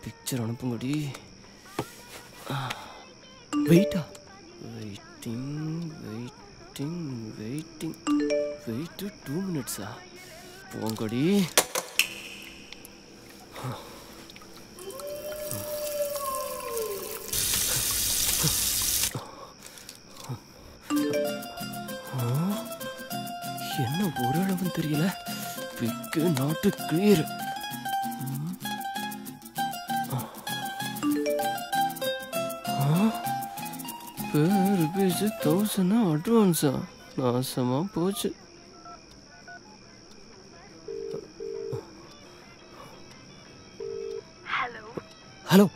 Picture அனுப்புங்கடி. வெயிட்டா? Waiting 2 minutes-ஆ? போங்கடி. என்ன ஒரு அளவும் தெரியல. பிக்கு நாட்டு கிளியர். பேர் 1000 அட்வான்ஸா? நாசமா போச்சு. Hello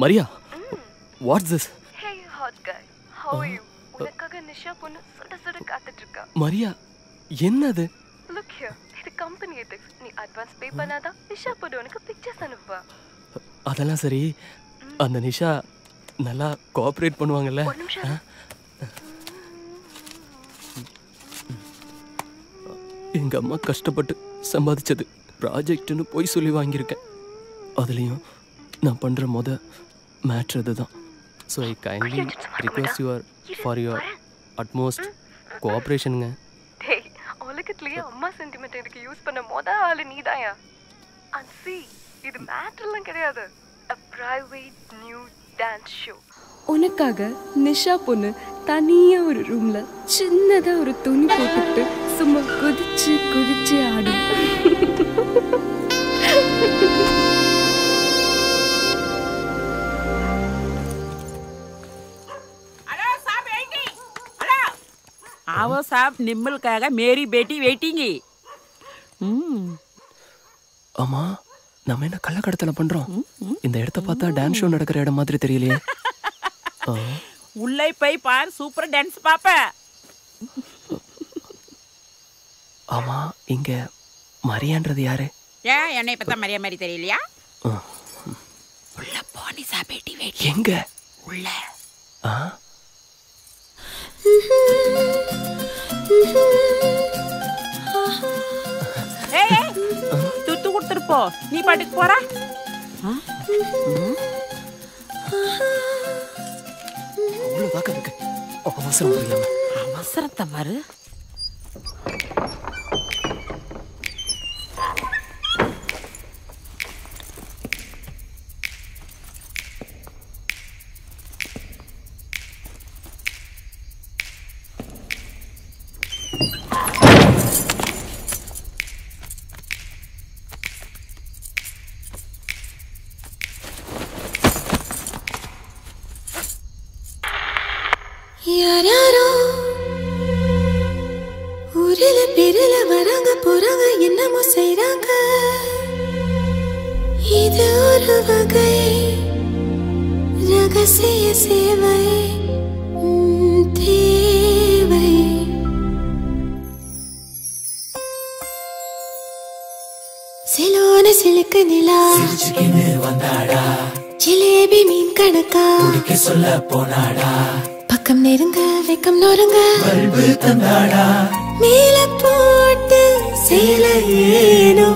Maria, watts this? Hey hot guy, how are you? உனக்காக நிஷா பொண்ணு சுட சுட காத்துட்டு இருக்கா. மரியா, என்னது? Look here, இது கம்பெனி எதிக்ஸ். நீ அட்வான்ஸ் பே பண்ணாதான் நிஷா பொண்ணு உனக்கு பிக்சர்ஸ் அனுப்புவா. அதெல்லாம் சரி, அந்த நிஷா நல்லா கோஆபரேட் பண்ணுவாங்கல்ல? ஒரு நிமிஷம். எங்க அம்மா கஷ்டப்பட்டு சம்பாதிச்சது ப்ராஜெக்ட்னு போய் சொல்லி வாங்கியிருக்கேன். அதுலேயும் நான் பண்ணுற மேட்ரு அதுதான். So I kindly request for your utmost கோஆப்ரேஷனுங்க. டேய், உலகத்துலேயே அம்மா சென்டிமெண்ட் எனக்கு யூஸ் பண்ண ஆளு நீதாயா? அண்ட் see, இது மேட்டர்லாம் கிடையாது. A private new dance show. உனக்காக நிஷா பொண்ணு தனியா ஒரு ரூம்ல சின்னதா ஒரு துணி போட்டுட்டு சும்மா குதிச்சு குதிச்சு ஆடும். आओ साहब, निम्मल कहेगा मेरी बेटी वेटिंग. ஆமா, நம்ம என்ன கள்ளக்கடத்தல பண்றோம்? இந்த இடத்த பார்த்தா டான்ஸ் ஷோ நடக்கிற இடம் மாதிரி தெரியலையே. உள்ளே போய் பார், சூப்பர் டான்ஸ் பாப்ப. ஆமா, இங்க மரியான்றது யாரு? ஏன் என்னை பார்த்தா மரியா மாதிரி தெரியலையா? உள்ள போனி சா பேட்டி வெயிட். எங்க? உள்ள. ஏய், துட்டு கொடுத்துட்டு போ. நீ பாட்டுக்கு போறா? அவ்வளவு தாக்கம் இருக்கு. அவசரம் புரியாம. அவசரத்தை பாரு. யாராரோ ஊரில பெருல வராங்க போறாங்க, என்னமோ செய்றாங்க. இது ஒரு வகை ரகசிய சேவை தேவை. சிலோன சிலுக்கு நிலா வந்தாடா, ஜிலேபி மீன் கணக்கா சொல்ல போனாடா, பக்கம் நெருங்க வெக்கம் நொறுங்க பல்பு தந்தாடா, மேல போட்டு சேல ஏனோ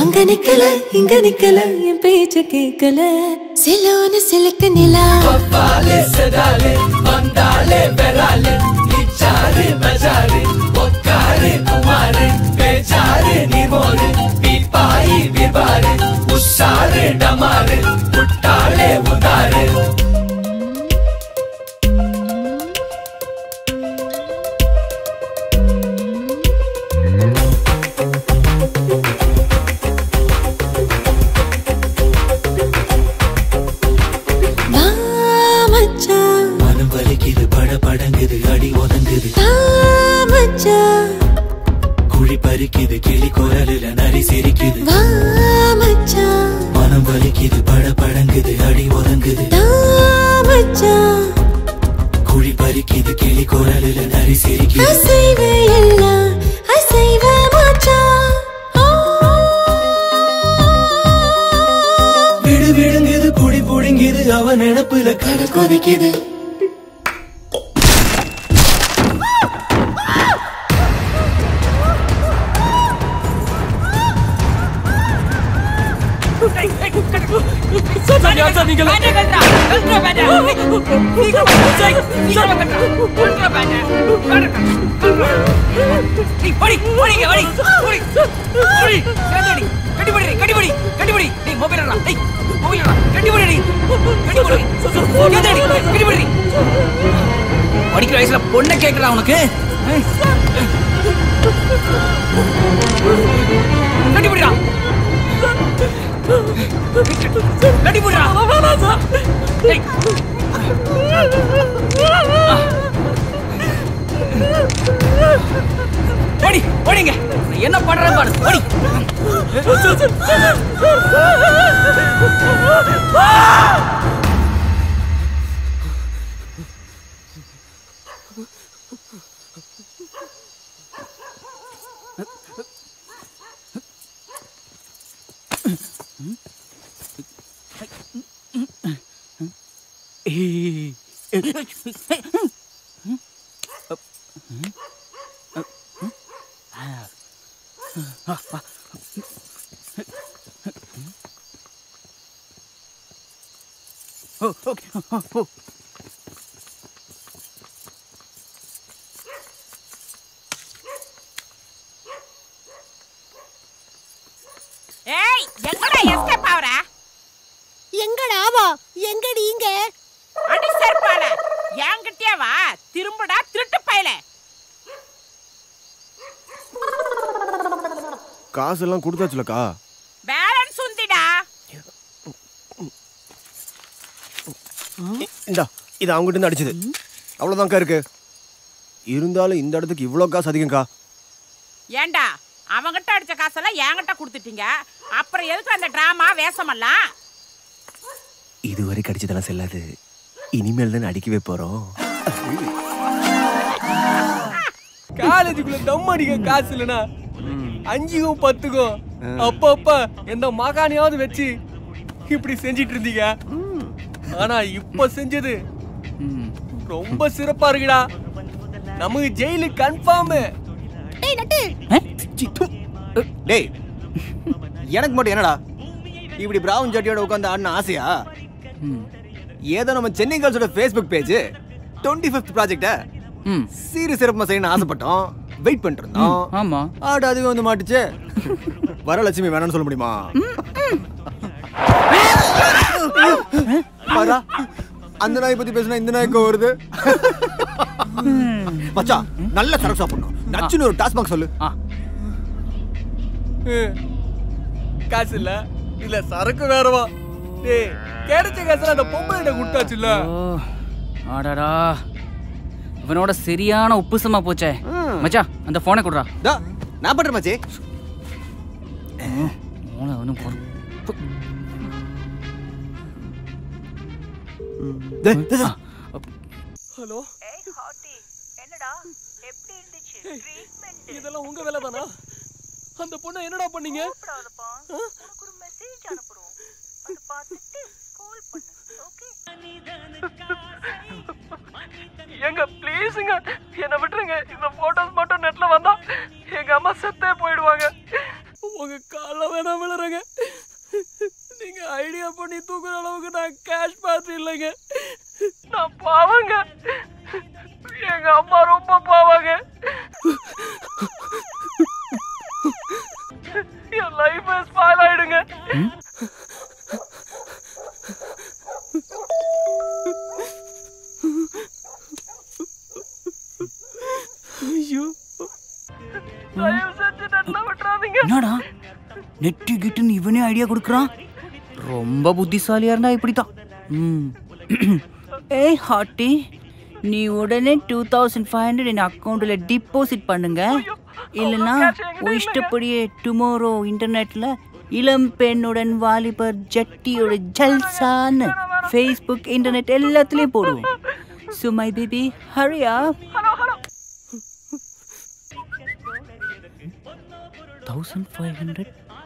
அங்க நிக்கல இங்க நிக்கல, என் பேச்ச கேக்கல. சிலோன சிலுக்கு நிலா பப்பாலே சதாலே வந்தாலே பெறாலே, நிச்சாரு பஜாரு ஒக்காரு குமாரு, பேச்சாரு நிமோரு பீப்பாயி விபாரு, உஷாரு டமாரு புட்டாளே உதாரு. குழி பறிக்குது கிளி குரலில நரி சிரிக்குது, மனம் வலிக்குது பட படங்குது அடி ஒதுங்குது. குழி பறிக்குது கிளி குரலில நரி சிரிக்குது. விடு விடுங்குது புடி புடுங்குது, அவன் நினப்புல கடல் கொதிக்குது. பேசாதீங்க. படிக்கிற வயசுல பொண்ணை கேட்கறா உனக்கு? கட்டிபிடிடா கட்டிபிடிடா. ஓடி ஓடிங்க, என்ன பண்ற பாரு. ஓடி. ஏய், எங்கடா எஸ்கேப் ஆவற? எங்கடா வா? எங்கடி இங்க? அடி சர்பால, என்கிட்டயே வா. திரும்படா திருட்டு பயல. காசெல்லாம் கொடுத்தாச்சுலக்கா. பேலன்ஸ் உந்திடா. இந்தா, இது அவங்ககிட்ட இருந்து அடிச்சது. அவ்வளவுதான்க்கா இருக்கு. இருந்தாலும் இந்த இடத்துக்கு இவ்வளவு காசு அதிகம்க்கா. ஏண்டா, அவங்கிட்ட அடிச்ச காசெல்லாம் என்கிட்ட கொடுத்துட்டீங்க. அப்புறம் எதுக்கு அந்த டிராமா வேஷமெல்லாம்? இதுவரை கடிச்சதெல்லாம் செல்லாது. இனிமேல் தான் அடிக்கவே போறோம். காலேஜுக்குள்ள தம் அடிக்க காசு இல்லைனா 5க்கும் 10க்கும் அப்பப்ப எந்த மகானையாவது வச்சு இப்படி செஞ்சிட்டு இருந்தீங்க. ஆனா இப்ப செஞ்சது ரொம்ப சிறப்பா இருக்குடா. நமக்கு ஜெயிலு கன்ஃபார்ம். டேய் நட்டு. டேய், எனக்கு மட்டும் என்னடா இப்படி பிரவுன் ஜட்டியோட உட்கார்ந்து ஆடின ஆசையா? ஏதோ நம்ம சென்னை கேர்ள்ஸோட ஃபேஸ்புக் பேஜ் 25th ப்ராஜெக்ட சீரியஸ் சிறப்பா செய்யணும்னு ஆசைப்பட்டோம். வெயிட் பண்ணிட்டு இருந்தோம். ஆமா, ஆடு அதுவே வந்து மாட்டுச்சு. வரலட்சுமி வேணாம்னு சொல்ல முடியுமா? பாரா, அந்த நாய் பத்தி பேசினா இந்த நாய்க்கு வருது. மச்சான், நல்ல சரக்கு சாப்பிடணும். நச்சுன்னு ஒரு டாஸ்மாக் சொல்லு. காசு இல்ல, இல்ல சரக்கு வேறவா? டேய், கிடைச்ச காசுல அந்த பொம்பளைட்ட கொடுத்தாச்சுல்ல. ஆடாடா, இவனோட சரியான உப்புசமா போச்சே. மச்சான், அந்த போனை கொடுறா. நான் பண்றேன் மச்சி. ஹலோ. ஏய் ஹாட்டி, என்னடா எப்படி இருந்துச்சு ட்ரீட்மென்ட்? இதெல்லாம் உங்க வேலை தானா? அந்த பொண்ணை என்னடா பண்ணீங்க? கூப்பிடாதப்பா, உனக்கு ஒரு மெசேஜ் அனுப்புறோம். அது பார்த்துட்டு கால் பண்ணு. ஓகே? எங்க ப்ளீஸ்ங்க, என்ன விட்டுருங்க. இந்த போட்டோஸ் மட்டும் நெட்ல வந்தா எங்க அம்மா செத்தே போயிடுவாங்க. உங்க கால வேணா விழுறங்க. நீங்க ஐடியா பண்ணி தூக்குற அளவுக்கு நான் கேஷ் பாத்து இல்லைங்க. நான் பாவங்க. எங்க அம்மா ரொம்ப பாவங்க. என் லைஃப் ஸ்பாயில் ஆயிடுங்க. என்னடா நெட்டு கிட்டுன்னு இவனே ஐடியா கொடுக்குறான். ரொம்ப புத்திசாலியா இருந்தா இப்படித்தான். ஏய் ஹாட்டி, நீ உடனே 2500 என் அக்கௌண்ட்ல டிபாசிட் பண்ணுங்க. இல்லைன்னா இஷ்டப்படியே டுமாரோ இன்டர்நெட்ல இளம் பெண்ணுடன் வாலிபர் ஜட்டியோட ஜல்சான்னு ஃபேஸ்புக் இன்டர்நெட் எல்லாத்துலயும் போடுவோம். So my baby, hurry up. 1500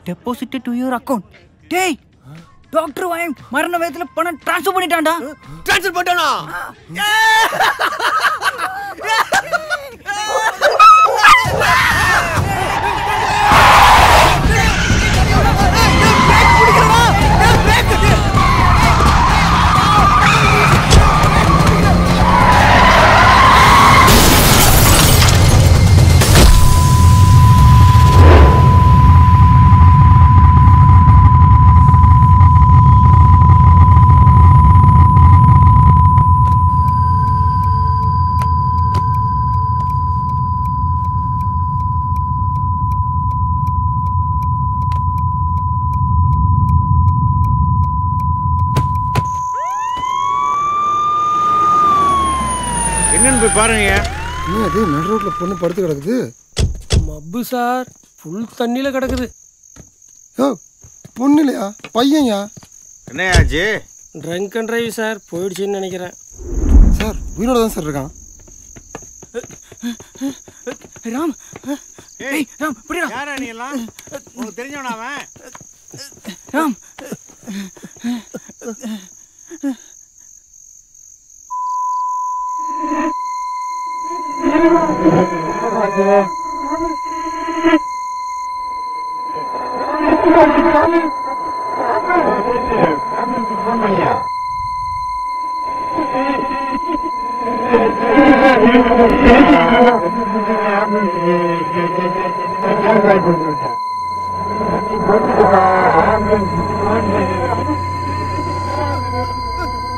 deposited to your account. டேய், டாக்டர் வாயன் மரண வேதத்துல பணம் ட்ரான்ஸ்ஃபர் பண்ணிட்டான்டா. ட்ரான்ஸ்ஃபர் பண்ணிட்டானா? போய் பாருங்க. என்ன அது நடு ரோட்ல பொண்ணு படுத்து கிடக்குது? மப்பு சார், ஃபுல் தண்ணியில் கிடக்குது. ஓ பொண்ணு இல்லையா, பையன்யா? என்ன ஆச்சு? ட்ரங்க் அண்ட் டிரைவ் சார், போயிடுச்சுன்னு நினைக்கிறேன். சார் உயிரோட தான் சார் இருக்கான். ராம், ஏய் ராம், புடிடா. யாரா நீ எல்லாம்? உனக்கு தெரிஞ்சவனா அவன்? ராம்,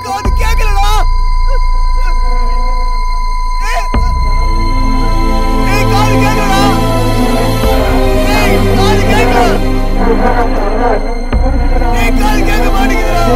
காது கேட்கலடா. ஏய் காது கேட்கலடா. ஏய் காது கேட்கல. ஏய் காது கேட்க மாட்டேங்குதுடா.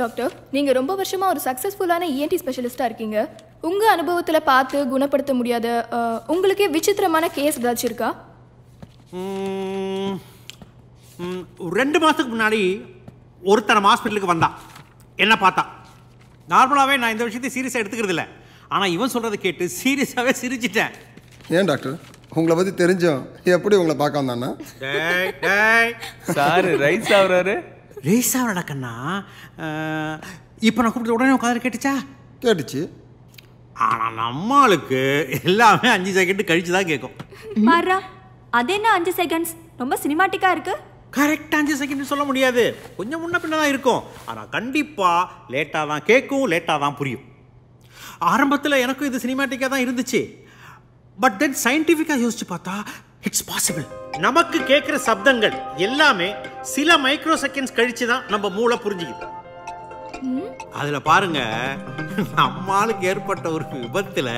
டாக்டர், நீங்க ரொம்ப வருஷமா ஒரு சக்சஸ்ஃபுல்லான இஎன்டி ஸ்பெஷலிஸ்டா இருக்கீங்க. உங்க அனுபவத்துல பார்த்து குணப்படுத்த முடியாத உங்களுக்கே விசித்திரமான கேஸ் ஏதாச்சும் இருக்கா? 2 மாதத்துக்கு முன்னாடி ஒருத்தரம் ஹாஸ்பிட்டலுக்கு வந்தான். என்ன பார்த்தா நார்மலாகவே நான் இந்த விஷயத்தை சீரியஸாக எடுத்துக்கிறது இல்லை. ஆனால் இவன் சொல்கிறத கேட்டு சீரியஸாகவே சிரிச்சிட்டேன். ஏன் டாக்டர், உங்களை பற்றி தெரிஞ்சோம் எப்படி உங்களை பார்க்க வந்தாண்ணா? சார் ரைஸ் ஆகுறாரு. ரைஸ் ஆகுறடா கண்ணா. இப்போ நான் கூப்பிட்டு உடனே உட்காந்து கேட்டுச்சா? கேட்டுச்சு. ஆனால் நம்மளுக்கு எல்லாமே 5 செகண்ட் கழிச்சு தான் கேட்கும். மாறா, அது என்ன 5 செகண்ட்ஸ்? ரொம்ப சினிமாட்டிக்கா இருக்கு. கரெக்டாக 5 செகண்ட் சொல்ல முடியாது, கொஞ்சம் முன்ன பின்ன தான் இருக்கும். ஆனால் கண்டிப்பாக லேட்டாக தான் கேட்கும், லேட்டாக தான் புரியும். ஆரம்பத்தில் எனக்கும் இது சினிமாட்டிக்காக தான் இருந்துச்சு. பட் தென் சயின்டிஃபிக்காக யோசிச்சு பார்த்தா இட்ஸ் பாசிபிள். நமக்கு கேட்குற சப்தங்கள் எல்லாமே சில மைக்ரோ செகண்ட்ஸ் கழிச்சு தான் நம்ம மூளை புரிஞ்சுக்குது. அதில் பாருங்க, நம்மளுக்கு ஏற்பட்ட ஒரு விபத்தில்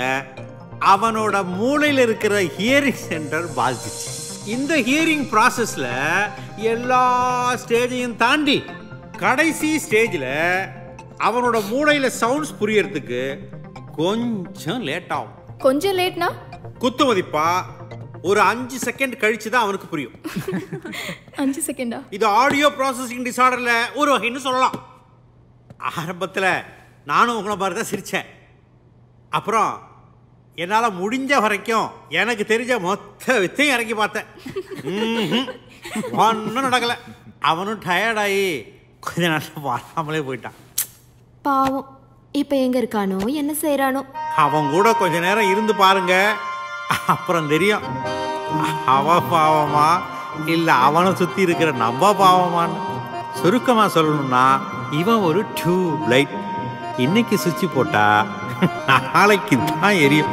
அவனோட மூளையில் இருக்கிற ஹியரிங் சென்டர் பாதிச்சிச்சு. இந்த ஹியரிங் ப்ராசஸில் எல்லா ஸ்டேஜையும் தாண்டி கடைசி ஸ்டேஜில் அவனோட மூளையில் சவுண்ட்ஸ் புரியறதுக்கு கொஞ்சம் லேட் ஆகும். கொஞ்சம் லேட்னா குத்து மதிப்பா ஒரு 5 செகண்ட் கழிச்சு தான் அவனுக்கு புரியும். 5 செகண்டா? இது ஆடியோ ப்ராசஸிங் டிசார்டர்ல ஒரு வகைன்னு சொல்லலாம். ஆரம்பத்தில் நானும் உங்களை மாதிரி தான் சிரித்தேன். அப்புறம் என்னால் முடிஞ்ச வரைக்கும் எனக்கு தெரிஞ்ச மொத்த வித்தையும் இறக்கி பார்த்தேன். ஒன்றும் நடக்கலை. அவனும் டயர்டாகி கொஞ்ச நாள் வராமலே போயிட்டான். பாவம், இப்போ எங்க இருக்கானோ, என்ன செய்யறானோ? அவன் கூட கொஞ்ச நேரம் இருந்து பாருங்க, அப்புறம் தெரியும் அவன் பாவமா இல்லை அவனை சுற்றி இருக்கிற நம்ம பாவமான்னு. சுருக்கமாக சொல்லணும்னா இவன் ஒரு டியூப் லைட். இன்னைக்கு சுவிட்ச் போட்டா நாளைக்கு தான் எரியும்.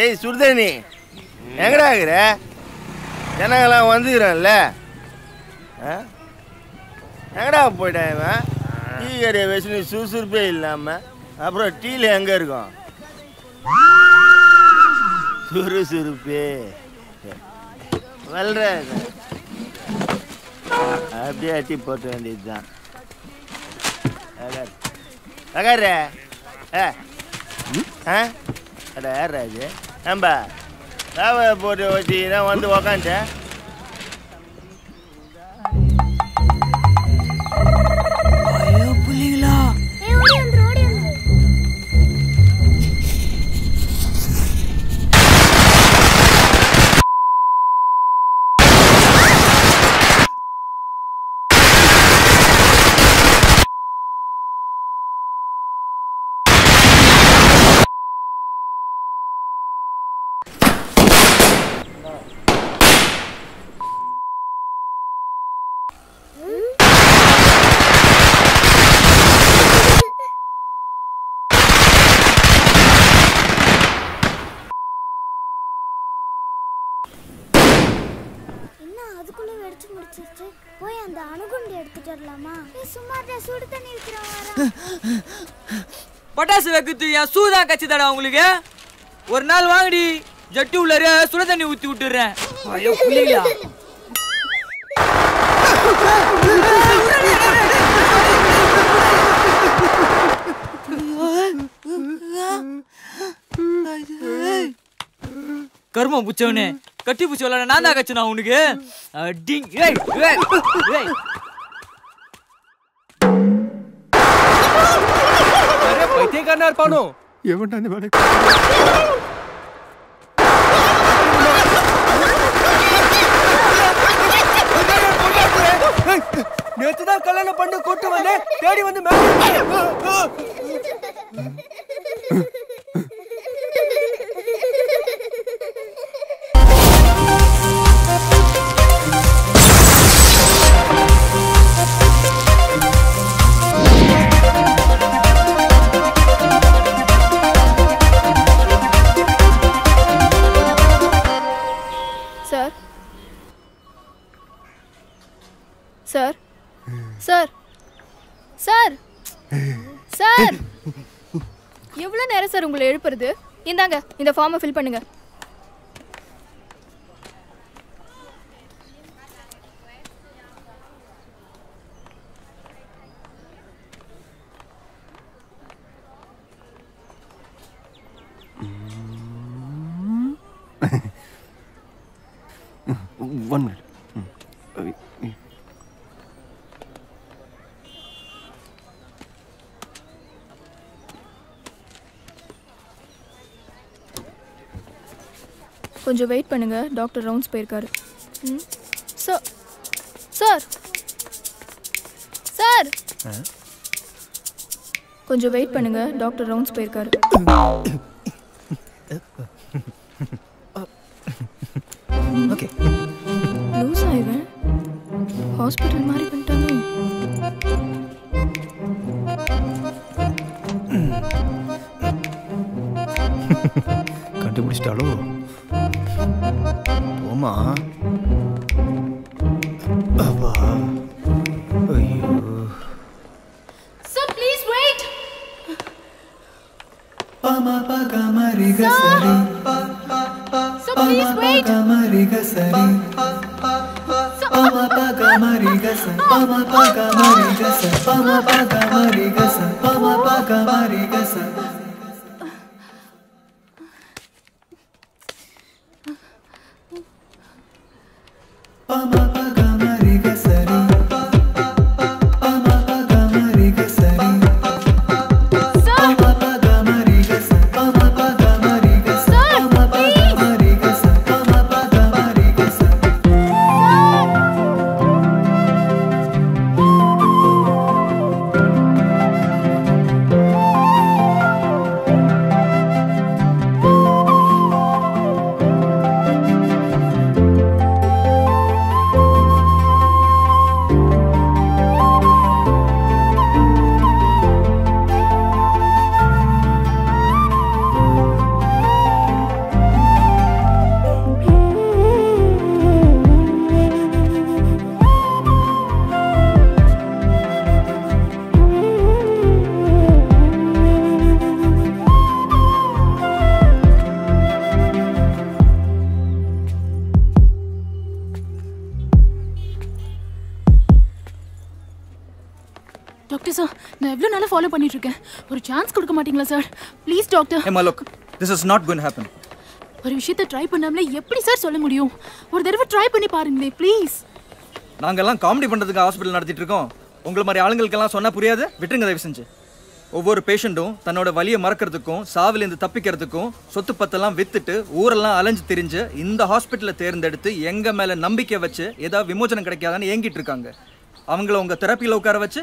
ஏய் சுடுதண்ணி, எங்கடா இருக்கிற? ஜனங்களாம் வந்துக்கிறேன்ல, எங்கடா போயிட்டேன் இவன்? டீ கடையை வச்சுன்னு சுறுசுறுப்பே இல்லாமல் அப்புறம் டீயில் எங்கே இருக்கும் சுறுசுறுப்பே? வல்ற அப்படியே டீ போட்ட வேண்டியது தான். அகார அட யாராது நம்ப தாவை போட்டு வச்சு தான் வந்து உக்காந்துட்டேன். அதுக்குள்ள வெடிச்சு முடிச்சிருச்சு. போய் அந்த அணுகுண்டு எடுத்துட்டு வரலாமா? சும்மா சுடு தண்ணி விக்கிறோம். பட்டாசு வைக்கிறது என் சூதா கச்சிதாடா உங்களுக்கு. ஒரு நாள் வாங்கடி, ஜட்டி உள்ளார சுட தண்ணி ஊத்தி விட்டுறேன். ஐயோ புள்ளிங்களா. கர்மம் புச்சவனே, கட்டி பூச்சி விளையாட நான் தான் கச்சனா உனக்கு. பைத்தியக்காரனா இருப்பானோ எவன்டா அந்த வேலை? நேத்துதான் கல்யாணம் பண்ணி கூட்டு வந்தேன், தேடி வந்து சார் சார் சார் சார் எவ்வளோ நேரம் சார் உங்களை எழுப்புறது? இந்தாங்க இந்த ஃபார்மை ஃபில் பண்ணுங்க. One minute. கொஞ்சம் வெயிட் பண்ணுங்க, டாக்டர் ரவுண்ட்ஸ் போயிருக்காரு. சார் சார் சார் கொஞ்சம் வெயிட் பண்ணுங்க, டாக்டர் ரவுண்ட்ஸ் போயிருக்காரு. ஓகே. லூஸ் ஆயிடுவேன், ஹாஸ்பிட்டல் மாதிரி பண்ணிட்டாங்க. கண்டுபிடிச்சிட்டாலோ? போமா. அப்பா ஐயோ. Sir please wait. பாமா பாகா மரி கசரி. Sir please wait. மரி கசரி. பாமா பாகா மரி கசரி. பாமா பாகா மரி கசரி. பாமா பாகா மரி கசரி. பாமா பாகா மரி கசரி. Pama paga mari gasari. Pama paga mari gasari. Pama paga mari gasari. Pama paga mari gasari. Pama paga mari gasari. Pama paga mari gasari. Doctor sir, நான் எவ்வளோ நாளாக ஃபாலோ பண்ணிட்டு இருக்கேன். ஒரு சான்ஸ் கொடுக்க மாட்டீங்களா sir? Please doctor. Emma, look, this is not going to happen. ஒரு விஷயத்தை ட்ரை பண்ணாமலே எப்படி சார் சொல்ல முடியும்? ஒரு தடவை ட்ரை பண்ணி பாருங்களே ப்ளீஸ். நாங்கெல்லாம் காமெடி பண்ணுறதுக்கு ஹாஸ்பிட்டல் நடத்திட்டு இருக்கோம். உங்களை மாதிரி ஆளுங்களுக்கெல்லாம் சொன்னால் புரியாது, விட்டுருங்க தயவு செஞ்சு. ஒவ்வொரு பேஷண்ட்டும் தன்னோட வலியை மறக்கிறதுக்கும் சாவிலேருந்து தப்பிக்கிறதுக்கும் சொத்து பத்தெல்லாம் வித்துட்டு ஊரெல்லாம் அலைஞ்சு திரிஞ்சு இந்த ஹாஸ்பிட்டலை தேர்ந்தெடுத்து எங்கள் மேலே நம்பிக்கை வச்சு ஏதாவது விமோசனம் கிடைக்காதான்னு ஏங்கிட்டு இருக்காங்க. அவங்கள உங்கள் தெரப்பியில் உட்கார வச்சு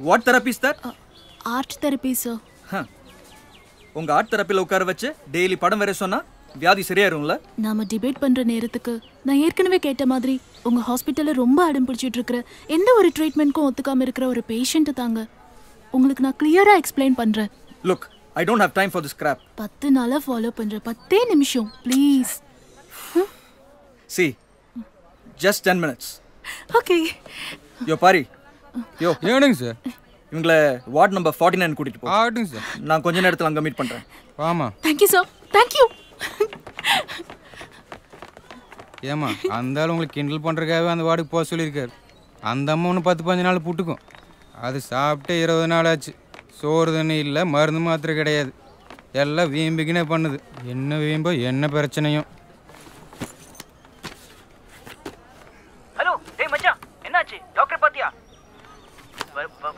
what therapies that? Art therapy sir. உங்கள் ஆர்ட் தெரப்பியில் உட்கார வச்சு டெய்லி படம் வரைய சொன்னால் வியாதி சரியாயிரும்ல? நாம டிபேட் பண்ணுற நேரத்துக்கு நான் ஏற்கனவே கேட்ட மாதிரி உங்கள் ஹாஸ்பிட்டலில் ரொம்ப அடம் பிடிச்சிட்டு இருக்கிற எந்த ஒரு ட்ரீட்மெண்ட்க்கும் ஒத்துக்காமல் இருக்கிற ஒரு பேஷண்ட்டு தாங்க. உங்களுக்கு நான் கிளியராக எக்ஸ்பிளைன் பண்ணுறேன். Look, I don't have time for this crap. 10 நாளாக ஃபாலோ பண்ணுற 10 நிமிஷம் please. See, Just 10 minutes. Okay. யோ பாரி யோ ஏனுங்க சார் இவங்கள வார்டு நம்பர் 49 கூட்டிட்டு போ. ஆகட்டுங்க சார். நான் கொஞ்ச நேரத்துல அங்க மீட் பண்றேன். ஆமா. Thank you sir. Thank you. ஏமா அந்த ஆள் உங்களுக்கு கிண்டல் பண்ணுறதுக்காகவே அந்த வார்டுக்கு போக சொல்லியிருக்காரு. அந்த அம்மா ஒன்று 10-15 நாள் புட்டுக்கும். அது சாப்பிட்டே 20 நாள் ஆச்சு. சோறு தண்ணி இல்லை, மருந்து மாத்திரை கிடையாது. எல்லாம் வீம்பிக்கினே பண்ணுது. என்ன வீம்போ என்ன பிரச்சனையும். ஹலோ டேய் மச்சான் என்னாச்சு? டாக்டர் பாத்தியா?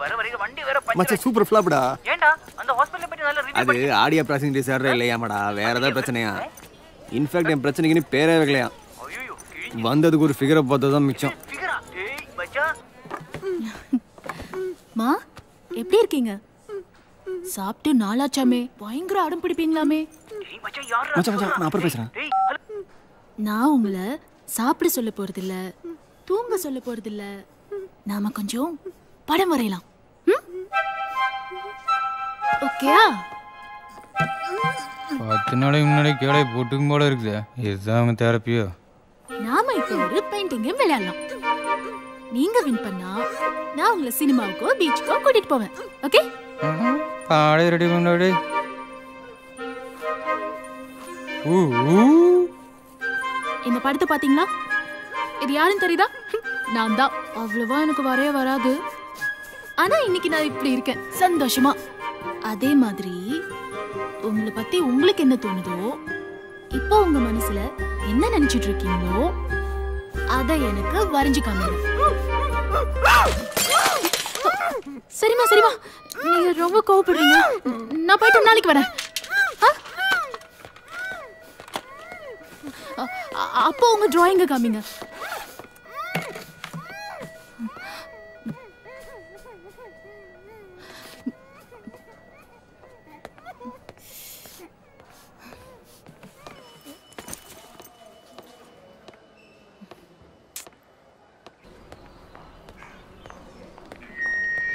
வர வரைக்கும் வண்டி வேற பஞ்சர். மச்சான் சூப்பர் ஃப்ளாப்டா. ஏண்டா அந்த ஹாஸ்பிடல்ல பத்தி நல்ல ரிவ்யூ அது ஆடியோ ப்ராசஸிங் டிசார்டர் இல்லையாமடா, வேற ஏதாவது பிரச்சனையா? இன்ஃபேக்ட் என் பிரச்சனைக்கு நீ பேரே வைக்கலையா. வந்ததுக்கு ஒரு ஃபிகரை பார்த்தது தான் மிச்சம். மா எப்படி இருக்கீங்க? சாப்பிட்டு நாளாச்சாமே, பயங்கர அடம் பிடிப்பீங்களாமே. மச்சான் நான் அப்புறம் பேசுறேன். நான் உங்களை சாப்பிட சொல்ல போறதில்ல, தூங்க சொல்ல போறதில்ல. நாம கொஞ்சம் படம் வரையலாம். ஓகேயா? 10 நாளைக்கு முன்னாடி கேளை போட்டுக்கும் போல இருக்குது. இதுதான் தெரப்பியோ? நாம இப்போ ஒரு பெயிண்டிங் கேம் விளையாடலாம். நீங்க வின் பண்ணா நான் உங்களை சினிமாவுக்கோ பீச்சுக்கோ கூட்டிட்டு போவேன். ஓகே? பாடே ரெடி பண்ணாடி. இந்த படத்தை பாத்தீங்களா? இது யாருன்னு தெரியுதா? நான் தான். அவ்வளவா எனக்கு வரைய வராது. ஆனா இன்னைக்கு நான் இப்படி இருக்கேன் சந்தோஷமா. அதே மாதிரி உங்களை பத்தி உங்களுக்கு என்ன தோணுதோ, இப்போ உங்க மனசுல என்ன நினைச்சிட்டு இருக்கீங்களோ அத எனக்கு வரைஞ்சு காமிங்க. சரிமா சரிமா, நீங்க ரொம்ப கோவப்படுறீங்க. நான் போயிட்டு நாளைக்கு வரேன். அப்போ உங்க டிராயிங்க காமிங்க.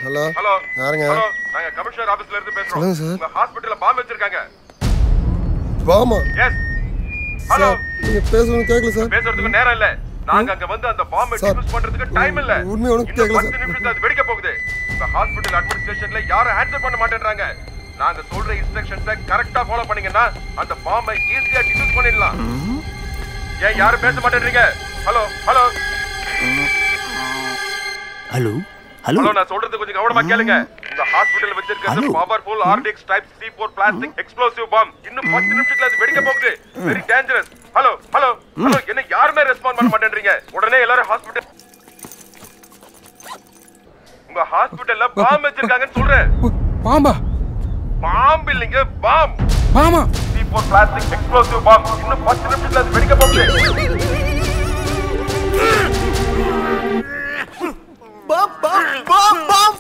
ஹலோ ஹலோ யாருங்க? ஹலோ நாங்க கமிஷனர் ஆபீஸ்ல இருந்து பேசுறோம். சொல்லுங்க சார். உங்க ஹாஸ்பிடல்ல பாம்பு வச்சிருக்காங்க. வாமா. எஸ். ஹலோ நீங்க பேசுறது கேட்கல சார். பேசுறதுக்கு நேரம் இல்ல. நாங்க அங்க வந்து அந்த பாம்பை டிஃப்யூஸ் பண்றதுக்கு டைம் இல்ல. உண்மை உனக்கு கேட்கல சார். 10 நிமிஷத்துல அது வெடிக்க போகுது. உங்க ஹாஸ்பிடல் அட்மினிஸ்ட்ரேஷன்ல யாரும் ஆன்சர் பண்ண மாட்டேன்றாங்க. நாங்க சொல்ற இன்ஸ்ட்ரக்ஷன்ஸை கரெக்ட்டா ஃபாலோ பண்ணீங்கன்னா அந்த பாம்பை ஈஸியா டிஃப்யூஸ் பண்ணிடலாம். ஏன் யாரும் பேச மாட்டேன்றீங்க? ஹலோ ஹலோ ஹலோ ஹலோ நான் சொல்றது கொஞ்சம் கவனமா கேளுங்க. உங்க ஹாஸ்பிடல்ல வச்சிருக்கிறது powerful RDX type C4 plastic explosive bomb. இன்னும் 10 நிமிஷத்துல அது வெடிக்க போகுது. Very dangerous. Hello hello hello என்ன யாருமே ரெஸ்பாண்ட் பண்ண மாட்டேன்றீங்க? உடனே எல்லாரும் ஹாஸ்பிடல் உங்க ஹாஸ்பிடல்ல பாம் வச்சிருக்காங்கன்னு சொல்றேன். பாம்பா? பாம்பு இல்லைங்க, பாம். பாமா? C4 plastic explosive bomb. இன்னும் 10 நிமிஷத்துல அது வெடிக்க போகுது. Bomb bomb bomb bomb.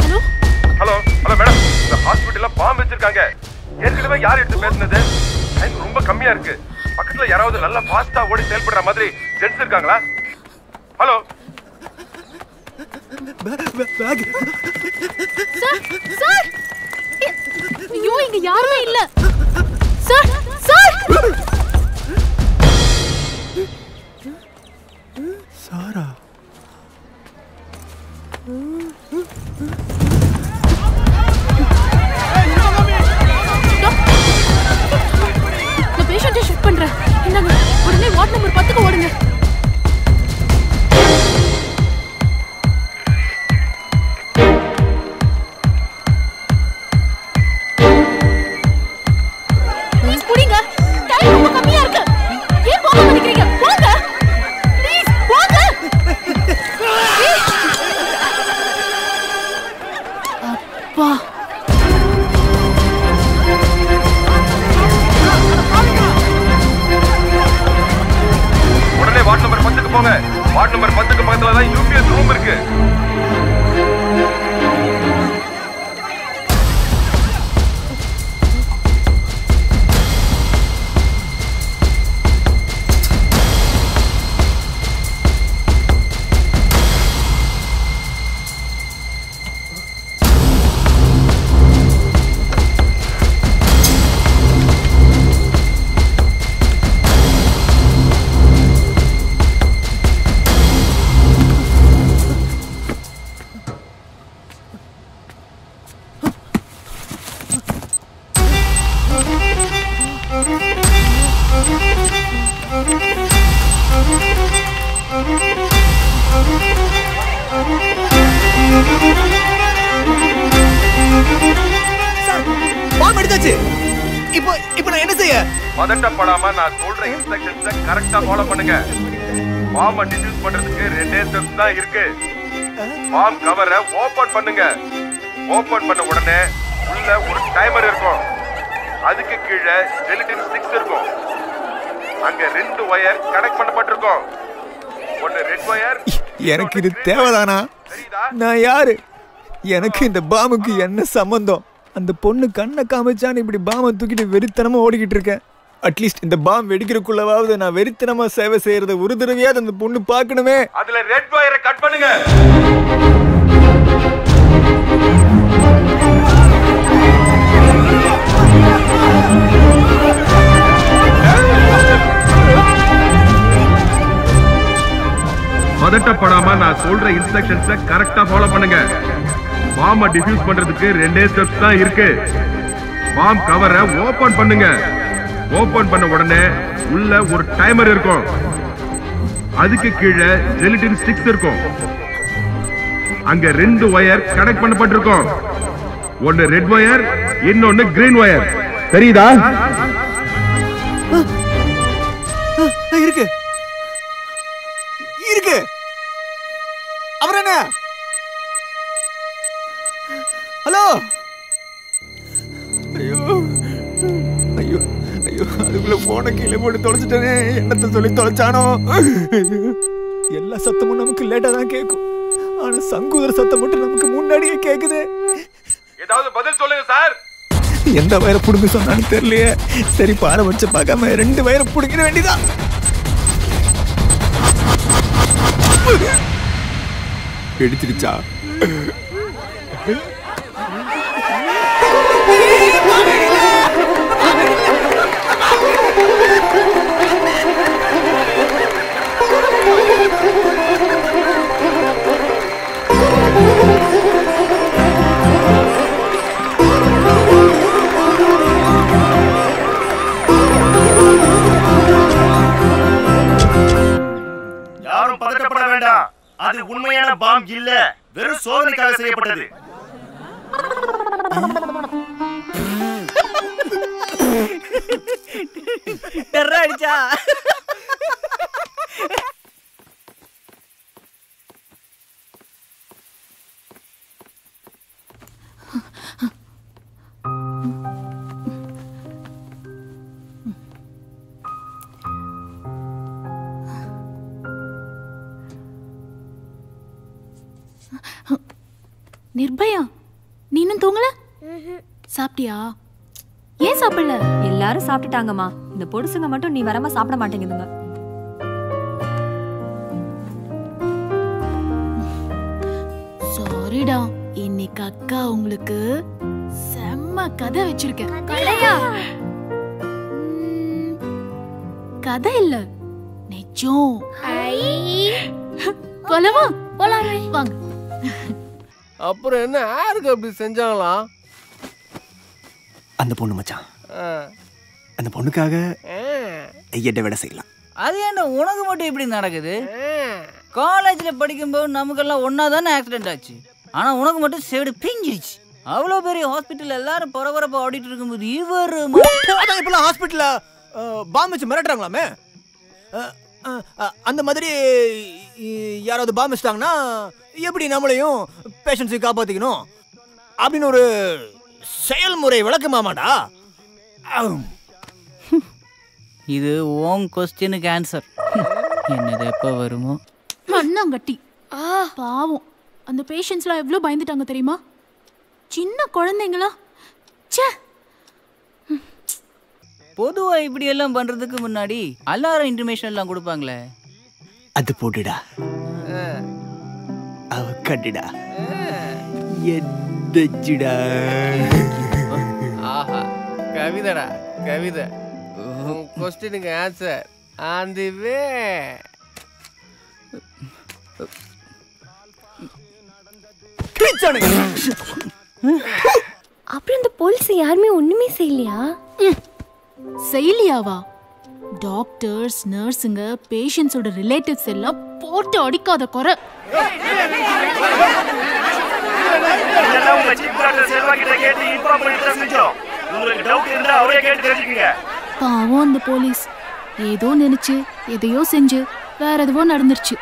Hello hello hello madam, இந்த ஹாஸ்பிடல்ல பாம்பு வச்சிருக்காங்க. ஏற்கனவே யார் எடுத்து பேசுனது? டைம் ரொம்ப கம்மியா இருக்கு. பக்கத்துல யாராவது நல்லா ஃபாஸ்டா ஓடி செயல்படுற மாதிரி ஜென்ஸ் இருக்காங்களா? ஹலோ சார் சார், ஐயோ இங்க யாருமே இல்ல. Sir sir. சாரா நான் பேஷண்ட்டை ஷிஃப்ட் பண்றேன். இந்தாங்க, உடனே வார்ட் நம்பர் 10க்கு ஓடுங்க. ப்ளீஸ் புடிங்க. டைம் ரொம்ப கம்மியா இருக்கு. ஏன் போக மாட்டேங்கிறீங்க? போங்க ப்ளீஸ், போங்க. அப்பா உடனே வார்ட் நம்பர் 10க்கு போங்க. வார்ட் நம்பர் 10க்கு பக்கத்துல தான் UPS ரூம் இருக்கு. பாம் எடுத்தாச்சு. இப்போ நான் என்ன செய்ய? பதட்டப்படாம நான் சொல்ற இன்ஸ்ட்ரக்ஷன்ஸை கரெக்டா ஃபாலோ பண்ணுங்க. பாம்பை டிஃப்யூஸ் பண்றதுக்கு 2 ஸ்டெப்ஸ் தான் இருக்கு. பாம் கவரை ஓபன் பண்ணுங்க. ஓபன் பண்ண உடனே உள்ள ஒரு டைமர் இருக்கும். அதுக்கு கீழே ஜெலட்டின் ஸ்டிக்ஸ் இருக்கும். அங்க 2 வயர் கனெக்ட் பண்ணப்பட்டிருக்கும். ஒன்னு ரெட் வயர். எனக்கு இது தேவைதானா? நான் யாரு? எனக்கு இந்த பாமுக்கு என்ன சம்பந்தம்? அந்த பொண்ணு கண்ணை காமிச்சான்னு இப்படி பாமை தூக்கிட்டு வெறித்தனமா ஓடிக்கிட்டு இருக்கேன். அட்லீஸ்ட் இந்த பாம் வெடிக்கிறதுக்குள்ளவாவது நான் வெறித்தனமா சேவை செய்யறத ஒரு தடவையாவது அந்த பொண்ணு பார்க்கணுமே. அதுல ரெட் வயரை கட் பண்ணுங்க. பதட்டப்படாம நான் சொல்ற இன்ஸ்ட்ரக்ஷன்ஸை கரெக்டா ஃபாலோ பண்ணுங்க. பாம்பை டிஃப்யூஸ் பண்றதுக்கு 2 ஸ்டெப்ஸ் தான் இருக்கு. பாம் கவரை ஓபன் பண்ணுங்க. ஓபன் பண்ண உடனே உள்ள ஒரு டைமர் இருக்கும். அதுக்கு கீழே ஜெலட்டின் ஸ்டிக்ஸ் இருக்கும். அங்க 2 வயர் கனெக்ட் பண்ணப்பட்டிருக்கும். ஒன்னு ரெட் வயர், இன்னொன்னு கிரீன் வயர். தெரியுதா? இருக்கு இருக்கு. அப்புறம் என்ன? ஹலோ. ஐயோ ஐயோ ஐயோ, அதுக்குள்ள போன கீழே போட்டு தொலைச்சிட்டேனே. என்னத்தை சொல்லி தொலைச்சானோ? எல்லா சத்தமும் நமக்கு லேட்டா தான் கேட்கும். ஆனா சங்குதர் சத்தம் மட்டும் நமக்கு முன்னாடியே கேக்குது. ஏதாவது பதில் சொல்லுங்க சார். எந்த வயரை புடுங்க சொன்னான்னு தெரியலையே. சரி, பாறை வச்சு பார்க்காம 2 வயரை புடுங்கிட வேண்டியதான். எடுத்துருச்சா? யாரும் பதட்டப்பட வேண்டாம். அது உண்மையான பாம் இல்ல, வெறும் சோதனைக்காக செய்யப்பட்டது. டெர்ரா அடிச்சா. நிர்பயா, நீ இன்னும் தூங்கல? சாப்பிட்டியா? ஏன் சாப்பிடல? எல்லாரும் சாப்பிட்டுட்டாங்கம்மா. இந்த பொடுசுங்க மட்டும் நீ வரமா சாப்பிட மாட்டேங்குதுங்க. சாரிடா, இன்னைக்கு அக்கா உங்களுக்கு செம்ம கதை வச்சிருக்கேன். கதை இல்ல, நிஜம். போலாமா? போலாமே, வாங்க. அப்புறம் என்ன யாருக்கு அப்படி செஞ்சாங்களா? அந்த பொண்ணு மச்சான். அந்த பொண்ணுக்காக ஐயட்ட வேலை செய்யலாம். அது என்ன உனக்கு மட்டும் இப்படி நடக்குது? காலேஜ்ல படிக்கும்போது நமக்கெல்லாம் ஒன்னா தானே ஆக்சிடென்ட் ஆச்சு. ஆனா உனக்கு மட்டும் சேடு பிஞ்சிருச்சு. அவ்வளோ பெரிய ஹாஸ்பிட்டல் எல்லாரும் பரபரப்பா ஆடிட்டு இருக்கும்போது இவர் அதான் இப்பெல்லாம் ஹாஸ்பிட்டல்ல பாம் வச்சு மிரட்டுறாங்களாமே. அந்த மாதிரி யாராவது பாம் வச்சிட்டாங்கன்னா எப்படி நம்மளையும் பேஷண்ட்ஸை காப்பாற்றிக்கணும் அப்படின்னு ஒரு செயல்முறை விளக்கமாமாடா. இது ஓன் கொஸ்டினுக்கு ஆன்சர். என்னது எப்போ வருமோ? மண்ணாங்கட்டி. பாவம், அந்த பேஷண்ட்ஸ்லாம் எவ்வளோ பயந்துட்டாங்க தெரியுமா? சின்ன குழந்தைங்களா. ச்சே. பொதுவா இப்படி எல்லாம் பண்றதுக்கு முன்னாடி அலாரம் இன்ஃபர்மேஷன் எல்லாம் கொடுப்பாங்களே, அது போட்டுடா. அவ கட்டுடா. எதச்சுடா. ஆஹா, கவிதடா கவிதை. கொஸ்டினுக்கு ஆன்சர் ஆன் தி வே. அப்புறம் இந்த போலீஸ் யாருமே ஒண்ணுமே செய்யலையா? செய்யலையாவா? டாக்டர்ஸ், நர்ஸுங்க, பேஷண்ட்ஸோட ரிலேட்டிவ்ஸ் எல்லாம் போட்டு அடிக்காத குறை. பாவம் அந்த போலீஸ் ஏதோ நினைச்சு எதையோ செஞ்சு வேற எதுவோ நடந்துருச்சு.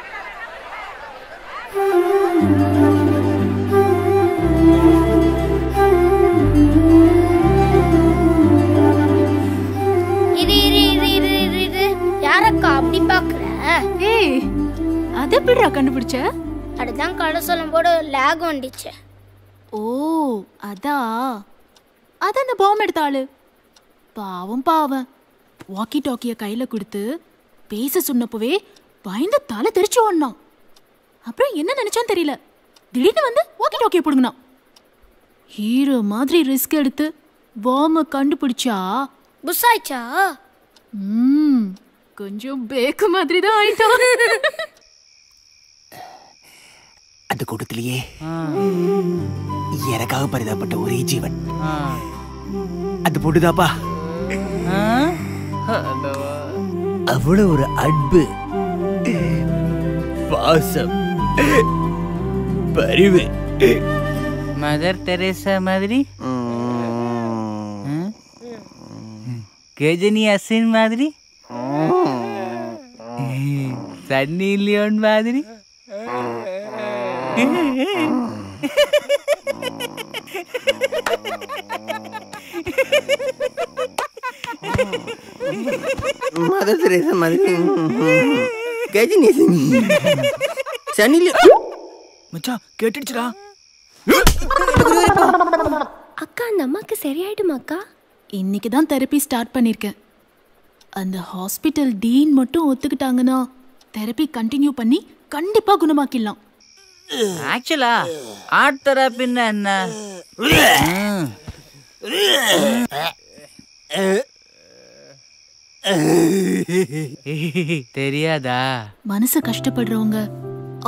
யாரக்கா அப்படி பாக்குற? ஏய், அத எப்படிடா கண்டுபிடிச்ச? அதுதான் கடை சொல்லும் போது லேக் வந்துச்சு. ஓ, அதான் அந்த பாம் எடுத்த ஆளு. பாவம் பாவம், வாக்கி டாக்கிய கையில கொடுத்து பேச சொன்னப்பவே பயந்து தலை தெரிச்சு ஓடனான். அப்புறம் என்ன நினைச்சான்னு தெரியல, திடீர்னு வந்து வாக்கி டாக்கிய பிடுங்கினான். ஹீரோ மாதிரி ரிஸ்க் எடுத்து பாம்ப கண்டுபிடிச்சா புஷ் ஆயிச்சா? கொஞ்சம் பேக்கு மாதிரி தான் ஆயிட்டான். அந்த கூட்டத்திலேயே எனக்காக பரிதாபப்பட்ட ஒரே ஜீவன் அது பொண்ணுதாப்பா. அவ்வளவு ஒரு அன்பு, பாசம், பரிவு. மதர் தெரேசா மாதிரி, கேஜனி அசின் மாதிரி, சன்னி லியோன் மாதிரி. மதர் தெரேசா மாதிரி, கேஜனி அசின், சன்னி லியோன். மச்சான் கேட்டுடுச்சுடா. அக்கா, அந்த அம்மாக்கு சரியாயிடுமா அக்கா? இன்னைக்கு தான் தெரப்பி ஸ்டார்ட் பண்ணிருக்கேன். அந்த ஹாஸ்பிட்டல் டீன் மட்டும் ஒத்துக்கிட்டாங்கன்னா தெரப்பி கண்டினியூ பண்ணி கண்டிப்பா குணமாக்கிடலாம். ஆக்சுவலா ஆர்ட் தெரப்பின்னா என்ன தெரியாதா? மனசு கஷ்டப்படுறவங்க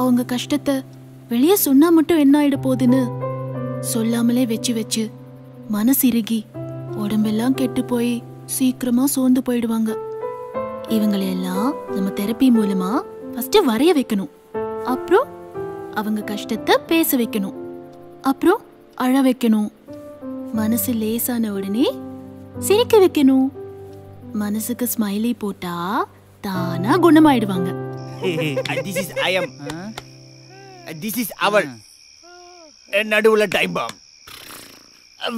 அவங்க கஷ்டத்தை வெளியே சொன்னா மட்டும் என்ன ஆயிட போகுதுன்னு சொல்லாமலே வச்சு வச்சு மனசு இறுகி உடம்பெல்லாம் கெட்டு போய் சீக்கிரமா சோர்ந்து போயிடுவாங்க. இவங்களையெல்லாம் நம்ம தெரப்பி மூலமா ஃபர்ஸ்ட் வரைய வைக்கணும், அப்புறம் அவங்க கஷ்டத்தை பேச வைக்கணும், அப்புறம் அழ வைக்கணும். மனசு லேசான உடனே சிரிக்க வைக்கணும். மனசுக்கு ஸ்மைலி போட்டா தானா குணமாயிடுவாங்க. This is I am. This is அவள். நடுவுல டைம் பாம்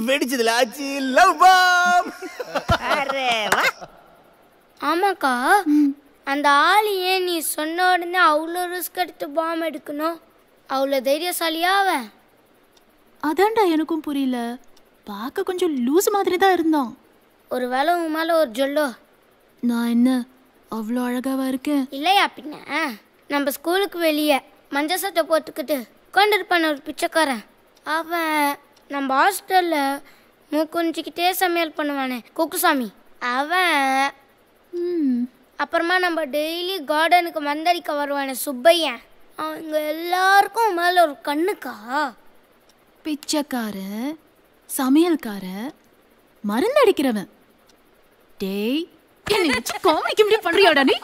வெடிச்சதுல ஆச்சு லவ் பாம். அரே வா. ஆமாக்கா, அந்த ஆளு ஏன் நீ சொன்ன உடனே அவ்வளோ ரிஸ்க் எடுத்து பாம் எடுக்கணும்? அவ்வளோ தைரியசாலியா அவன்? அதான்டா எனக்கும் புரியல. பார்க்க கொஞ்சம் லூஸ் மாதிரி தான் இருந்தான். ஒரு வேளை உன் மேலே ஒரு ஜொல்லோ. நான் என்ன அவ்வளோ அழகாவா இருக்கேன்? இல்லையா பின்ன, நம்ம ஸ்கூலுக்கு வெளியே மஞ்சள் சட்டை போட்டுக்கிட்டு உட்காந்துருப்பான ஒரு பிச்சைக்காரன். அவன் நம்ம ஹாஸ்டலில் மூக்குஞ்சிக்கிட்டே சமையல் பண்ணுவானே குக்குசாமி அவன். அப்புறமா நம்ம டெய்லி கார்டனுக்கு மந்தடிக்க வருவானே சுப்பையன். அவங்க எல்லாருக்கும் மேலே ஒரு கண்ணுக்கா. பிச்சைக்காரன், சமையல்காரன், மருந்து அடிக்கிறவன். டேய், என்ன வச்சு காமெடி கிமெடி பண்றியாடா நீ?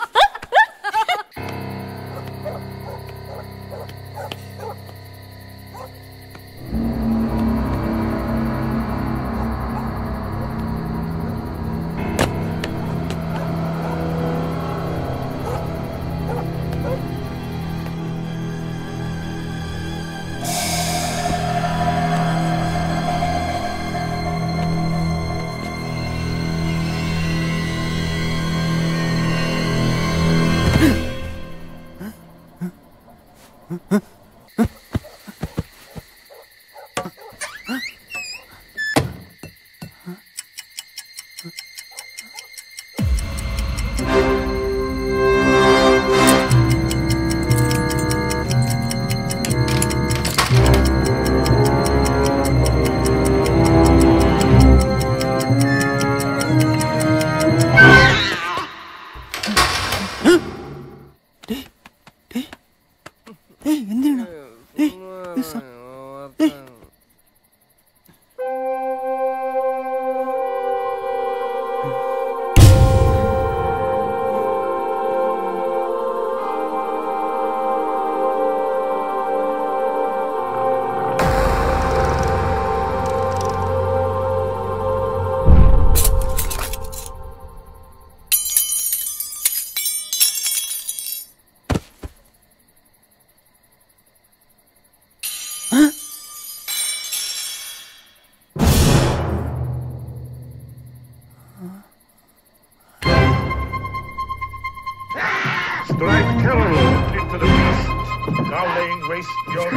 raise your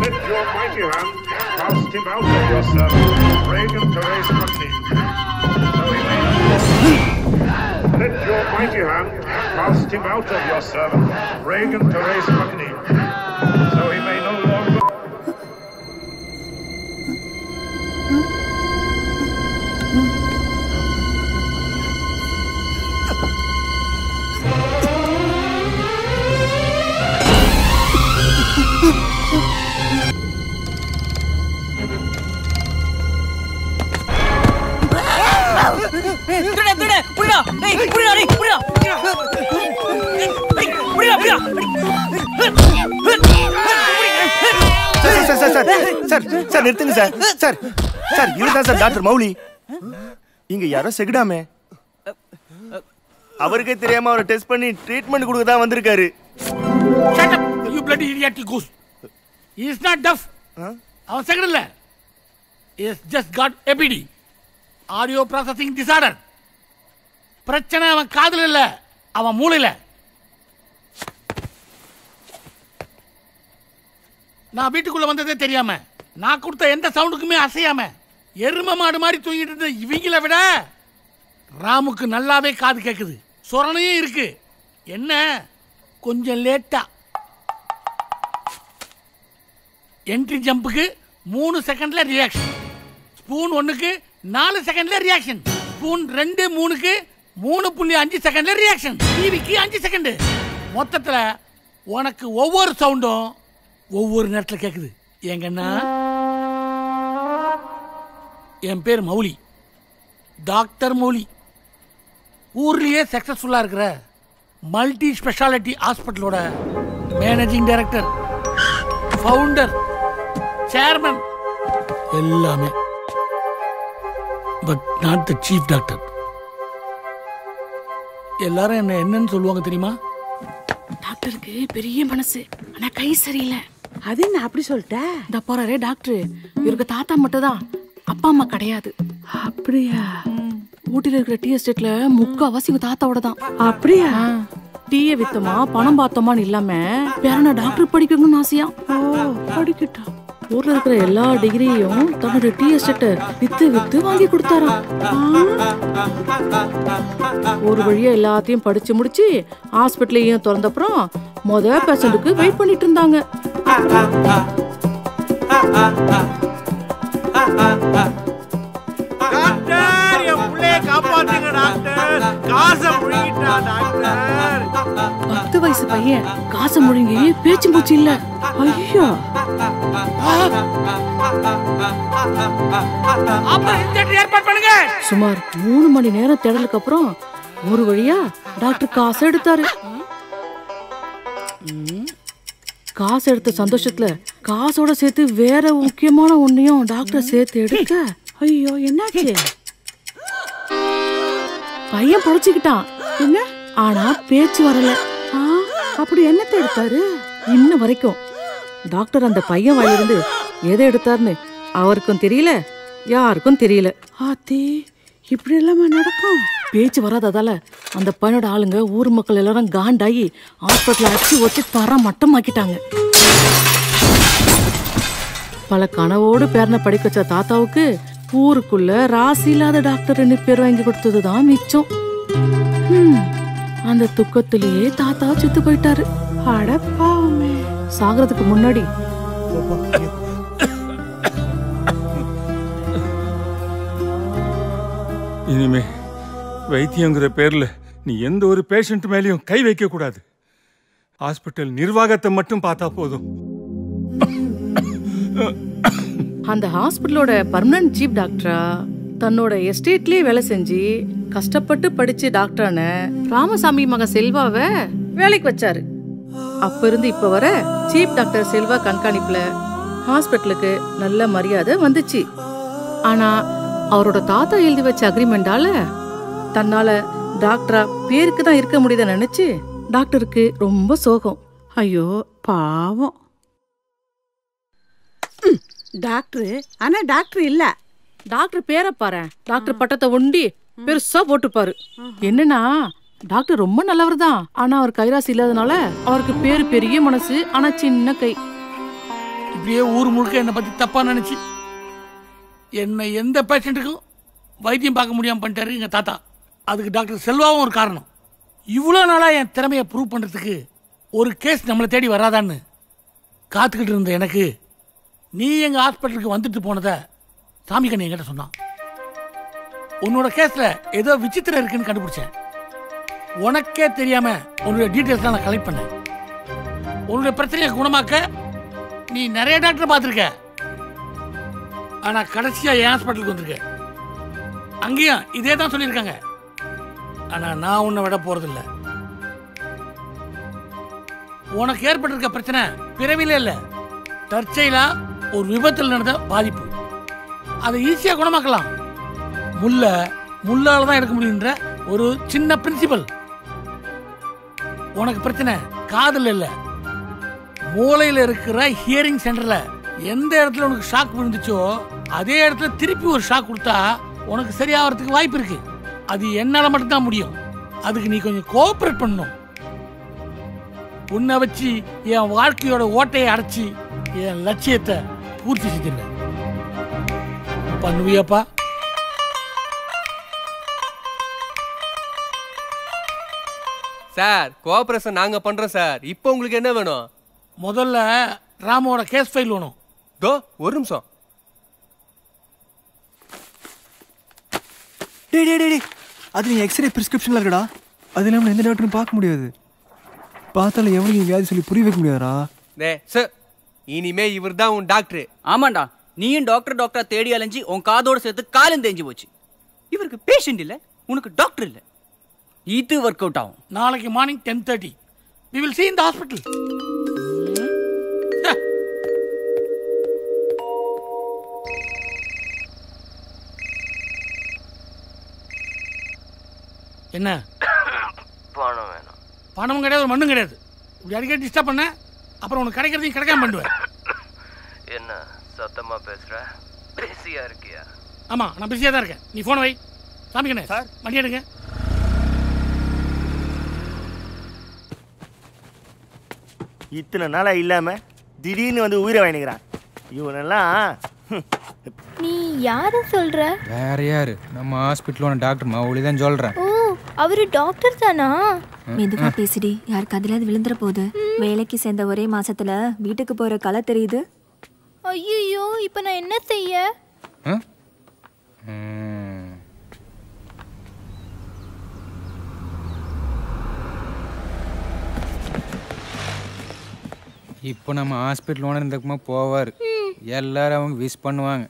Let your mighty hand cast him out of your servant, Reagan Therese Putney. So he may Let your mighty hand cast him out of your servant, Reagan Therese Putney. So he may no longer sir நிறுத்துங்க sir sir sir இதுதான் sir doctor Mouli இங்க யாரோ செகுடாமே அவருக்கே தெரியாம அவரை test பண்ணி treatment கொடுக்க தான் வந்திருக்காரு Shut up, you bloody idiotic goose. He is not deaf. அவன் செகண்ட் இல்ல. He has just got APD. Audio processing disorder. பிரச்சனை அவன் காதுல இல்ல, அவன் மூளையில. நான் வீட்டுக்குள்ள வந்ததே தெரியாம, நான் கொடுத்த எந்த சவுண்டுக்குமே அசையாம, எரும மாடு மாதிரி தூங்கிட்டு இருந்த இவங்கள விட ராமுக்கு நல்லாவே காது கேக்குது. சொரணையும் இருக்கு. என்ன கொஞ்சம் லேட்டா என்ட்ரி ஜம்புக்கு 3 செகண்ட்ல ரியாக்ஷன், ஸ்பூன் 1க்கு 4 செகண்ட்ல ரியாக்ஷன், ஸ்பூன் 2 3க்கு 3.5 செகண்ட்ல ரியாக்ஷன், டிவிக்கு 5 செகண்ட். மொத்தத்துல உனக்கு ஒவ்வொரு சவுண்டும் ஒவ்வொரு நேரத்துல கேக்குது. ஏங்கன்னா என் பேர் மௌலி, டாக்டர் மௌலி. ஊர்லயே சக்சஸ்ஃபுல்லா இருக்கிற மல்டி ஸ்பெஷாலிட்டி ஹாஸ்பிட்டலோட மேனேஜிங் டைரக்டர், ஃபவுண்டர், சேர்மன் எல்லாமே. But not the chief doctor. எல்லாரும் என்ன என்னன்னு சொல்லுவாங்க தெரியுமா? டாக்டருக்கு பெரிய மனசு, ஆனா கை சரியில்லை. அது என்ன அப்படி சொல்லிட்ட? இந்த போறாரே டாக்டர், இவருக்கு தாத்தா மட்டும் தான், அப்பா அம்மா கிடையாது. அப்படியா? ஊட்டில இருக்கிற டீ எஸ்டேட்ல முக்காவாசி இவங்க தாத்தாவோட தான். அப்படியா? டீயை வித்தமா பணம் பார்த்தோமான்னு இல்லாம பேரன டாக்டர் படிக்கணும்னு ஆசையா. படிக்கட்டா. ஊர்ல இருக்கிற எல்லா டிகிரியும் தன்னோட டீ எஸ்டேட்டை வித்து வித்து வாங்கி கொடுத்தாராம். ஒரு வழியா எல்லாத்தையும் படிச்சு முடிச்சு ஹாஸ்பிட்டலையும் திறந்தப்புறம் பேஷண்ட்டுக்கு வெயிட் பண்ணிட்டு இருந்தாங்க. டாக்டர், என் புள்ளைய காப்பாத்துங்க டாக்டர். காசை முழுங்கிட்டா டாக்டர். 10 வயசு பையன் காசை முழுங்கி பேச்சு மூச்சு இல்ல. ஐயோ, சுமார் 3 மணி நேரம் தேடலுக்கு அப்புறம் ஒரு வழியா டாக்டர் காசை எடுத்தாரு. காசு எடுத்த சந்தோஷத்துல காசோட சேர்த்து வேற முக்கியமான ஒன்னையும் டாக்டர் சேர்த்து எடுக்க, ஐயோ என்னாச்சு? பையன் பொழைச்சுக்கிட்டான். என்ன? ஆனா பேச்சு வரல. அப்படி என்னத்தை எடுத்தாரு? இன்ன வரைக்கும் டாக்டர் அந்த பையன் வாயிலிருந்து எதை எடுத்தாருன்னு அவருக்கும் தெரியல, யாருக்கும் தெரியல. ஆத்தி, இப்படி எல்லாமே நடக்கும்? பேச்சு வராததால அந்த பையனோட ஆளுங்க ஊர் மக்கள் எல்லாரும் காண்டாகி ஹாஸ்பிட்டல் அடிச்சு வச்சு தர மட்டமாக்கிட்டாங்க. பல கனவோடு பேரனை படிக்க வச்ச தாத்தாவுக்கு ஊருக்குள்ள ராசி இல்லாத டாக்டர்னு பேர் வாங்கி கொடுத்ததுதான் மிச்சம். அந்த துக்கத்திலேயே தாத்தா செத்து போயிட்டாரு. அடப்பாவுமே. சாகிறதுக்கு முன்னாடி இனிமே வைத்தியங்கிற பேர்ல நீ எந்த ஒரு பேஷண்ட் மேலேயும் கை வைக்க கூடாது. ஹாஸ்பிட்டல் நிர்வாகத்தை மட்டும் பார்த்தா போதும். அந்த ஹாஸ்பிட்டலோட பர்மனன்ட் சீஃப் டாக்டரா தன்னோட எஸ்டேட்லயே வேலை செஞ்சு கஷ்டப்பட்டு படிச்சு டாக்டரான ராமசாமி மக செல்வாவை வேலைக்கு வச்சாரு. அப்ப இருந்து இப்ப வர சீஃப் டாக்டர் செல்வா கண்காணிப்புல ஹாஸ்பிட்டலுக்கு நல்ல மரியாதை வந்துச்சு. ஆனா அவரோட தாத்தா எழுதி வச்ச அக்ரிமெண்டால தன்னால டாக்டரா பேருக்கு தான் இருக்க முடியுதுன்னு நினைச்சு டாக்டருக்கு ரொம்ப சோகம். ஐயோ பாவம். டாக்டர் ஆனா டாக்டர் இல்ல. டாக்டர் பேரை பாரு, டாக்டர் பட்டத்தை ஒண்டி பெருசா போட்டுப்பாரு. என்னன்னா டாக்டர் ரொம்ப நல்லவர் தான். ஆனா அவர் கைராசி இல்லாதனால அவருக்கு பேரு பெரிய மனசு, ஆனா சின்ன கை. இப்படியே ஊர் முழுக்க என்னை பத்தி தப்பா நினைச்சு என்னை எந்த பேஷண்ட்டுக்கும் வைத்தியம் பார்க்க முடியாம பண்ணிட்டாரு எங்க தாத்தா. அதுக்கு டாக்டர் செல்வாவும் ஒரு காரணம். இவ்வளோ நாளா என் திறமையை ப்ரூவ் பண்றதுக்கு ஒரு கேஸ் நம்மளை தேடி வராதான்னு காத்துக்கிட்டு இருந்த எனக்கு நீ எங்க ஹாஸ்பிட்டலுக்கு வந்துட்டு போனதை சாமிக்கண்ணி என்கிட்ட சொன்னான். உன்னோட கேஸ்ல ஏதோ விசித்திரம் இருக்குன்னு கண்டுபிடிச்சேன். உனக்கே தெரியாம உன்னோட டீட்டெயில்ஸ் நான் கலெக்ட் பண்ணேன். உன்னுடைய பிரச்சனையை குணமாக்க நீ நிறைய டாக்டர் பார்த்துருக்க. ஆனா கடைசியா என் ஹாஸ்பிட்டலுக்கு வந்திருக்க. அங்கேயும் இதே தான் சொல்லியிருக்காங்க. ஆனா நான் உன்னை விட போறதில்ல. உனக்கு ஏற்பட்டிருக்க பிரச்சனை பிறவிலே இல்ல, தற்செயலா ஒரு விபத்தில் நடந்த பாதிப்பு. அதை ஈஸியா குணமாக்கலாம். முள்ளால தான் எடுக்க முடியுன்ற ஒரு சின்ன பிரின்சிபல். உனக்கு பிரச்சனை காதல் இல்ல, மூளையில இருக்கிற ஹியரிங் சென்டர்ல எந்த இடத்துல உனக்கு ஷாக் விழுந்துச்சோ அதே இடத்துல திருப்பி ஒரு ஷாக் கொடுத்தா உனக்கு சரியாகிறதுக்கு வாய்ப்பு இருக்கு. அது என்னால மட்டும்தான் முடியும். அதுக்கு நீ கொஞ்சம் கோஆபரேட் பண்ணணும். உன்னை வச்சு என் வாழ்க்கையோட ஓட்டையை அடைச்சி என் லட்சியத்தை பூர்த்தி செஞ்சிருந்தேன். பண்ணுவியாப்பா? சார் கோஆபரேஷன் நாங்க பண்றோம் சார். இப்போ உங்களுக்கு என்ன வேணும்? முதல்ல ராமோட கேஸ் ஃபைல் வேணும். தோ ஒரு நிமிஷம். டேய் அது நீ எக்ஸ்ரே பிரிஸ்கிரிப்ஷன்ல இருக்கடா. அது இல்லாம எந்த டாக்டரும் பார்க்க முடியாது. பார்த்தாலும் எவனுக்கு வியாதி சொல்லி புரிய வைக்க முடியாதா? சார் இனிமே இவர் தான் உன் டாக்டர். ஆமாண்டா, நீயும் டாக்டர் தேடி அலைஞ்சி உன் காதோட சேர்த்து காலம் தேஞ்சு போச்சு. இவருக்கு பேஷண்ட் இல்ல, உனக்கு டாக்டர் இல்ல. இது ஒர்க் அவுட் ஆகும். நாளைக்கு morning 10:30 we will see in the hospital. என்ன பணம் வேணும்? பணமும் கிடையாது, மண்ணும் கிடையாது. இப்படி அடிக்கடி டிஸ்டர்ப் பண்ண அப்புறம் உனக்கு கிடைக்கிறதையும் கிடைக்காம பண்ணுவேன். என்ன சத்தமா பேசுற? பிஸியா இருக்கியா? ஆமா, நான் பிஸியா தான் இருக்கேன். நீ போன் வை. சாமிக்கண்ணே சார், வண்டி எடுங்க. இத்தனை நாளா இல்லாம திடீர்னு வந்து உயிரை வாங்கிக்கிறான் இவனெல்லாம். நீ யார சொல்ற? வேற யாரு? நம்ம ஹாஸ்பிட்டலோட டாக்டர் மௌலி தான் சொல்றேன். ஓ, அவரு டாக்டர் தானா? மெதுவா பேசிடி, யாருக்கு அதுல விழுந்துற போகுது. வேலைக்கு சேர்ந்த ஒரே மாசத்துல வீட்டுக்கு போற கலை தெரியுது. ஐயோ, இப்ப நான் என்ன செய்ய? இப்போ நம்ம ஹாஸ்பிட்டல் ஓனர் இந்த பக்கமாக போவார். எல்லாரும் அவங்க விஷ் பண்ணுவாங்க.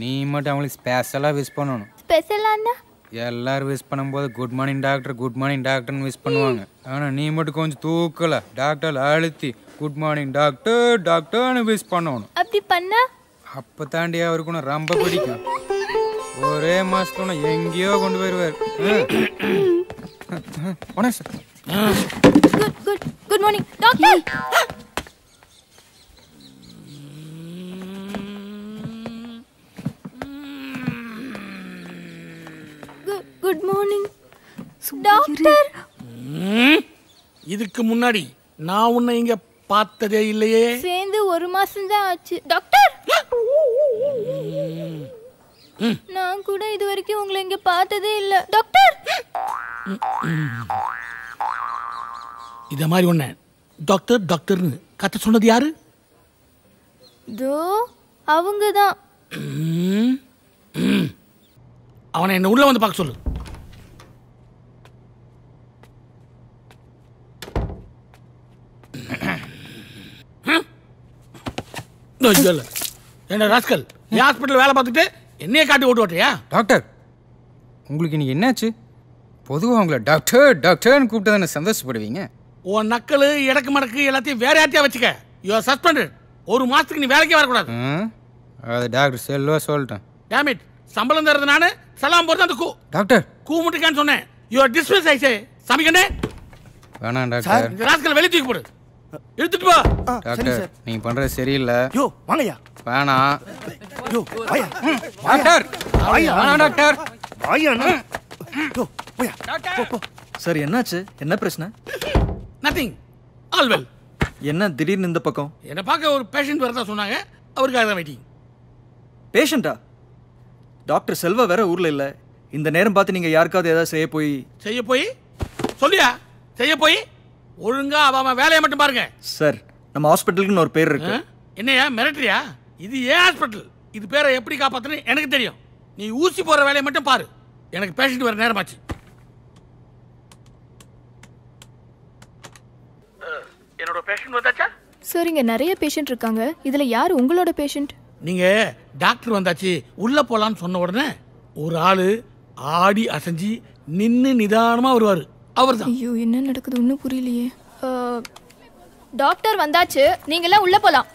நீ மட்டும் அவங்களுக்கு ஸ்பெஷலாக விஷ் பண்ணணும். ஸ்பெஷலானா? எல்லாரும் விஷ் பண்ணும்போது குட் மார்னிங் டாக்டர்னு விஷ் பண்ணுவாங்க. ஆனால் நீ மட்டும் கொஞ்சம் தூக்கல டாக்டர் அழுத்தி குட் மார்னிங் டாக்டர்னு விஷ் பண்ணணும். அப்படி பண்ணா அப்போ தாண்டி அவருக்கு ரொம்ப பிடிக்கும். ஒரே மாசத்துல எங்கேயோ கொண்டு போயிடுவார். Good morning doctor. Good morning doctor. இதுக்கு முன்னாடி நான் உன்னை இங்க பார்த்ததே இல்லையே. சேர்ந்து ஒரு மாசம் தான் ஆச்சு டாக்டர். நான் கூட இது வரைக்கும் உங்களை இங்க பார்த்ததே இல்ல டாக்டர். இத மாதிரி ஒண்ணு டாக்டர்னு கத்த சொன்னது யாரு? தோ அவங்க தான். அவனை என்ன உள்ள வந்து பார்க்க சொல்லு. என்ன ராஸ்கல், நீ ஹாஸ்பிட்டல் வேலை பார்த்துட்டு என்னையே காட்டி ஓட்டு ஓட்டுறியா? டாக்டர், உங்களுக்கு இன்னைக்கு என்னாச்சு? பொதுவாக உங்களை டாக்டர்னு கூப்பிட்டு தானே சந்தோஷப்படுவீங்க. உன் நக்கலு இடக்கு மடக்கு எல்லாத்தையும் வேற யார்த்தையா வச்சுக்க. You are suspended. ஒரு மாசத்துக்கு நீ வேலைக்கே வரக்கூடாது. அது டாக்டர் செல்வா சொல்லிட்டேன். டேம் இட், சம்பளம் தரது நானு, சலாம் போறது அந்த கூ. டாக்டர் கூமுட்டுக்கான்னு சொன்னேன். You are dismiss I. சமிக்கண்ணே வேணாம் டாக்டர். இந்த ராஸ்கல் வெளிய தூக்கி போடு. எடுத்துட்டு போ. டாக்டர் நீங்க பண்றது சரியில்லை. யோ வாங்கயா. வேணாம். யோ வாயா. டாக்டர் வாயா. வேணாம் டாக்டர். வாயா. யோ வாயா. போ போ. சார் என்னாச்சு? என்ன பிரச்சனை? Nothing, all well. என்ன திடீர்னு இந்த பக்கம்? என்னை பார்க்க ஒரு பேஷண்ட் வரதா சொன்னாங்க, அவருக்காக தான் வெயிட்டிங். பேஷண்டா? டாக்டர் செல்வா வேற ஊர்ல இல்ல. இந்த நேரம் பார்த்து நீங்க யாருக்காவது ஏதாவது செய்ய போய் சொல்லியா? செய்ய போய் ஒழுங்கா அவன் வேலையை மட்டும் பாருங்க. சார், நம்ம ஹாஸ்பிட்டலுக்குன்னு ஒரு பேர் இருக்கு. என்னையா மிரட்டுறியா? இது ஏன் ஹாஸ்பிட்டல், இது பேரை எப்படி காப்பாத்துன்னு எனக்கு தெரியும். நீ ஊசி போற வேலையை மட்டும் பாரு. எனக்கு பேஷண்ட் வர நேரமாச்சு. என்னோட பேஷண்ட் வந்தாச்சா? சார், இங்க நிறைய பேஷண்ட் இருக்காங்க. இதுல யார் உங்களோட பேஷண்ட்? நீங்க டாக்டர் வந்தாச்சு உள்ள போலான்னு சொன்ன உடனே ஒரு ஆளு ஆடி அசைஞ்சு நின்னு நிதானமா வருவாரு. அவர்தான். ஐயோ, என்ன நடக்குது ஒன்றும் புரியலையே. டாக்டர் வந்தாச்சு, நீங்களாம் உள்ள போலாம்.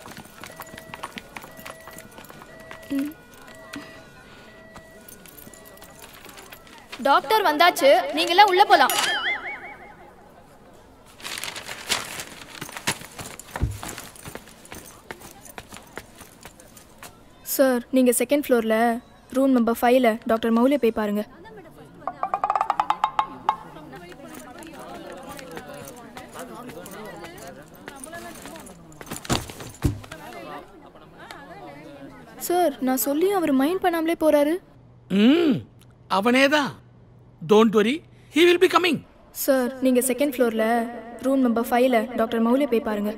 டாக்டர் வந்தாச்சு, நீங்களாம் உள்ள போலாம். சார், நீங்க செகண்ட் ஃப்ளோர்ல ரூம் நம்பர் 5ல டாக்டர் மௌலியை போய் பாருங்க. சார், நான் சொல்லி அவர் மைண்ட் பண்ணாமலே போறாரு. அவனே தான். Don't worry, he will be coming. Sir, நீங்க செகண்ட் ஃப்ளோர்ல ரூம் நம்பர் 5ல டாக்டர் மௌலியை போய் பாருங்க.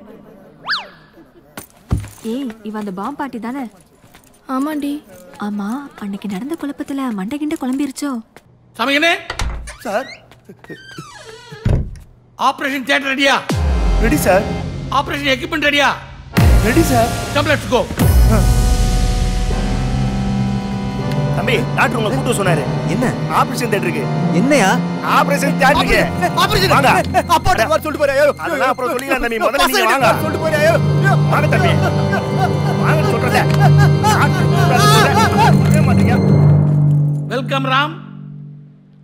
ஏய், இவ அந்த பாம் பாட்டி தானே? ஆமாண்டி. ஆமா, அன்னைக்கு நடந்த குழப்பத்துல மண்டை கிண்ட குழம்பிருச்சோ? சமையனே சார், ஆபரேஷன் தியேட்டர் ரெடியா? Ready sir. ஆபரேஷன் எக்யூப்மென்ட் ரெடியா? Ready sir. Come let's go. தம்பி, டாக்டர் உங்களை கூப்பிட்டு சொன்னாரு. என்ன? ஆபரேஷன் தியேட்டருக்கு. என்னையா? ஆபரேஷன் தியேட்டருக்கு. ஆபரேஷன் வாங்க. அப்பா வர சொல்லிட்டு போறே. அதெல்லாம் அப்புறம் சொல்லிடலாம் தம்பி. முதல்ல நீங்க வாங்க. சொல்லிட்டு போறே. வாங்க தம்பி. வாங்க சொல்றேன். வெல்கம் ராம்.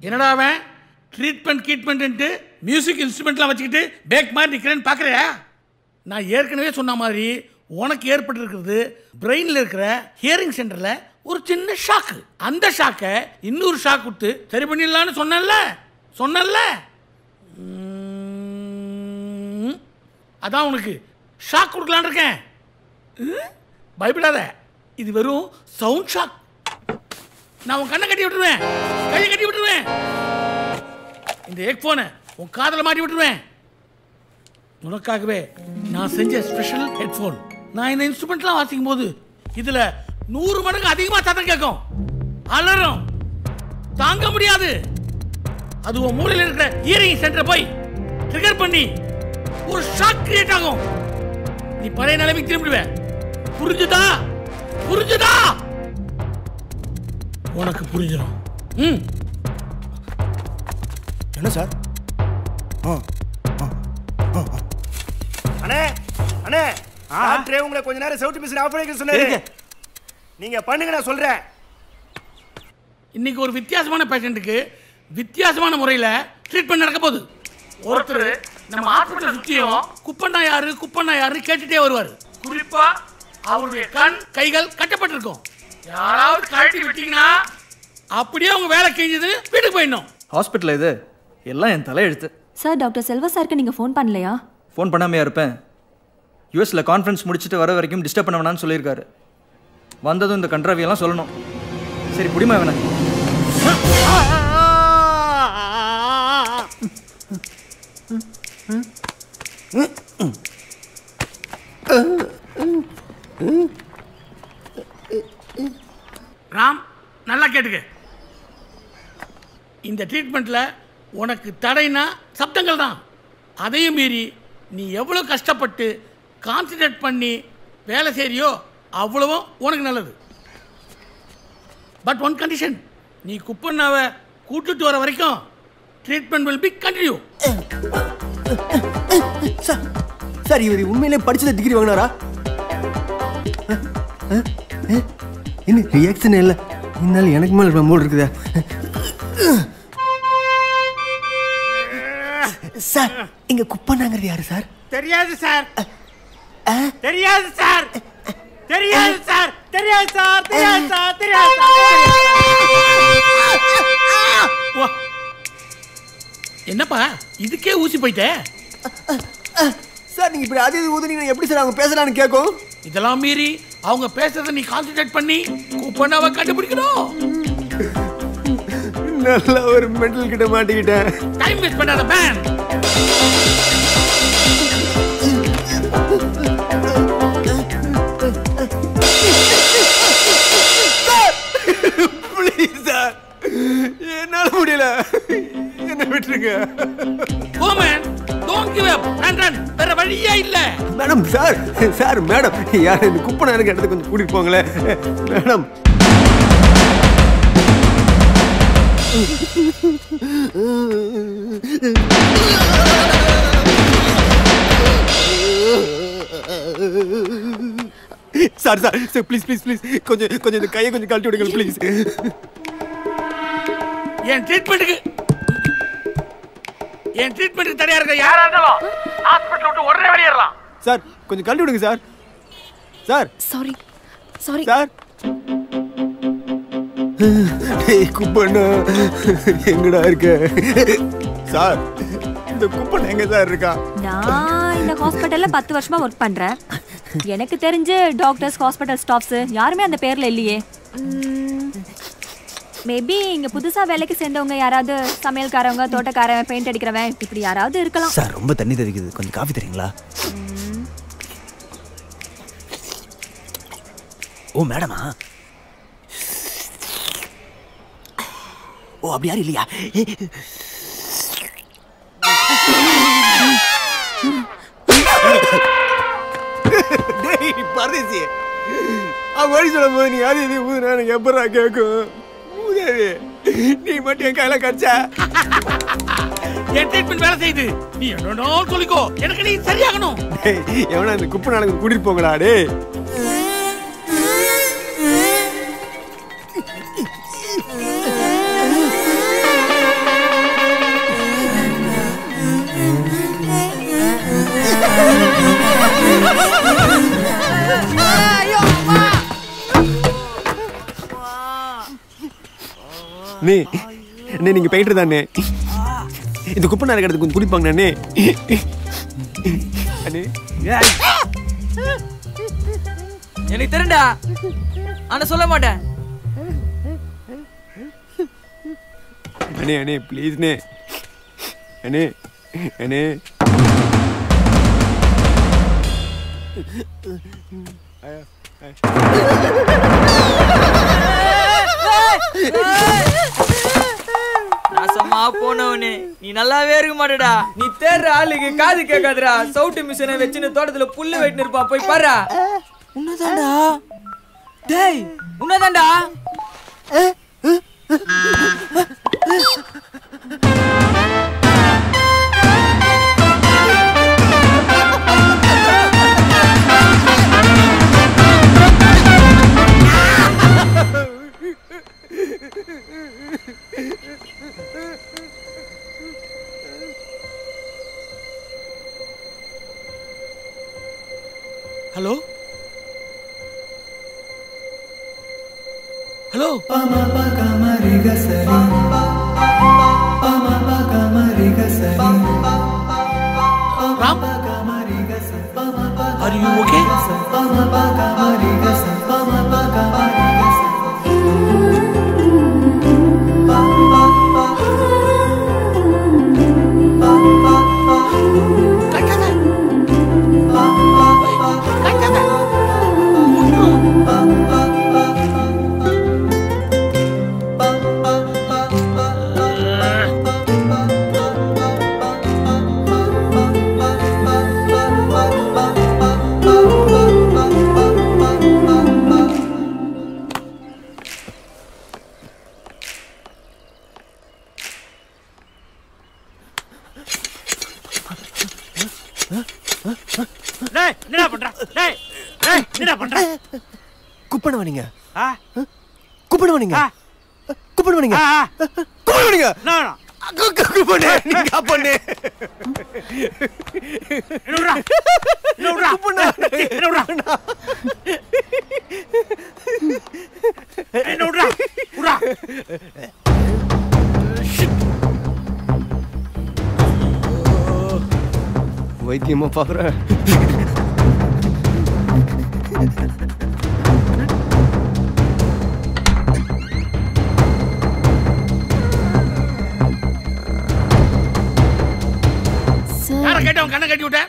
என்னடா அவன் ட்ரீட்மெண்ட் மியூசிக் இன்ஸ்ட்ருமெண்ட்லாம் வச்சுக்கிட்டு பேக் மாதிரி நிற்கிறேன்னு பார்க்குறியா? நான் ஏற்கனவே சொன்ன மாதிரி உனக்கு ஏற்பட்டிருக்கிறது பிரெயினில் இருக்கிற ஹியரிங் சென்டரில் ஒரு சின்ன ஷாக்கு. அந்த ஷாக்கை இன்னொரு ஷாக் விட்டு சரி பண்ணிடலான்னு சொன்னல. அதான் உனக்கு ஷாக் கொடுக்கலான்னு இருக்கேன். பயப்படாத, இது வெறும் சவுண்ட் ஷாக். நான் உன் கண்ணை கட்டி விட்டுருவேன், கையை கட்டி விட்டுருவேன், இந்த ஹெட்ஃபோனை உன் காதில் மாட்டி விட்டுருவேன். உனக்காகவே நான் செஞ்ச ஸ்பெஷல் ஹெட்ஃபோன். நான் இந்த இன்ஸ்ட்ருமெண்ட்லாம் வாசிக்கும் போது இதுல 100 மடங்கு அதிகமா சத்தம் கேட்கும், அலறும், தாங்க முடியாது. அது உன் மூளையில் இருக்கிற ஹியரிங் சென்டரை போய் ட்ரிகர் பண்ணி ஒரு ஷாக் கிரியேட் ஆகும். நீ பழைய நிலைமைக்கு திரும்பிடுவே. புரிஞ்சுதா? உனக்கு புரிஞ்சிடும். என்ன சார்? அண்ணே டாக்டரே உங்களை கொஞ்ச நேரம் செவுட்டு மிஷின் ஆஃப் பண்ணிக்க சொன்னாரு. நீங்க பண்ணுங்க, நான் சொல்றேன். இன்னைக்கு ஒரு வித்தியாசமான பேஷண்ட்டுக்கு வித்தியாசமான முறையில் ட்ரீட்மெண்ட் நடக்க போகுது. ஒருத்தர் நம்ம ஹாஸ்பிட்டல் சுற்றியும் குப்பண்ணா யாரு கேட்டுட்டே வருவார். குறிப்பா அவருடைய கண் கைகள் கட்டப்பட்டிருக்கும். யாராவது கழட்டி விட்டீங்கன்னா அப்படியே அவங்க வேலை கிழிஞ்சது, வீட்டுக்கு போயிடணும். ஹாஸ்பிட்டல் இது எல்லாம் என் தலையெழுத்து. சார், டாக்டர் செல்வா சாருக்கு நீங்கள் ஃபோன் பண்ணலையா? ஃபோன் பண்ணாமையா இருப்பேன்? யூஎஸில் கான்ஃபரன்ஸ் முடிச்சுட்டு வர வரைக்கும் டிஸ்டர்ப் பண்ண வேணான்னு சொல்லியிருக்காரு. வந்ததும் இந்த கண்ட்ராவியெல்லாம் சொல்லணும். சரி, புடிமா வேணா. ராம், நல்லா கேட்டுக்க. இந்த ட்ரீட்மெண்ட்ல உனக்கு தடைனா சப்தங்கள் தான். அதையும் மீறி நீ எவ்வளோ கஷ்டப்பட்டு கான்சன்ட்ரேட் பண்ணி வேலை செய்றியோ அவ்வளவும் உனக்கு நல்லது. பட் ஒன் கண்டிஷன், நீ குப்பண்ணாவை கூட்டிட்டு வர வரைக்கும் treatment will be continue. Sir, இவர் உண்மையிலே படிச்சத டிகிரி வாங்கினாரா? என்ன ரியாக்ஷன் இல்லை? இருந்தாலும் எனக்கு மேல மூடு இருக்குதா? சார், இங்க குப்பண்ணாங்கிறது யாரு சார்? தெரியாது சார். தெரியாது சார். தெரியாது சார். தெரியாது சார். தெரியாது சார். தெரியாது சார். என்னப்பா இதுக்கே ஊசி போயிட்டே? சார் நீங்க இப்படி அது ஊதுனீங்க எப்படி சார் அவங்க பேசுறான்னு கேட்கும்? இதெல்லாம் மீறி அவங்க பேசுறத நீ கான்சென்ட்ரேட் பண்ணி கூப்பனாவை கண்டுபிடிக்கணும். நல்ல ஒரு மெண்டல் கிட்ட மாட்டிக்கிட்டேன். டைம் வேஸ்ட் பண்ணாத மேன். ப்ளீஸ் சார் என்னால முடியல, என்ன விட்டுருங்க. Go man, don't give up. Run வேற வழியே இல்ல. மேடம் சார் மேடம் யார் இந்த குப்பனை எனக்கு இடத்துக்கு கொஞ்சம் கூட்டிட்டு போங்களேன் மேடம். சார் ப்ளீஸ் கொஞ்சம் இந்த கையை கொஞ்சம் கழட்டி விடுங்க ப்ளீஸ். என் ட்ரீட்மெண்ட்டுக்கு தடையா இருக்க யாரா இருந்தாலும் ஹாஸ்பிடல் விட்டு உடனே வெளியேறலாம். சார் கொஞ்சம் கழட்டி விடுங்க சார். சாரி சார் குப்பண்ணா எங்கடா இருக்க? சார் இந்த குப்பண்ணா எங்க சார் இருக்கா? நான் இந்த ஹாஸ்பிட்டல்ல 10 வருஷமா ஒர்க் பண்றேன். எனக்கு தெரிஞ்சு டாக்டர்ஸ், ஹாஸ்பிட்டல் ஸ்டாஃப்ஸ் யாருமே அந்த பேர்ல இல்லையே. மேபி இங்க புதுசா வேலைக்கு சேர்ந்தவங்க யாராவது, சமையல்காரவங்க, தோட்டக்காரன், பெயிண்ட் அடிக்கிறவன், இப்படி யாராவது இருக்கலாம். சார் ரொம்ப தண்ணி தெரிக்குது, கொஞ்சம் காஃபி தரீங்களா? ஓ மேடமா? ஓ அப்படி யாரும் இல்லையா? டேய் பரதேசி, வழி சொல்லும் போது நீ அது இது ஊதுனா எனக்கு எப்படா கேட்கும்? ஊதாது நீ மட்டும் என் கையில கடிச்சா என் ட்ரீட்மெண்ட் வேலை செய்யுது. நீ என்னடா சொல்லிக்கோ, எனக்கு நீ சரியாகணும். எவனா இந்த குப்பை நாளுக்கு கூட்டிட்டு போங்கடா. டே நீங்க போயிட்டு தானே இந்த குப்பை நாள் இடத்துக்கு கொஞ்சம் குடிப்பாங்க நானே. எனக்கு தெரியும்டா, ஆனா சொல்ல மாட்டேன். அண்ணே ப்ளீஸ் அண்ணே. நாசமா போனவனே, நீ நல்லாவே இருக்க மாட்டடா. நீ தேடுற ஆளுக்கு காது கேட்காதுடா. சவுட்டு மிஷினை வச்சுன்னு தோட்டத்துல புல்லு வெட்டின்னு இருப்பா, போய் பாரு. உன்னதாண்டா டேய், உன்னதாண்டா. Hello Ram, are you okay? குப்பனவனிங்க தான் பார்க்குறேன். யாரை கேட்டவன் கண்ணை கட்டி விட்ட?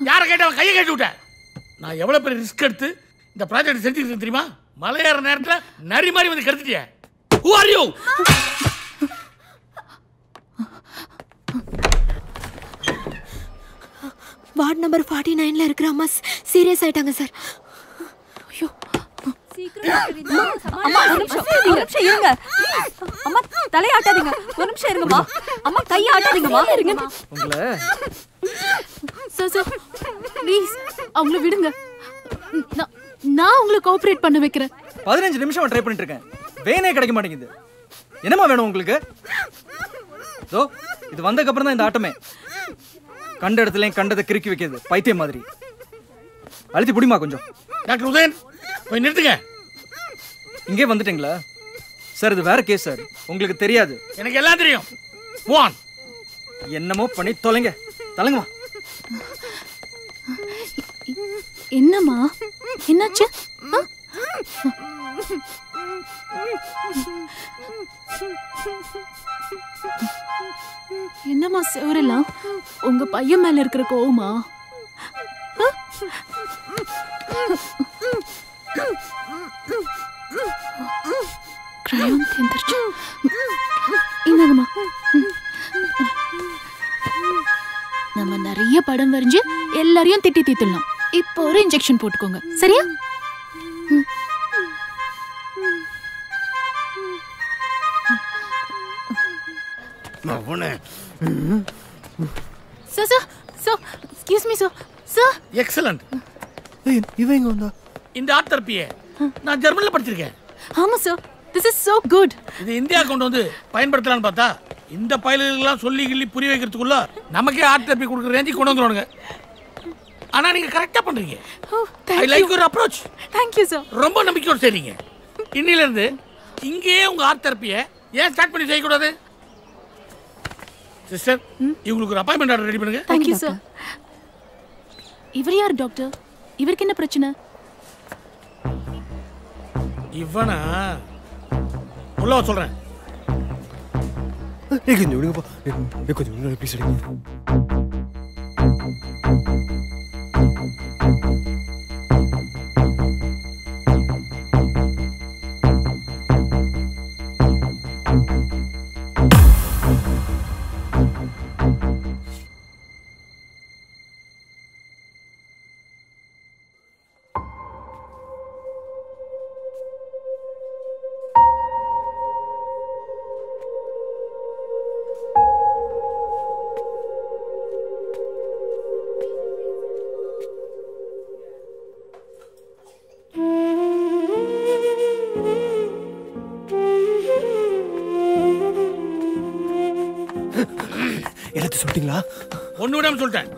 யாரை கேட்டவன் கையை கட்டி விட்ட? நான் எவ்வளவு பெரிய ரிஸ்க் எடுத்து இந்த ப்ராஜெக்ட் செஞ்சுருக்கேன் தெரியுமா? மலையேற நேரத்தில் நரி மாதிரி வந்து கெடுத்துட்டிய. Who are you? Ward number 49ல இருக்கிற அம்மா சீரியஸ் ஆயிட்டாங்க சார். ஐயோ அம்மா ஒரு நிமிஷம் இருங்க. அம்மா தலையாட்டாதீங்க. ஒரு நிமிஷம் இருங்கம்மா. அம்மா கையை ஆட்டாதீங்கம்மா. இருங்க. உங்களை சார் ப்ளீஸ் அவங்கள விடுங்க. நான் உங்களை கோஆபரேட் பண்ண வைக்கிறேன். 15 நிமிஷம் ட்ரை பண்ணிட்டு இருக்கேன். வேனே கிடைக்க மாட்டேங்குது. என்னமா வேணும் உங்களுக்கு? இதோ இது வந்ததுக்கு அப்புறம் தான் இந்த ஆட்டமே. கண்ட இடத்துலயும் கண்டதை கிறுக்கி வைக்கிறது பைத்தியம் மாதிரி. அழுத்தி புடிமா கொஞ்சம். டாக்டர் உதயன் போய் நிறுத்துங்க. இங்கே வந்துட்டீங்களா சார்? இது வேற கேஸ் சார், உங்களுக்கு தெரியாது. எனக்கு எல்லாம் தெரியும். போன் என்னமோ பண்ணி தொலைங்க. தலங்கம்மா. என்னம்மா என்னாச்சு? என்னம்மா செவரெல்லாம் உங்க பையன் மேல இருக்கிற கோவமா? கிரையான் தேர்ந்துருச்சு. இந்தாங்கம்மா. நம்ம நிறைய படம் வரைஞ்சு எல்லாரையும் திட்டி தீத்துடலாம். இப்போ ஒரு இன்ஜெக்ஷன் போட்டுக்கோங்க, சரியா? Sir sir sir excuse me sir. Sir excellent. இவன் எங்க வந்தா? இந்த ஆர்ட் தெரப்பியை நான் ஜெர்மனில படிச்சிருக்கேன். ஆமா sir, this is so good. இது இந்தியா கொண்டு வந்து பயன்படுத்தலாம்னு பார்த்தா இந்த பயலுக்கெல்லாம் சொல்லி கிள்ளி புரிய வைக்கிறதுக்குள்ள நமக்கே ஆர்ட் தெரப்பி கொடுக்குற ரேஞ்சுக்கு கொண்டு வந்துருவானுங்க. ஆனா நீங்க கரெக்டா பண்றீங்க. I like your approach. Thank you sir. ரொம்ப நம்பிக்கையோட செய்றீங்க. இன்னில இருந்து இங்கேயே உங்க ஆர்ட் தெரப்பியை ஏன் ஸ்டார்ட் பண்ணி செய்யக்கூடாது? சிஸ்டர், இவங்களுக்கு ஒரு அப்பாயின்மெண்ட் ஆர்டர் ரெடி பண்ணுங்க. Thank you sir. இவர் யார் டாக்டர்? இவருக்கு என்ன பிரச்சனை? இவனா உள்ள சொல்றேன். கொஞ்சம் விடுங்கப்பா. கொஞ்சம் விடுங்க ப்ளீஸ். எல்லாத்தையும் சொல்லிட்டீங்களா? ஒண்ணு விடாம சொல்லிட்டேன்.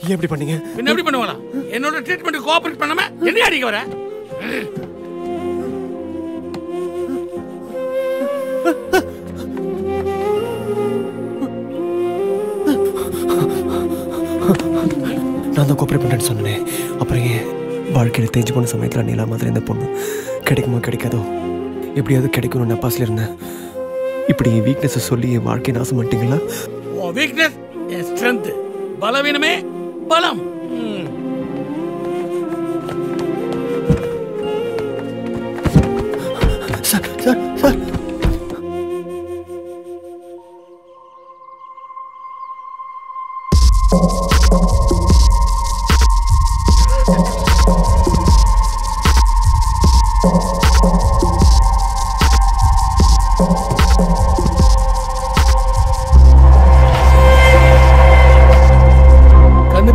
ஏன் எப்படி பண்ணீங்க? என்ன எப்படி பண்ணுவாங்களா? என்னோட ட்ரீட்மெண்ட் கோஆபரேட் பண்ணாம என்ன அடிக்க வர? நான் தான் கோஆபரேட் பண்ணுறேன்னு சொன்னேன். அப்புறம் ஏன் வாழ்க்கையில் தேஞ்சு போன சமயத்தில் நீலா மாதிரி இந்த பொண்ணு கிடைக்குமோ கிடைக்காதோ எப்படியாவது கிடைக்கணும்னு நப்பாசில் இருந்தேன். இப்படி என் வீக்னஸை சொல்லி என் வாழ்க்கையை நாசம் பண்ணிட்டீங்களா? உன் வீக்னஸ் என் ஸ்ட்ரென்த், பலவீனமே பலம். சார் சார் சார்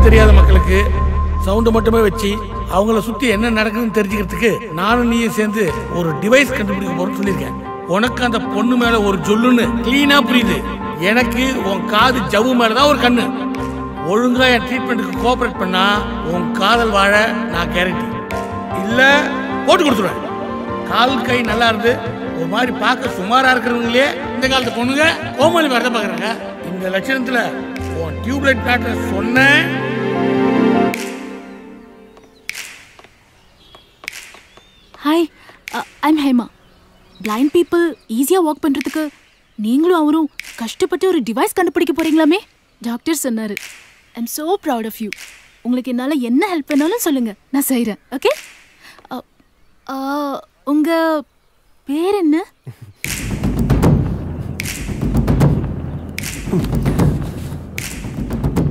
தெரியாத மக்களுக்கு சவுண்ட் மட்டுமே வச்சு அவங்கள சுத்தி என்ன நடக்குதுன்னு தெரிஞ்சுக்கிறதுக்கு நானும் நீயும் சேர்ந்து ஒரு டிவைஸ் கண்டுபிடிக்க போறோம்னு சொல்லியிருக்கேன். உனக்கு அந்த பொண்ணு மேல ஒரு ஜொல்லுன்னு கிளீனா புரியுது. எனக்கு உன் காது ஜவ்வு மேலதான் ஒரு கண்ணு. ஒழுங்கா என் ட்ரீட்மெண்ட்டுக்கு கோஆபரேட் பண்ணா உன் காதல் வாழ நான் கேரண்டி. இல்ல போட்டு கொடுத்துருவேன். கால் கை நல்லா இருந்து ஒரு மாதிரி பார்க்க சுமாரா இருக்கிறவங்களே இந்த காலத்து பொண்ணுங்க கோமாளி மாதிரி தான் பார்க்குறாங்க. இந்த லட்சணத்தில் உன் டியூப்லைட் டாக்டர் சொன்னேன். Hi, I'm Hema. Blind people ஈஸியாக வாக் பண்ணுறதுக்கு நீங்களும் அவரும் கஷ்டப்பட்டு ஒரு டிவைஸ் கண்டுபிடிக்க போறீங்களாமே? டாக்டர் சொன்னார். I'm so proud of you. உங்களுக்கு என்னால் என்ன ஹெல்ப் பண்ணாலும் சொல்லுங்கள், நான் செய்கிறேன். ஓகே? உங்கள் பேர் என்ன?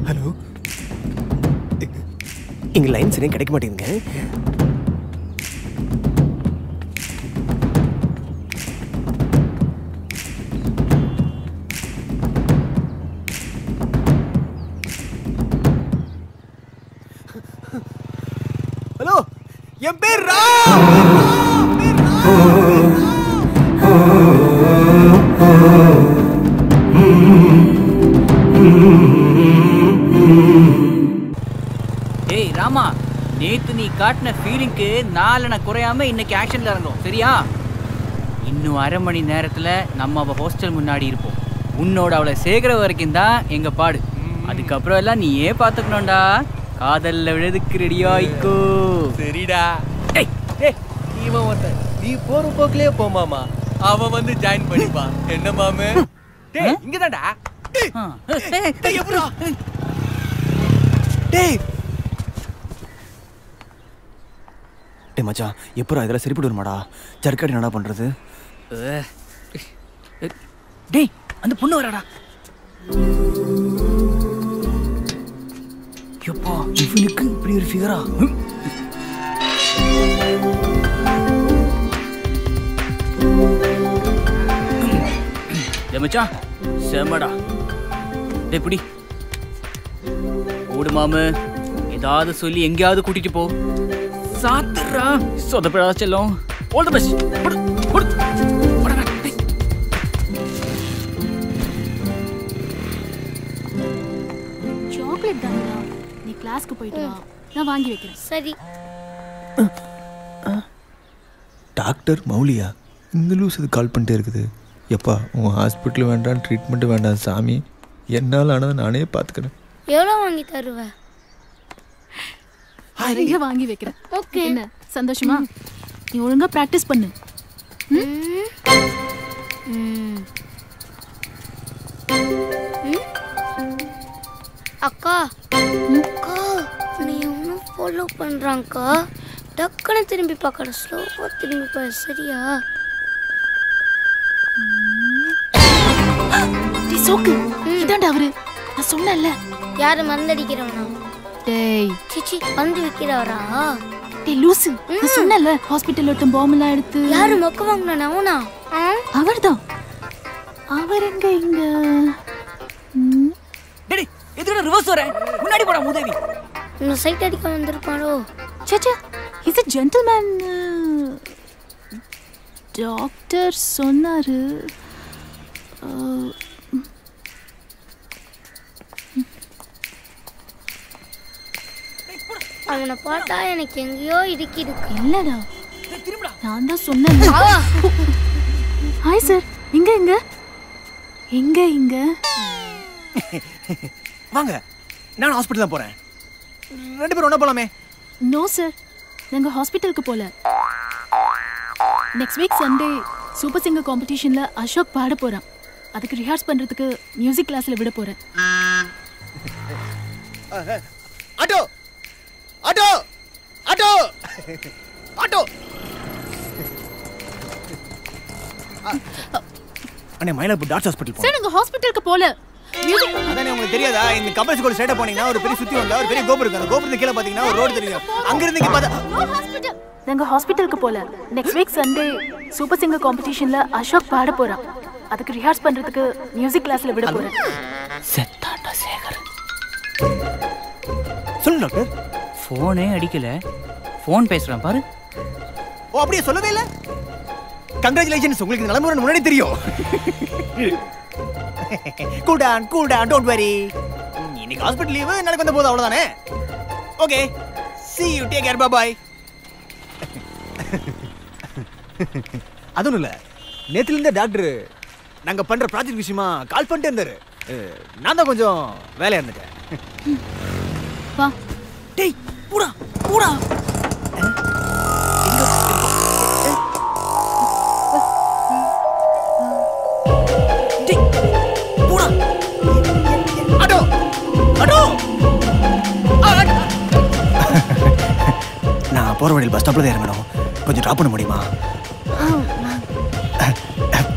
ஹலோ, இங்க லைன் சரியா கிடைக்க மாட்டேங்குங்க. ஹலோ, என் பேர் ஏய் ராமா, நேத்து நீ காட்டின ஃபீலிங்க்கு நாளை குறையாம இன்னைக்கு ஆக்ஷன்ல இறங்கும், சரியா? இன்னும் அரை மணி நேரத்துல நம்ம அவ ஹாஸ்டல் முன்னாடி இருப்போம். உன்னோட அவளை சேர்க்கிற வரைக்கும் தான் எங்க பாடு. அதுக்கப்புறம் எல்லாம் நீயே பாத்துக்கணும்டா. காதல்ல விழுதுக்கு ரெடியாயிக்கோ. சரிடா. இவன் ஒருத்தன், நீ போற போக்கிலே போமாமா, அவன் வந்து ஜாயின் பண்ணிப்பான். என்ன மாமே? டேய் இங்கதான்டா. டேய் எப்படா? டேய் டேய் மச்சான், எப்படா இதெல்லாம் சரிப்பட்டு வருமாடா? ஜர்க்காடி என்னடா பண்றது? டேய் அந்த பொண்ணு வரடா. எப்பா இவனுக்கு இப்படி ஒரு ஃபிகரா? மச்சான் செம்மடா. டேய் புடி ஓடு மாமு, ஏதாவது சொல்லி எங்கேயாவது கூட்டிட்டு போ. சாத்துறா சொதப்படா செல்லும். All the best. சாக்லேட் தானடா, நீ கிளாஸ்க்கு போயிட்டு வா, நான் வாங்கி வைக்கிறேன். சரி. டாக்டர் மௌலியா இந்த லூஸ் இது கால் பண்ணிட்டே இருக்குது. எப்பா உன் ஹாஸ்பிட்டல் வேண்டாம், ட்ரீட்மெண்ட் வேண்டாம் சாமி, என்னால் ஆனதை நானே பார்த்துக்கிறேன். எவ்வளோ வாங்கி தருவ? நிறைய வாங்கி வைக்கிறேன். ஓகே. என்ன சந்தோஷமா? நீ ஒழுங்கா ப்ராக்டிஸ் பண்ணு. அக்கா அக்கா, நீ ஒன்றும் ஃபாலோ பண்ணுறாங்கக்கா. டக்குன்னு திரும்பி பார்க்கற, ஸ்லோவாக திரும்பி பாரு, சரியா? சோக்கு இதாண்டா அவரு, நான் சொன்னேன்ல. யாரு மருந்தடிக்கிறவனா? டேய் சிச்சி, மருந்து விற்கிறவரா? டேய் லூசு, நான் சொன்னேன்ல ஹாஸ்பிட்டல்ல ஒருத்தன் பாம்பெல்லாம் எடுத்து. யாரு மொக்க வாங்கினானா? அவனா? அவர்தான். அவர் எங்க இங்க? டேய் எதுக்கு ரிவர்ஸ் வர? முன்னாடி போடா முதவி. இந்த சைட் அடிக்க வந்திருப்பானோ? சேச்சே, இஸ் a gentleman. டாக்டர் சொன்னாரு. அவனை பார்த்தா எனக்கு எங்கேயோ இருக்கு. இல்லடா, நான் தான் சொன்னேன். ஹாய் சார், இங்க இங்க எங்க இங்க வாங்க, நான் ஹாஸ்பிட்டல் தான் போறேன். ரெண்டு பேரும் ஒண்ணா போலாமே? நோ சார், நாங்க ஹாஸ்பிட்டலுக்கு போல. Next week Sunday super singer காம்படிஷன்ல அசோக் பாட போறான். அதுக்கு ரிஹர்ஸ் பண்றதுக்கு மியூசிக் கிளாஸ்ல விட போறேன். Auto auto auto auto. அண்ணே மயிலாப்பூர் டாக்டர் ஹாஸ்பிட்டல் போ. சார் நாங்க ஹாஸ்பிட்டலுக்கு போல. அதானே உங்களுக்கு தெரியாதா? இந்த கப்பல் ஸ்கூல் ஸ்ட்ரைட்டா போனீங்கன்னா ஒரு பெரிய சுத்தி வந்தா ஒரு பெரிய கோபுரம் இருக்கு. அந்த கோபுரத்துக்கு கீழ பாத்தீங்கன்னா ஒரு ரோட் தெரியும். அங்க இருந்து இங்க பார்த்தா நாங்க ஹாஸ்பிட்டலுக்கு போல. Next week Sunday super singer காம்படிஷன்ல அசோக் பாட போறான். அதுக்கு ரிஹர்ஸ் பண்றதுக்கு மியூசிக் கிளாஸ்ல விட போறேன். செத்தாண்டா சேகர். சொல்லு டாக்டர். ஃபோனே அடிக்கல, ஃபோன் பேசுறான் பாரு. ஓ அப்படியே சொல்லவே இல்ல. கங்க்ராச்சுலேஷன்ஸ், உங்களுக்கு இந்த நிலைமை முன்னாடி தெரியும். Cool down don't worry. இன்னைக்கு ஹாஸ்பிட்டல் லீவு, நாளைக்கு வந்த போது அவ்வளவுதானே. Okay, see you, take care, bye bye. அதுவும் இல்ல, நேத்துல இருந்த டாக்டர் நாங்க பண்ற ப்ராஜெக்ட் விஷயமா கால் பண்ணிட்டே இருந்தாரு. நான் தான் கொஞ்சம் வேலையா இருந்துட்டேன். வா. டேய் போடா போடா. டேய் போடா. அடோ அடோ. நான் போற வழியில் பஸ் ஸ்டாப்ல தான் இறங்கணும். கொஞ்சம் ட்ராப் பண்ண முடியுமா?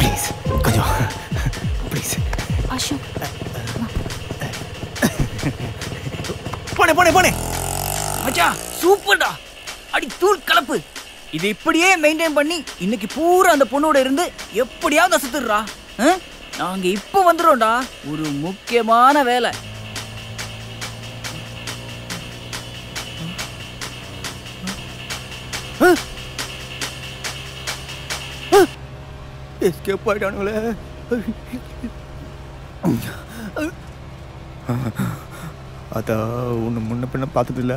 ப்ளீஸ் கொஞ்சம் ப்ளீஸ். அசோக் போனே மச்சான் சூப்பர்டா. அடி தூள் கலப்பு. இது இப்படியே மெயின்டைன் பண்ணி இன்னைக்கு பூரா அந்த பொண்ணோட இருந்து எப்படியாவது அசத்துடுறா. நாங்க இப்போ வந்துடுறோம்டா. ஒரு முக்கியமான வேலை. எஸ்கேப் ஆயிட்டானுங்களே. அதான் ஒன்று முன்ன பின்ன பார்த்ததில்ல.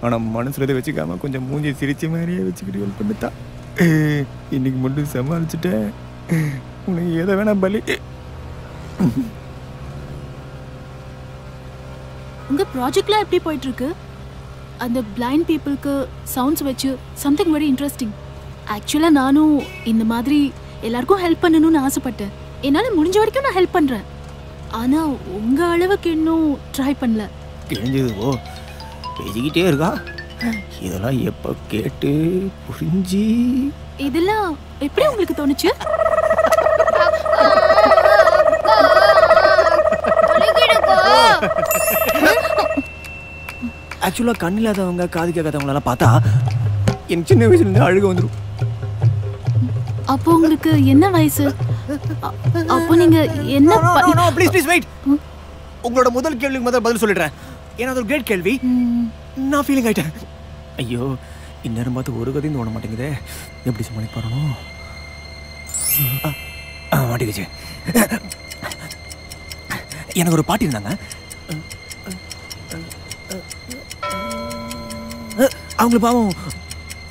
ஆனால் மனசில் இதை வச்சுக்காம கொஞ்சம் மூஞ்சி சிரிச்ச மாதிரியே வச்சுக்கிட்டு ஹெல்ப் பண்ணிட்டா. இன்னைக்கு மட்டும் சமாளிச்சுட்டேன். உனக்கு எதை வேணா பலி. உங்க ப்ராஜெக்ட்லாம் எப்படி போயிட்டு இருக்கு? அந்த பிளைண்ட் பீப்புளுக்கு சவுண்ட்ஸ் வச்சு சம்திங் வெரி இன்ட்ரெஸ்டிங். ஆக்சுவலாக நானும் இந்த மாதிரி எல்லாருக்கும் ஹெல்ப் பண்ணணும்னு ஆசைப்பட்டேன். என்னால் முடிஞ்ச வரைக்கும் நான் ஹெல்ப் பண்ணுறேன். ஆனால் உங்கள் அளவுக்கு இன்னும் ட்ரை பண்ணல. கிழிஞ்சது ஓ பேசிக்கிட்டே இருக்கா. இதெல்லாம் எப்போ கேட்டு புரிஞ்சு இதெல்லாம் எப்படி உங்களுக்கு தோணுச்சு? ஆக்சுவலாக கண் இல்லாதவங்க காது கேட்காதவங்களெல்லாம் பார்த்தா எனக்கு சின்ன வயசுலேருந்து அழுக வந்துடும். அப்போ உங்களுக்கு என்ன வயசு? அப்போ நீங்க என்ன? Please please wait. உங்களோட முதல் கேள்விக்கு முதல்ல பதில் சொல்லிடுறேன். ஏன்னா அது ஒரு கிரேட் கேள்வி. நான் ஃபீலிங் ஆயிட்டேன். ஐயோ இந்நேரம் பார்த்து ஒரு கதையும் தோண மாட்டேங்குதே. எப்படி சமாளிப்பாரோ? மாட்டிக்கிச்சு. எனக்கு ஒரு பாட்டி இருந்தாங்க. அவங்களுக்கு பாவம்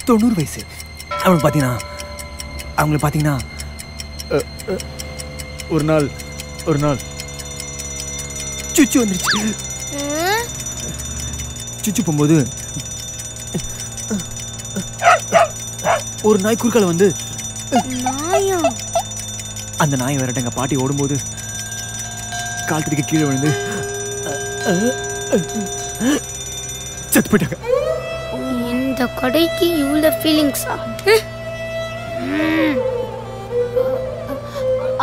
90 வயசு. அவங்களுக்கு பார்த்தீங்கன்னா ஒரு நாள் சுச்சு வந்துருச்சு. சுச்சு போகும்போது ஒரு நாய் குறுக்கால வந்து அந்த நாய் விரட்ட எங்க பாட்டி ஓடும்போது கால் தடிக்க கீழே விழுந்து செத்து போயிட்டாங்க. இந்த கடைக்கு இவ்வளோ ஃபீலிங்ஸா?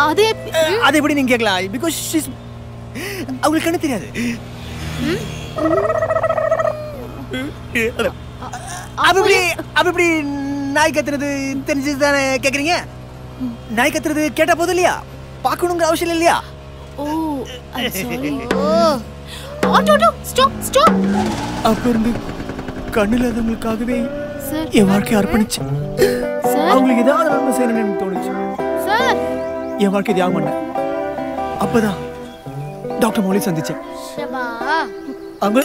அது எப்படி நீங்க கேட்கலாம்? பிகாஸ் அவங்களுக்கு கண்ணு தெரியாது. அப்படி நாய் கத்துறது தெரிஞ்சு தானே கேக்குறீங்க? நாய் கத்துறது கேட்டா போதும் இல்லையா? பார்க்கணுங்கிற அவசியம் இல்லையா? ஓ சாரி. Auto stop. அப்ப இருந்து கண்ணு இல்லாதவங்களுக்காகவே என் வாழ்க்கையை அர்ப்பணிச்சு அவங்களுக்கு ஏதாவது நன்மை செய்யணும்னு எனக்கு தோணுச்சு. என் வாழ்க்கை தியாகம் பண்ணேன். அப்பதான் டாக்டர் மௌலி சந்திச்சேன். அவங்க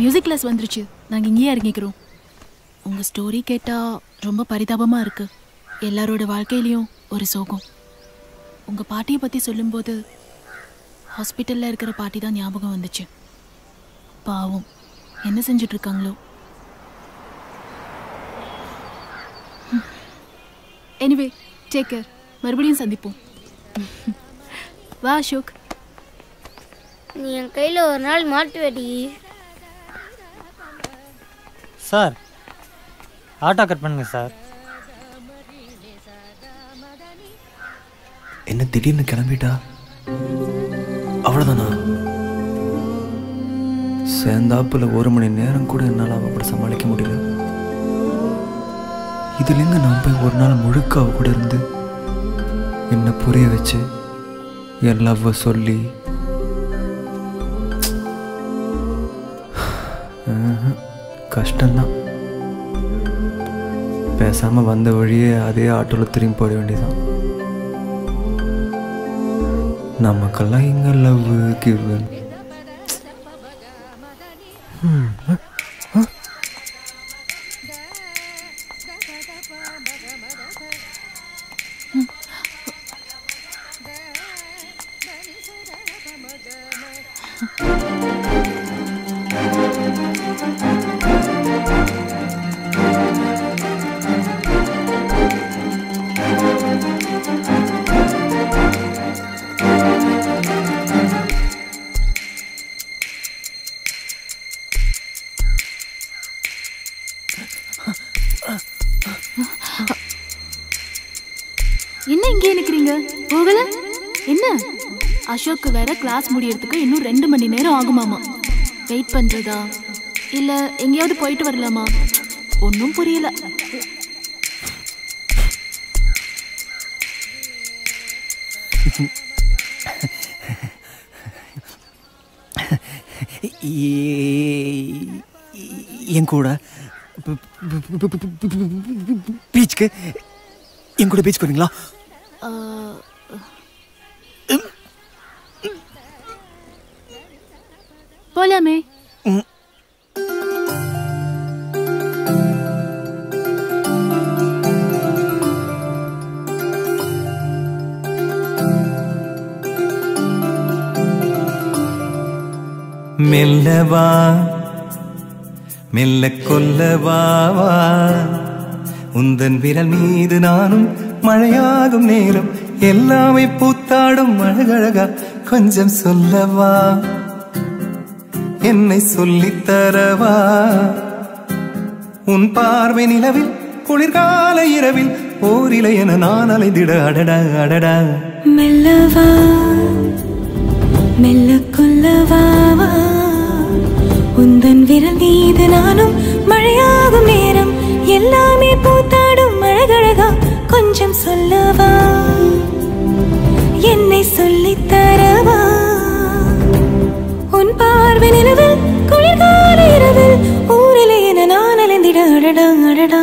மியூசிக் கிளாஸ் வந்துருச்சு. நாங்கள் இங்கேயே இறங்கிக்கிறோம். உங்கள் ஸ்டோரி கேட்டால் ரொம்ப பரிதாபமாக இருக்கு. எல்லாரோட வாழ்க்கையிலையும் ஒரு சோகம். உங்கள் பாட்டியை பற்றி சொல்லும்போது ஹாஸ்பிட்டலில் இருக்கிற பாட்டி தான் ஞாபகம் வந்துச்சு. பாவம் என்ன செஞ்சிட்ருக்காங்களோ. Anyway take care. மறுபடியும் சந்திப்போம். வா அசோக். நீ என் கையில் ஒரு நாள் மாட்டுவேடி. சார் ஆட்டோ கட் பண்ணுங்க சார். என்ன திடீர்னு கிளம்பிட்டா? அவ்வளோதானா? சேர்ந்தாப்புல 1 மணி நேரம் கூட என்னால் அவ கூட சமாளிக்க முடியல. இதுலேருந்து நான் போய் ஒரு நாள் முழுக்க அவ கூட இருந்து என்னை புரிய வச்சு என் லவ்வை சொல்லி கஷ்டம்தான். பேசாமல் வந்த வழியே அதே ஆட்டோவில் திரும்பி போட வேண்டியதான். நமக்கெல்லாம் எங்க லவ் கிவன். என்ன இங்கே நிக்கிறீங்க? போகல? என்ன? அசோக்கு வேற கிளாஸ் முடியறதுக்கு இன்னும் 2 மணி நேரம் ஆகுமாமா. வெயிட் பண்றதா இல்ல எங்கேயாவது போயிட்டு வரலாமா? ஒன்னும் புரியல. என் கூட பீச்சுக்கு என் கூட பீச்சுக்கு வரீங்களா? போலாமே. மெல்லவா மெல்ல கொல்லவா உந்தன் விரல் மீது நானும் மழையாகும் நேரம் எல்லாமே பூத்தாடும் அழகழகா கொஞ்சம் சொல்லவா என்னை சொல்லித்தரவா உன் பார்வை நிலவில் குளிர்கால இரவில் ஓரிலை என நான் அலைந்திட அடடா அடடா மெல்லவா மெல்ல கொல்லவா உந்தன் விரல் மீது நானும் மழையாகும் நேரம் எல்லாமே பூத்தாடும் அழகழகா கொஞ்சம் சொல்லவா என்னை சொல்லித்தரவா உன் பார்வை நிலவில் குளிர்கால இரவில் ஊரிலே என நான் அலைந்திட அடடா அடடா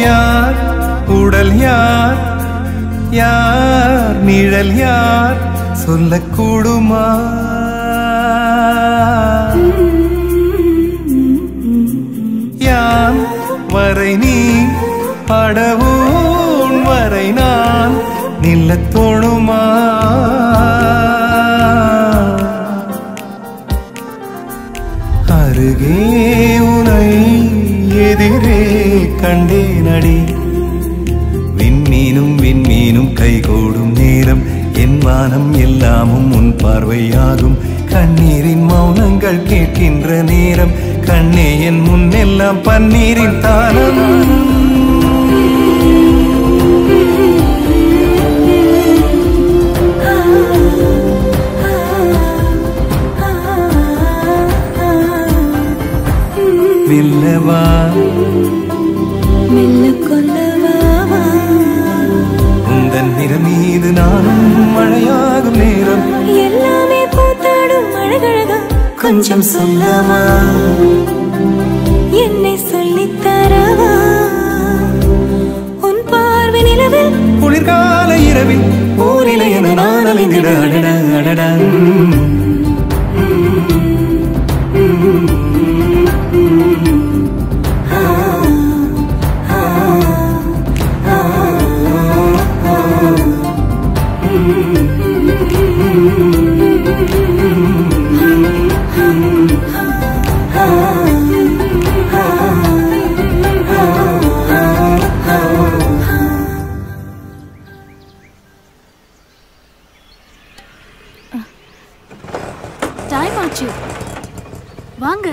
யார் உடல் யார் யார் நிழல் யார் சொல்லக்கூடுமா யான் வரை நீ படவும் வரை நான் நில்லத் தோணுமா அருகே உனை எதிரே கண்டேனடி விண்மீனும் விண்மீனும் கைகூடும் நேரம் என் வானம் எல்லாமும் உன் பார்வையாகும் கண்ணீரின் மௌனங்கள் கேட்கின்ற நேரம் கண்ணே என் முன்னெல்லாம் பன்னீரின் தானம் மெல்லவா மெல்ல கொல்லவா உந்தன் விரல் மீது நானும் மழையாகும் நேரம் எல்லாமே பூத்தாடும் அழகழகா கொஞ்சம் சொல்லவா என்னை சொல்லித்தரவா உன் பார்வை நிலவில் குளிர்கால இரவில் ஓரிலை என நான் அலைந்திட அடடா அடடா டைம் ஆச்சு. வாங்க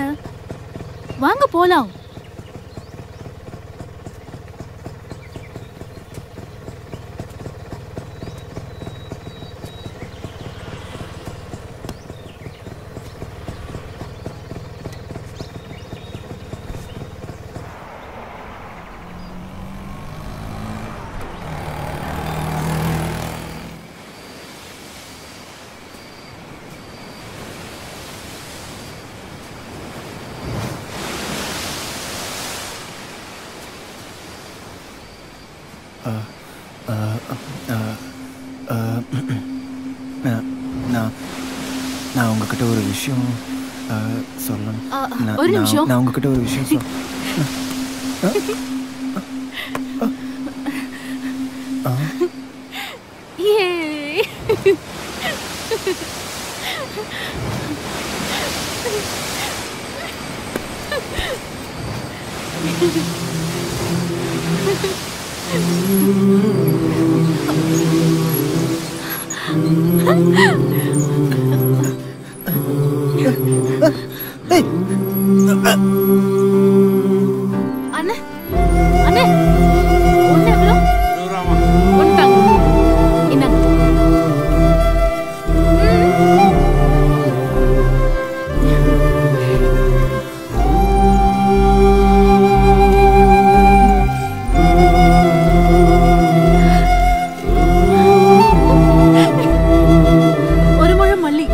வாங்க போலாம். நான் உங்ககிட்ட ஒரு விஷயம் சொல்லணும். ஒரு நிமிஷம். நான் உங்ககிட்ட ஒரு விஷயம் அண்ணே அண்ணே ஒண்ணு எவ்வளோ? 20 ஒண்ணு தாங்க. என்னங்க? ஒரு முழம் மல்லி.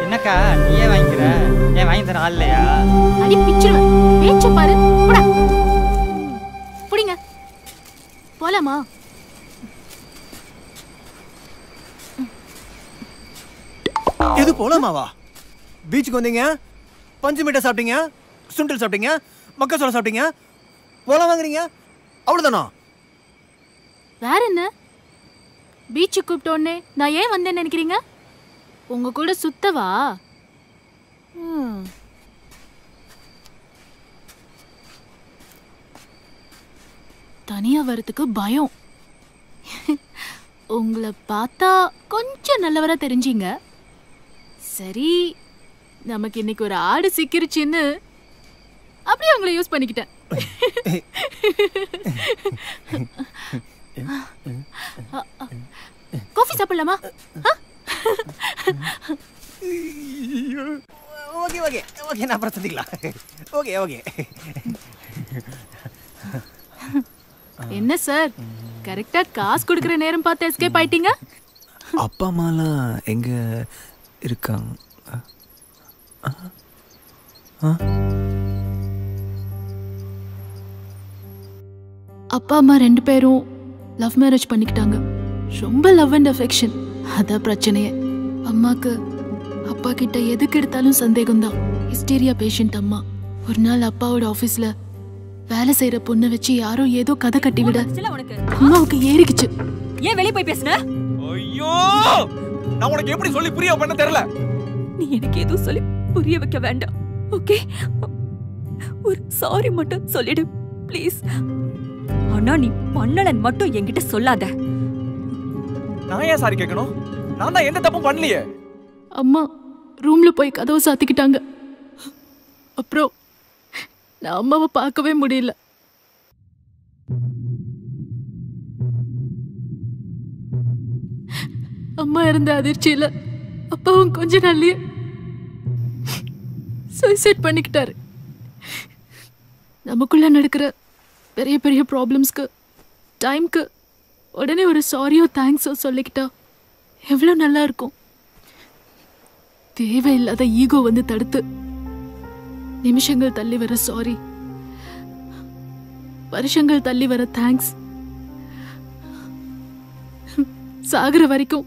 என்னக்கா நீயே வாங்கிக்கிற? ஏன் வாங்கி தர ஆள் இல்லையா? அடி பிச்சிருவேன். பேச்ச பாரு. போடா. புடிங்க. போலாமா? எது போலாமாவா? பீச்சுக்கு வந்தீங்க, பஞ்சு மிட்டாய் சாப்பிட்டீங்க, சுண்டல் சாப்பிட்டீங்க, மக்காச்சோளம் சாப்பிட்டீங்க, போலாம் வாங்குறீங்க, அவ்வளவுதானா? வேற என்ன? பீச்சுக்கு கூப்பிட்டோன்னே நான் ஏன் வந்தேன்னு நினைக்கிறீங்க? உங்க கூட சுத்தவா? தனியா வரதுக்கு பயம். உங்களை பார்த்தா கொஞ்சம் நல்லவரா தெரிஞ்சீங்க. சரி, நமக்கு இன்னைக்கு ஒரு ஆடு சிக்கிருச்சுன்னு அப்படியே உங்களை யூஸ் பண்ணிக்கிட்டேன். காஃபி சாப்பிடலாமா? ஓகே ஓகே ஓகே, நான் அப்புறம் சந்திக்கலாம். Okay okay. என்ன சார், கரெக்டா காசு கொடுக்குற நேரம் பார்த்து எஸ்கேப் ஆயிட்டீங்க? அப்பா அம்மாலாம் எங்க இருக்காங்க? அப்பா அம்மா 2 பேரும் லவ் மேரேஜ் பண்ணிக்கிட்டாங்க. ரொம்ப லவ் அண்ட் அஃபெக்ஷன். அதான் பிரச்சனையே. அம்மாக்கு அப்பா கிட்ட எதுக்கு எடுத்தாலும் சந்தேகம்தான். ஹிஸ்டீரியா பேஷண்ட் அம்மா. ஒரு நாள் அப்பாவோட ஆபீஸ்ல வேலை செய்யற பொண்ணை வச்சு யாரோ ஏதோ கதை கட்டி விட அம்மாவுக்கு ஏறிக்குச்சு. ஏன் வெளிய போய் பேசுன? ஐயோ, நான் உனக்கு எப்படி சொல்லி புரிய பண்ண தெரியல. நீ எனக்கு எதுவும் சொல்லி புரிய வைக்க வேண்டாம். ஓகே, ஒரு சாரி மட்டும் சொல்லிடு ப்ளீஸ். ஆனா நீ பண்ணலன்னு மட்டும் என்கிட்ட சொல்லாத. நான் ஏன் சாரி கேட்கணும்? நான் தான் எந்த தப்பும் பண்ணலையே. அம்மா ரூம்ல போய் கதவை சாத்திக்கிட்டாங்க. அப்புறம் நான் அம்மாவை பார்க்கவே முடியல. அம்மா இருந்த அதிர்ச்சியில அப்பாவும் கொஞ்ச நாள்லயே சூசைட் பண்ணிக்கிட்டாரு. நமக்குள்ள நடக்கிற பெரிய பெரிய ப்ராப்ளம்ஸ்க்கு டைம்க்கு உடனே ஒரு சாரியோ தேங்க்ஸோ சொல்லிக்கிட்டா எவ்வளோ நல்லா இருக்கும். தேவையில்லாத ஈகோ வந்து தடுத்து நிமிஷங்கள் தள்ளி வர சாரி, வருஷங்கள் தள்ளி வர தேங்க்ஸ், சாகுற வரைக்கும்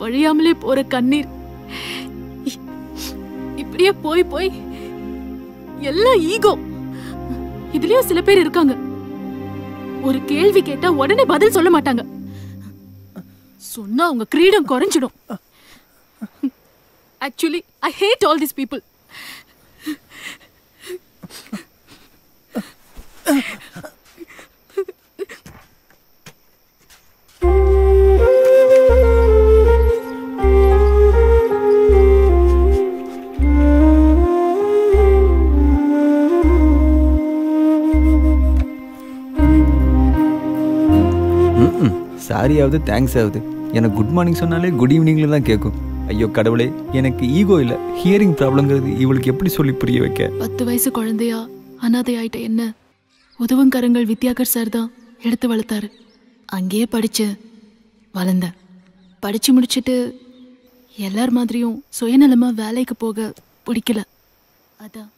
வழியாமலே போற கண்ணீர், இப்படியே போய் போய் எல்லாம் ஈகோ. இதுலயும் சில பேர் இருக்காங்க, ஒரு கேள்வி கேட்டா உடனே பதில் சொல்ல மாட்டாங்க. சொன்னா உங்க கிரீடம் குறைஞ்சிடும். Actually, I hate all these people. Sorry ஆகுது, தேங்க்ஸ் ஆகுது. எனக்கு குட் மார்னிங் சொன்னாலே குட் ஈவினிங்ல தான் கேட்கும். ஐயோ கடவுளே, எனக்கு ஈகோ இல்லை, ஹியரிங் ப்ராப்ளம்ங்கிறது இவளுக்கு எப்படி சொல்லி புரிய வைக்க? 10 வயசு குழந்தையா அனாதை ஆயிட்ட என்ன உதவுங்கரங்கள் வித்யாகர் சார் தான் எடுத்து வளர்த்தாரு. அங்கேயே படிச்சு வளர்ந்தேன். படிச்சு முடிச்சுட்டு எல்லார் மாதிரியும் சுயநலமா வேலைக்கு போக பிடிக்கல. அதான்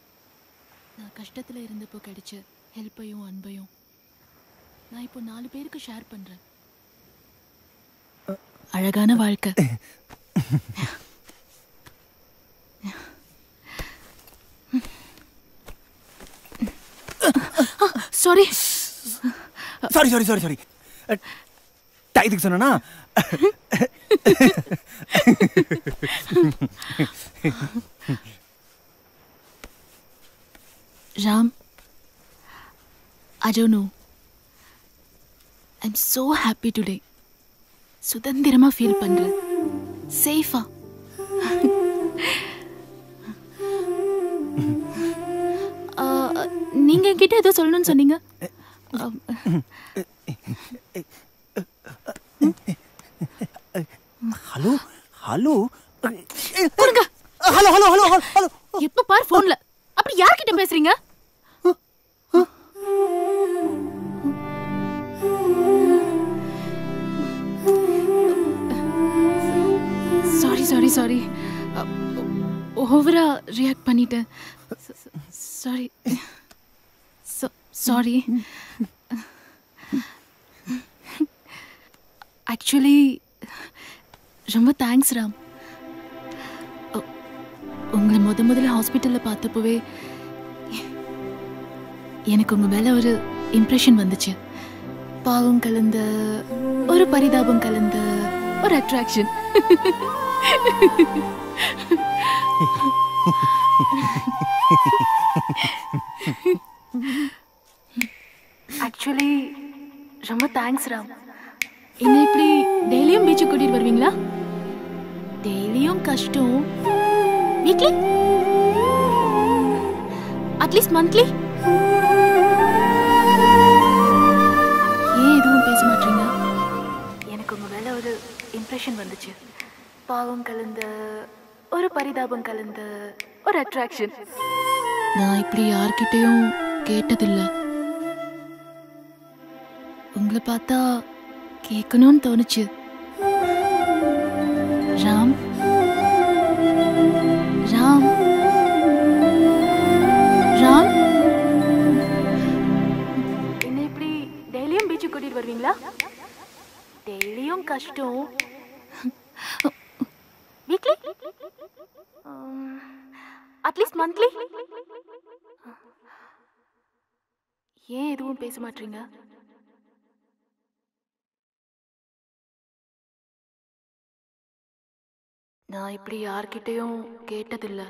நான் கஷ்டத்தில் இருந்தப்போ கிடைச்ச ஹெல்ப்பையும் அன்பையும் நான் இப்போ 4 பேருக்கு ஷேர் பண்றேன். அழகான வாழ்க்கை. Sorry sorry sorry sorry sorry டைத்துக்கு சொன்னா Ram, I don't know. I'm so happy today. சுதந்திரமா ஃபீல் பண்றேன். சேஃபா. நீங்க என்கிட்ட ஏதோ சொல்லணும்னு சொன்னீங்க. ஹலோ ஹலோ போடுங்க. Hello hello hello hello. எப்ப பார் போன்ல. அப்படி யார்கிட்ட பேசுறீங்க? Sorry sorry sorry. ஓவரா ரியாக்ட் பண்ணிட்டேன். Sorry sorry. ஆக்சுவலி ரொம்ப தேங்க்ஸ் ராம். உங்களை முதல்ல ஹாஸ்பிட்டலில் பார்த்தப்பவே எனக்கு உங்கள் மேலே ஒரு இம்ப்ரெஷன் வந்துச்சு. பாவம் கலந்த ஒரு பரிதாபம் கலந்த ஒரு அட்ராக்ஷன். ஆக்சுவலி ரொம்ப தேங்க்ஸ் ராம். என்ன இப்படி டெய்லியும் பீச்சுக்கு கூட்டிட்டு வருவீங்களா? டெய்லியும் கஷ்டம். Weekly at least monthly. ஏன் எதுவும் பேச மாட்டீங்க? எனக்கு உங்க மேல ஒரு இம்ப்ரெஷன் வந்துச்சு. பாவம் கலந்த ஒரு பரிதாபம் கலந்த ஒரு அட்ராக்ஷன். நான் இப்படி யார்கிட்டையும் கேட்டதில்லை. உங்களை பார்த்தா கேட்கணும்னு தோணுச்சு. ராம் ராம் ராம், என்ன இப்படி டெய்லியும் பீச்சுக்கு கூட்டிட்டு வருவீங்களா? டெய்லியும் கஷ்டம். Weekly at least monthly. ஏன் எதுவும் பேச மாட்டீங்க? நான் இப்படி யார்கிட்டையும் கேட்டதில்லை.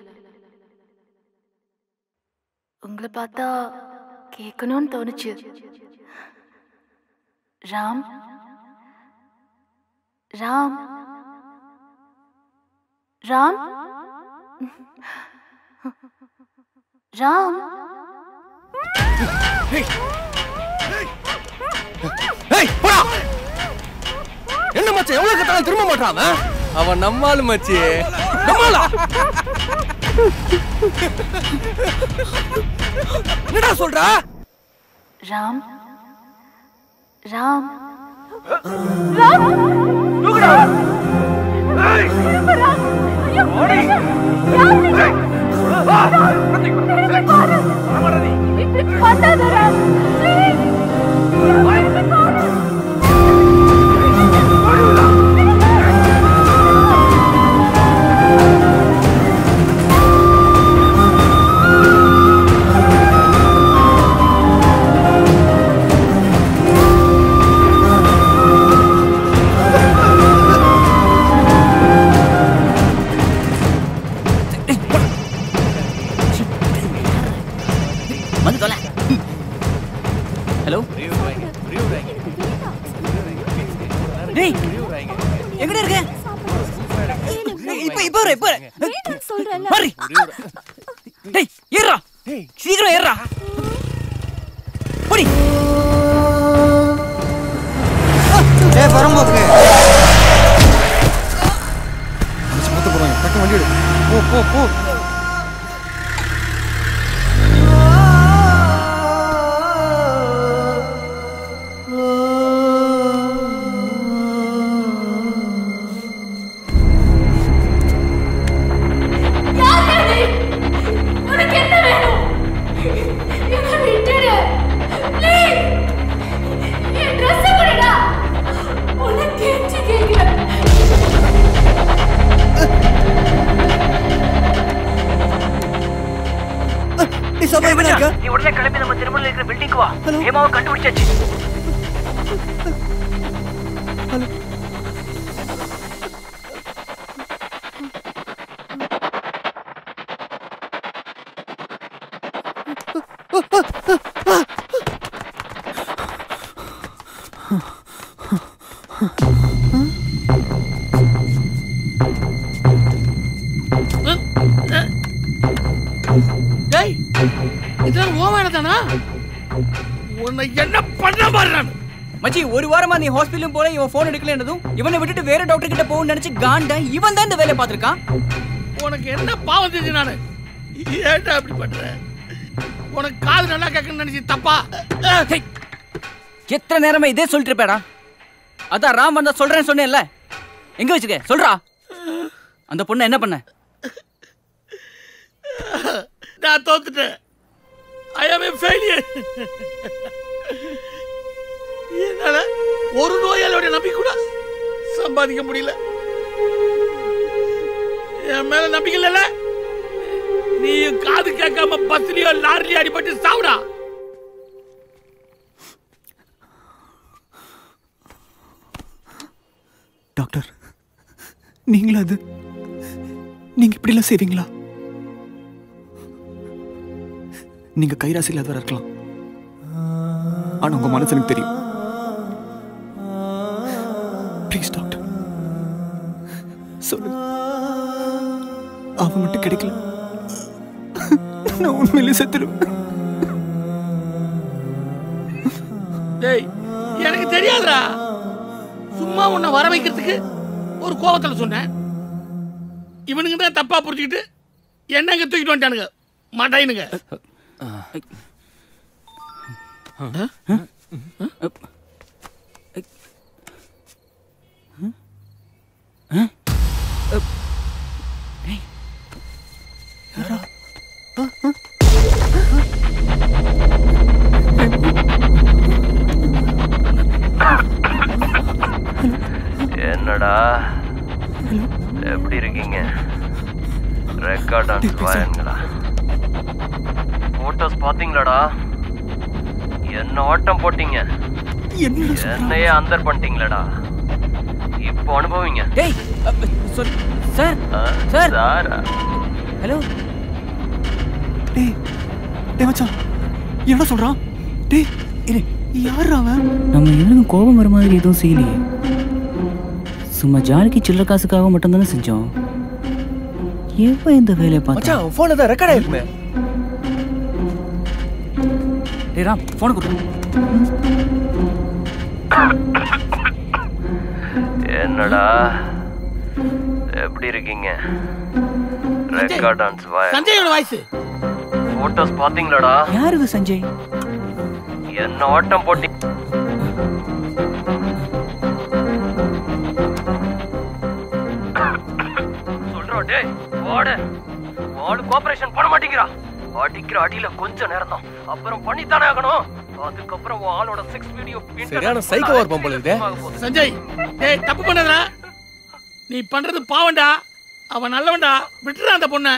உங்களை பார்த்தா கேட்கணும்னு தோணுச்சு. ராம் ராம் ராம் ராம். என்ன மச்சான், எவ்வளவு கட்டாலும் திரும்ப மாட்டான். அவன் நம்மாளு மச்சி. நம்மாளா? என்னடா சொல்ற? ராம் ராம் ராம். தூக்குடா. ஏய் ராம். ஐயோ ஓடி. ராம் ஏய். பிரதீக் பாரு. வரமாடா நீ. இப்படி பண்ணாத ராம். ப்ளீஸ். ஹலோ, டேய் எங்கட இருக்க? இப்ப சொல்றேன்ல. மாரி டேய் ஏறா, சீக்கிரம் ஏறா. போடி. டேய் பரம்போக்கு மச்சான் மொத்த போறாங்க டக்கு வண்டி எடு போ போ போ நீ உடனே கிளம்பி நம்ம திருமணம் இருக்கிற பில்டிங்க்கு வா. ஹேமாவை கண்டுபிடிச்சாச்சு. டேய் இதெல்லாம் ஓவேல தானா? உன்னை என்ன பண்ண பாருறான்? மச்சி ஒரு வாரமா நீ ஹாஸ்பிடலும் போல இவன் போன் எடுக்கலன்றதும் இவனை விட்டுட்டு வேற டாக்டர் கிட்ட போகணும்னு நினைச்சு காண்டா இவன் தான் இந்த வேலையை பார்த்திருக்கான். உனக்கு என்ன பாவம் செஞ்சு நானு? ஏன்டா அப்படி பண்ற? உனக்கு காது நல்லா கேட்கணும்னு நினைச்சு தப்பா? எத்தனை நேரமா இதே சொல்லிட்டு இருப்பேடா. அதான் ராம் வந்தா சொல்றேன்னு சொன்னேன்ல. எங்க வச்சுக்க சொல்றா. அந்த பொண்ணை என்ன பண்ண? நான் தோத்துட்டேன். I am a failure. என்னால ஒரு நோயாளியோட நம்பிக்கை கூட சம்பாதிக்க முடியல. என் மேல நம்பிக்கை இல்ல. நீ காது கேட்காம பஸ்லயோ லாரிலயோ அடிபட்டு சாவுடா. டாக்டர் நீங்களா அது? நீங்க இப்படிலாம் செய்வீங்களா? நீங்க கைராசி இல்லாதவரா இருக்கலாம், ஆனா உங்க மனசு எனக்கு தெரியும். ப்ளீஸ் டாக்டர் சொல்லுங்க. அவன் மட்டும் கிடைக்கல நான் உண்மையிலே செத்துருவேன். டேய் எனக்கு தெரியாதுடா. சும்மா உன்னை வர வைக்கிறதுக்கு ஒரு கோவத்துல சொன்னேன். இவனுங்க தான் தப்பா புரிஞ்சுக்கிட்டு என்னங்க தூக்கிட்டு வந்துட்டானுங்க மாட்டாயினுங்க. என்னடா எப்படி இருக்கீங்க? ரெக்கார்ட் வாயன்களா? போட்டோஸ் பாத்தீங்களாடா? என்ன ஓட்டம் போட்டீங்க, என்னையே அந்தர் பண்ணிட்டீங்களடா. இப்போ அனுபவிங்க. டேய் சார் சார் சாரா ஹலோ. டேய் டேய் மச்சான் என்ன சொல்றான்? டேய் இரு யார் அவன்? நம்ம இவனுக்கு கோபம் வர மாதிரி எதுவும் செய்யலையே. சும்மா ஜாலிக்கு சில்லற காசுக்காக மட்டும் தானே செஞ்சோம். எப்ப இந்த வேலையை பார்த்தா? மச்சான் போன்ல தான் ரெக்கார்ட் ஆயிருக்குமே. டேய் ராம் போன் கொடு. என்னடா எப்படி இருக்கீங்க? ரெக்கார்ட் டான்ஸ் வாய். சஞ்சயோட வாய்ஸ். போட்டோஸ் பாத்தீங்களாடா? யாரு சஞ்சய்? என்ன ஓட்டம் போட்டி. சொல்றோம் டேய் வாடு வாடு கோஆபரேஷன் பண்ண மாட்டேங்கிறா. அடிக்கிற அடியில கொஞ்ச நேரம் தான், அப்புறம் பண்ணித்தானே ஆகணும். அதுக்கப்புறம் ஆளோட 6 வீடியோ சரியான சைக்கோவா இருப்பான் போல இருக்கே. சஞ்சய் டேய் தப்பு பண்ணதடா. நீ பண்றது பாவண்டா. அவன் நல்லவன்டா. விட்டுறா அந்த பொண்ணை.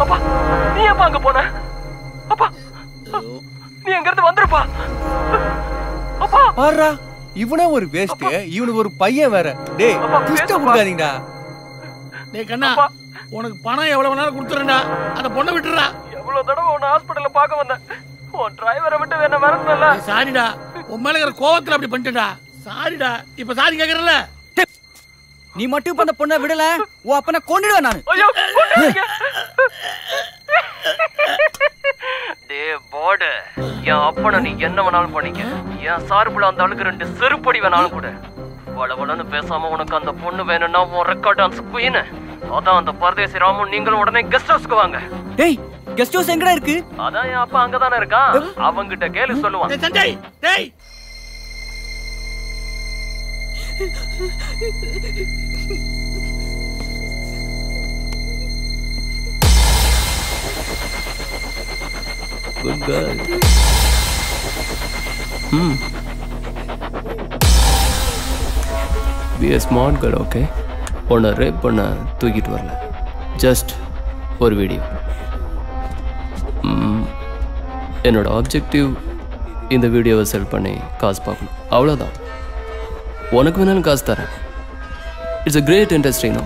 அப்பா நீ எப்ப அங்க போன? அப்பா நீ எங்க இருந்து வந்திருப்பா? அப்பா பாருடா இவனே ஒரு வேஸ்ட், இவனுக்கு ஒரு பையன் வேற. டேய் ட்விஸ்ட் கொடுக்காதீங்கடா. டேய் கண்ணா உனக்கு பணம் எவ்வளவு நேரம் கொடுத்துறேன்டா. அந்த பொண்ணை விட்டுறா. எவ்வளவு தடவை உன்னை ஹாஸ்பிடல்ல பார்க்க வந்தேன். உன் டிரைவரை விட்டு வேற மறந்துடல. சாரிடா, உன் மேல இருக்கிற கோவத்துல அப்படி பண்ணிட்டேன்டா. சாரிடா. இப்ப சாரி கேக்குறல. நீ மட்டும் இப்ப அந்த பொண்ணை விடல உன் அப்பனை கொன்னுடுவேன் நானு. ஐயோ டேய் போடு. என் அப்பனை நீ என்ன வேணாலும் பண்ணிக்க. என் சார்புல அந்த ஆளுக்கு 2 செருப்படி வேணாலும் கூட. வளவளன்னு பேசாம உனக்கு அந்த பொண்ணு வேணும்னா உன் ரெக்கார்ட் டான்ஸ் குயின். அதான் அந்த பரதேசி ராமு நீங்களும் உடனே கெஸ்ட் ஹவுஸ்க்கு வாங்க. டேய் கெஸ்ட் ஹவுஸ் எங்கடா இருக்கு? அதான் என் அப்பா அங்கதானே இருக்கான். அவங்கிட்ட கேளு சொல்லுவான். சஞ்சய் டேய் Good girl. Be a smart girl, okay? உன்னை ரேப் பண்ண தூக்கிட்டு வரல. ஜஸ்ட் ஒரு வீடியோ. என்னோட ஆப்ஜெக்டிவ் இந்த வீடியோவை செல் பண்ணி காசு பார்க்கணும். அவ்வளோதான். உனக்கு வேணாலும் காசு தரேன். It's a great industry no.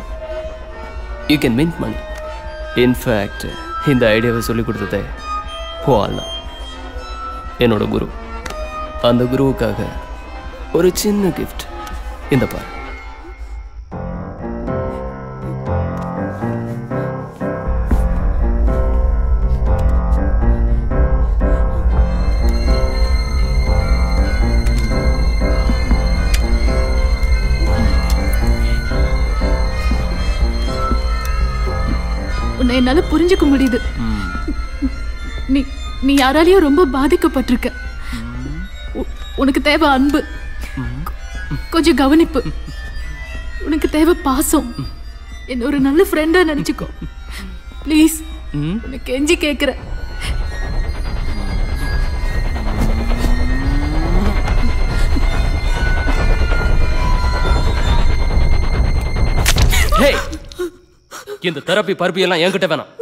You can mint money. In fact இந்த ஐடியாவை சொல்லிக் கொடுத்ததே அல்ல, என்னோட குரு. அந்த குருவுக்காக ஒரு சின்ன கிஃப்ட். இந்த பாரு. உன்னை என்னால புரிஞ்சுக்க முடியுது. நீ யாராலையும் ரொம்ப பாதிக்கப்பட்டிருக்க. உனக்கு தேவை அன்பு, கொஞ்சம் கவனிப்பு, உனக்கு தேவை பாசம். என்ன ஒரு நல்ல ஃப்ரெண்டா நினைச்சுக்கோ ப்ளீஸ். உனக்கு கெஞ்சி கேட்கிறேன். இந்த தெரப்பி பருப்பி எல்லாம் என்கிட்ட வேணாம்.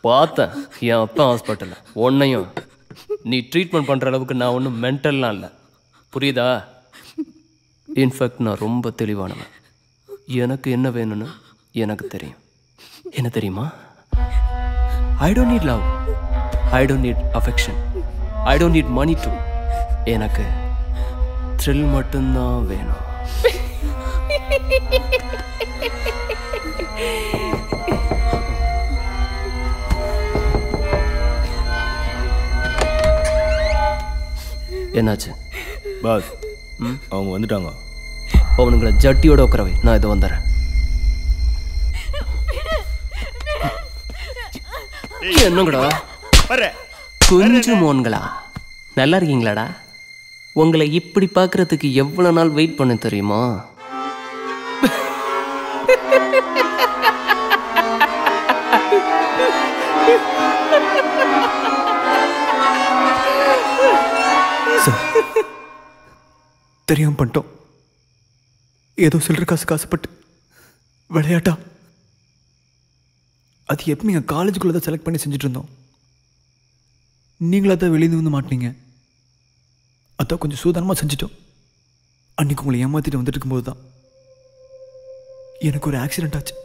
பார்த்தேன் என் அப்பா ஹாஸ்பிட்டல்ல. உன்னையும் நீ ட்ரீட்மெண்ட் பண்ற அளவுக்கு நான் ஒன்றும் மென்டல்லாம் இல்லை, புரியுதா? இன்ஃபேக்ட் நான் ரொம்ப தெளிவானவன். எனக்கு என்ன வேணும்னு எனக்கு தெரியும். என்ன தெரியுமா? I don't need love, I don't need affection, I don't need money too. எனக்கு த்ரில் மட்டும்தான் வேணும். என்னாச்சு பாஸ்? அவங்க வந்துட்டாங்க. அவனுங்களை ஜட்டியோட உட்காரவை. நான் இதை வந்துடுறேன். என்னங்கடா குஞ்சு மோன்களா, நல்லா இருக்கீங்களாடா? உங்களை இப்படி பார்க்கறதுக்கு எவ்வளோ நாள் வெயிட் பண்ண தெரியுமா? தெரியாம பண்ணிட்டோம். ஏதோ சில்லற காசுப்பட்டு விளையாட்டா. அது எப்போ எங்கள் காலேஜுக்குள்ளே தான் செலக்ட் பண்ணி செஞ்சுட்டு இருந்தோம். நீங்களா தான் வெளியே வந்து மாட்டினீங்க. அதான் கொஞ்சம் சூதானமாக செஞ்சிட்டோம். அன்றைக்கி உங்களை ஏமாற்றிட்டு வந்துட்டு இருக்கும்போது தான் எனக்கு ஒரு ஆக்சிடெண்ட் ஆச்சு.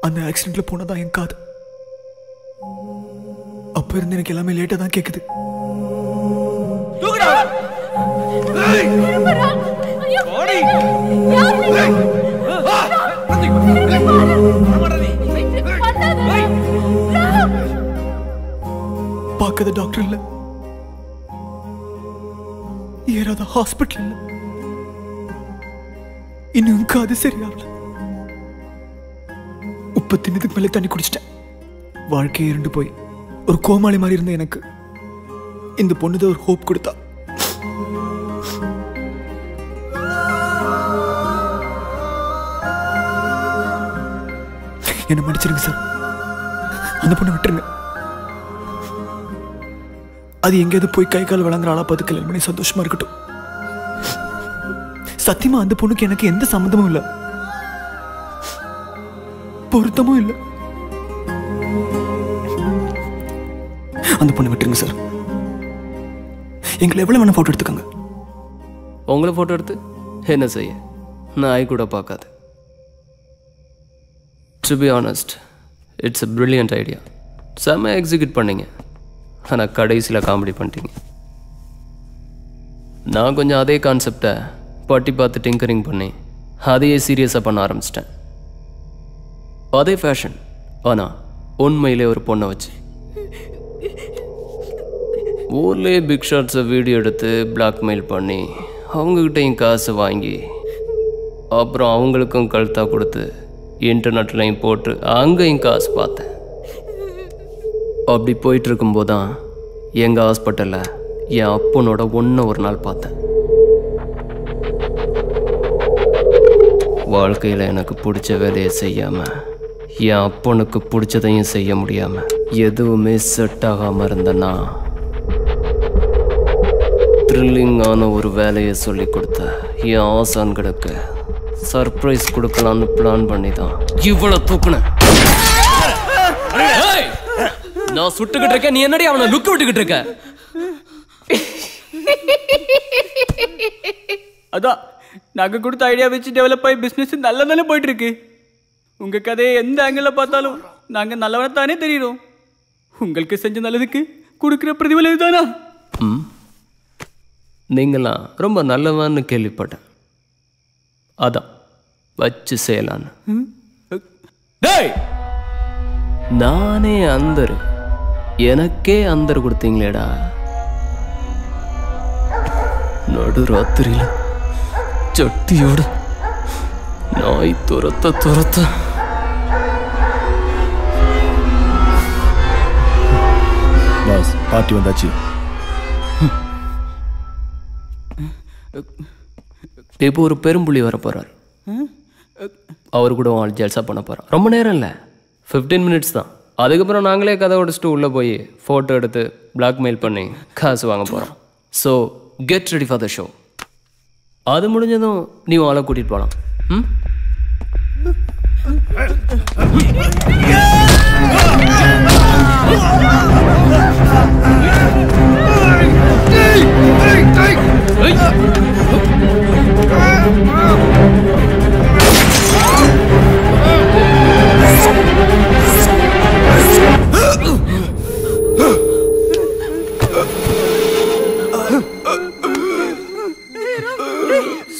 அந்த ஆக்சிடெண்ட்டில் போனதான் என் காது. அப்போ இருந்து எனக்கு எல்லாமே லேட்டாக தான் கேட்குது. பார்க்காத டாக்டர் இல்ல, ஏறாத ஹாஸ்பிட்டல் இல்ல, இன்னும் காது சரியாகல. 30 நிமிஷத்துக்கு மேலே தண்ணி குடிச்சிட்டேன். வாழ்க்கையே இருந்து போய் ஒரு கோமாளி மாதிரி இருந்த எனக்கு இந்த பொண்ணுதான் ஒரு ஹோப் கொடுத்தா. என்ன மன்னிச்சிருங்க சார். அந்த பொண்ணை விட்டுருங்க. அது எங்கேயாவது போய் கை கால் வளர்ந்துற ஆளா பார்த்து கல்யாணம் பண்ணி சந்தோஷமா இருக்கட்டும். சத்தியமா அந்த பொண்ணுக்கு எனக்கு எந்த சம்மந்தமும் இல்லை, பொருத்தமும் இல்லை. அந்த பொண்ணை விட்டுருங்க சார். எங்களை எவ்வளவு வேணா போட்டோ எடுத்துக்கோங்க. உங்களை போட்டோ எடுத்து என்ன செய்ய? நான் கூட பார்க்காது. To be honest, it's a brilliant idea. செம்ம எக்ஸிக்யூட் பண்ணீங்க. ஆனால் கடைசியில் காமெடி பண்ணிட்டீங்க. நான் கொஞ்சம் அதே கான்செப்டை பட்டி பார்த்து டிங்கரிங் பண்ணி அதையே சீரியஸாக பண்ண ஆரம்பிச்சிட்டேன். அதே ஃபேஷன், ஆனால் உண்மையிலே ஒரு பொண்ணை வச்சு. ஊர்லேயே பிக் ஷாட்ஸை வீடியோ எடுத்து பிளாக்மெயில் பண்ணி அவங்கக்கிட்டையும் காசு வாங்கி அப்புறம் அவங்களுக்கும் கழுத்தா கொடுத்து இன்டர்நெட்லையும் போட்டு அங்கேயும் காசு பார்த்தேன். அப்படி போயிட்டு இருக்கும்போது தான் எங்கள் ஹாஸ்பிட்டலில் என் அப்பனோட ஒரு நாள் பார்த்தேன். வாழ்க்கையில் எனக்கு பிடிச்ச வேலையை செய்யாமல் என் அப்பனுக்கு பிடிச்சதையும் செய்ய முடியாமல் எதுவுமே செட் ஆகாமல் இருந்தேன்னா த்ரில்லிங்கான ஒரு வேலையை சொல்லி கொடுத்த என் ஆசான்களுக்கு சர்ப்ரைஸ் கொடுக்கலான்னு பிளான் பண்ணி தான் இவ்வளோ தூக்குனேன். நான் சுட்டுக்கிட்டு இருக்கேன், நீ என்னடி அவனை லுக்கு விட்டுக்கிட்டு இருக்க? அதான் நாங்கள் கொடுத்த ஐடியா வச்சு டெவலப் ஆகி பிஸ்னஸ் நல்லா தானே போயிட்டு இருக்கு. உங்கள் கதையை எந்த ஆங்கிளில் பார்த்தாலும் நாங்கள் நல்லவனை தானே தெரியுறோம். உங்களுக்கு செஞ்ச நல்லதுக்கு கொடுக்குற பிரதிபலன் இதுதானா? நீங்களாம் ரொம்ப நல்லவான்னு கேள்விப்பட்டேன், அதான் வச்சு செய்யலான்னு. நானே அந்தர், எனக்கே அந்தர் கொடுத்தீங்களேடா. நடு ராத்திரியில சட்டியோட நாய் துரத்த துரத்த பாஸ் பார்ட்டி வந்தாச்சு. இப்போ ஒரு பெரும்புள்ளி வர போறார். அவர் கூட ஆள் ஜல்சா பண்ண போறார். ரொம்ப நேரம் இல்லை, 15 minutes தான். அதுக்கப்புறம் நாங்களே கதை உடைச்சிட்டு உள்ளே போய் ஃபோட்டோ எடுத்து பிளாக்மெயில் பண்ணி காசு வாங்க போகிறோம். So get ready for the show. அது முடிஞ்சதும் நீ ஆளை கூட்டிகிட்டு போகலாம்.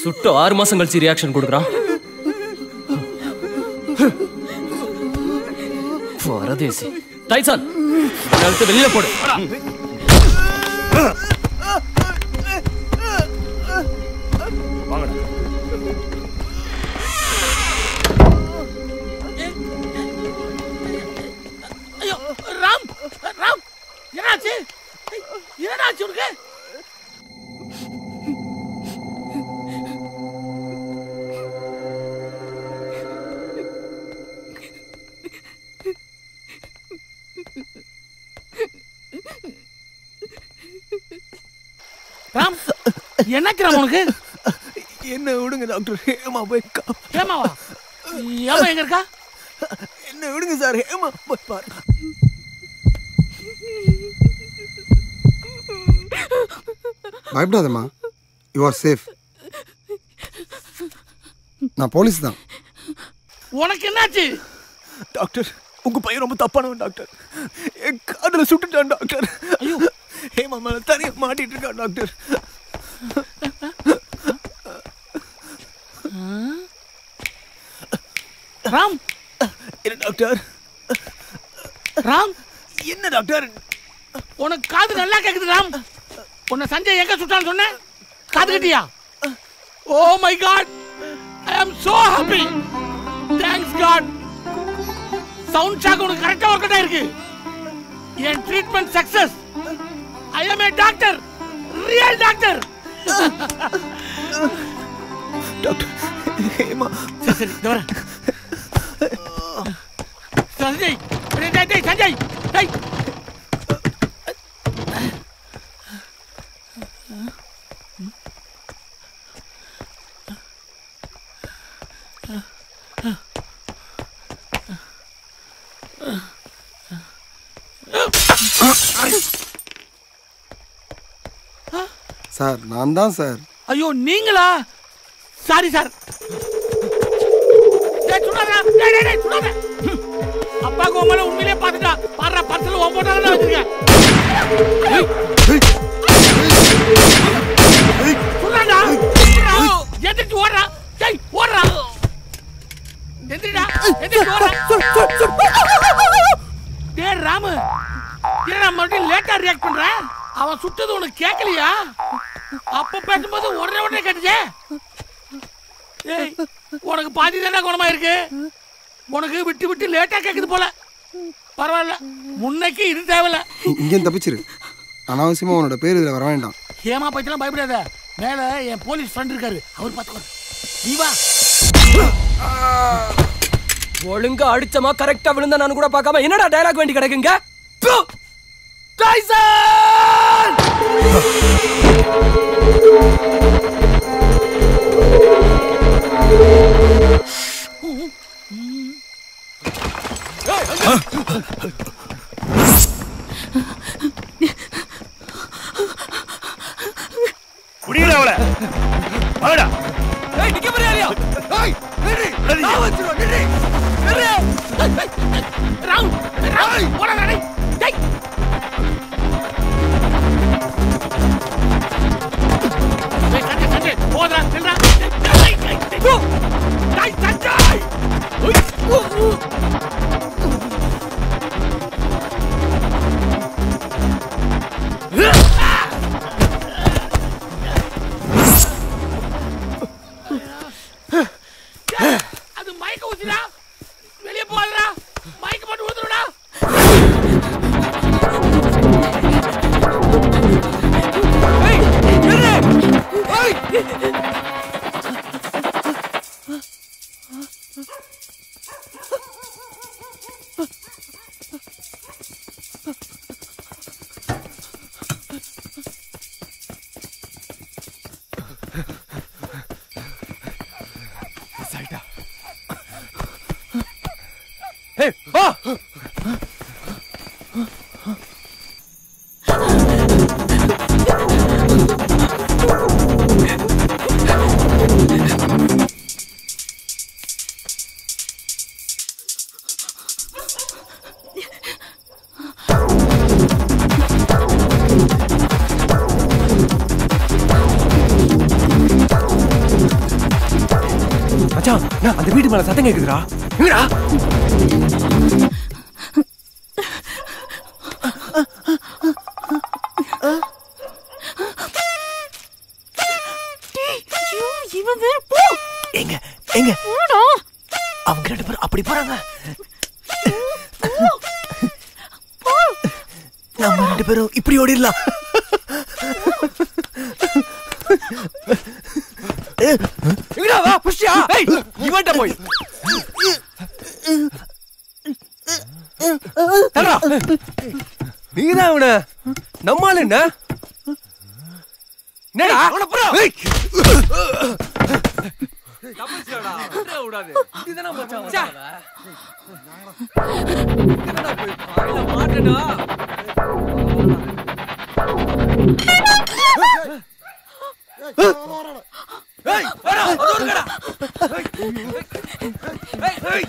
சுட்டு 6 மாசம் கழிச்சு ரியாக்ஷன் கொடுக்குறான். பரதேசி டைசன், வெளியில போடு. ஐயோ ராம், ராம் என்னாச்சு? என்னாச்சு உனக்கு? ராம் என்னாச்சு ராம் உனக்கு? என்ன விடுங்க டாக்டர், ஹேமா போய் ஹேமாவா? ஹேமா எங்க இருக்கா? என்ன விடுங்க சார், ஹேமா போய் பாருங்க. பயப்படாதம்மா, யூ ஆர் சேஃப். நான் போலீஸ் தான். உனக்கு என்னாச்சு? டாக்டர் உங்க பையன் ரொம்ப தப்பானவன் டாக்டர். என் காதல சுட்டுட்டான் டாக்டர். ஐயோ ஹேமா மேல தனியா மாட்டிட்டு இருக்கான் டாக்டர். ராம் என்ன டாக்டர்? ராம் என்ன டாக்டர்? உனக்கு காது நல்லா கேக்குது ராம். உன்னை சஞ்சய் எங்க சுட்டான்னு சொன்ன? காது கட்டியா? Oh my God, I am so happy. Thanks God. Sound shock உனக்கு கரெக்டா ஒர்க் அவுட் ஆயிருக்கு. என் treatment success. I am a doctor, real doctor. Doctor Hema சரி சரி தவற. சஞ்சய் டேய் சஞ்சய் டேய். சார் நான் தான் சார். ஐயோ நீங்களா? Sorry sir. அப்பா கோமல உண்மையிலே பாத்துட்டா. பாறா பர்சல் ஓ போட்டாங்க தான் வச்சிருக்கேன். சுடாடா. எந்திரிச்சு ஓடுறா. டேய் ஓடுறா. எந்திரிடா. எந்திரிச்சு ஓடுறா. டேய் ராமு, என்னடா மறுபடியும் லேட்டா ரியாக்ட் பண்ற? அவன் சுட்டது உனக்கு கேட்கலையா? அப்ப பேசும்போது உடனே கேட்டுச்சே. ஏய், உனக்கு பாதி தானே குணமா இருக்கு. உனக்கு விட்டு விட்டு லேட்டா கேக்குது போல. பரவாயில்ல, முன்னைக்கு இது தேவையில்ல. இங்கே தப்பிச்சிரு. அனாவசியமா உன்னோட பேர் இதுல வர வேண்டாம். ஏமா பத்திலாம் பயப்படாத. மேல என் போலீஸ் ஃப்ரெண்ட் இருக்காரு, அவர் பாத்துக்கோ. நீ வா. ஒழுங்கா அடிச்சமா கரெக்டா விழுந்தா நான் கூட பார்க்காம என்னடா டயலாக் வேண்டி கிடக்குங்க? டைசன்! குடிடா அவளை. வாடா. ஏய் நிக்க போறியா? ஏய் நில்லு. நான் வந்துறோம். நில்லு. நில்லு. ராவ். ராவ். போடா டேய். டேய். டேய் சஞ்சய் போடா நில்றா. டேய் சஞ்சய். அது மைக்க ஊத்திடா. வெளிய போடா. மைக்க போட்டு ஊத்துறடா. ஏய் நில்லு. ஏய் Hey, va! மச்சான், நான் அந்த வீட்டு மேல சத்தம் கேக்குதுடா. எங்கடா? எங்க எங்க அவங்க ரெண்டு பேரும் அப்படி போறாங்க. நம்ம ரெண்டு பேரும் இப்படி ஓடிடலாம். எங்கடா வா புஷ்யா. ஏய் இவன்ட்ட போய் தரா. நீதான் அவன நம்மால என்ன என்னடா அவன புறா. ஏய் தப்பிச்சடா. விட்ற விடாதே. இதுதான மச்சான். என்னடா போய் பாயில மாட்டடா. ஏய் வரா ஓடுங்கடா. ஏய் ஏய்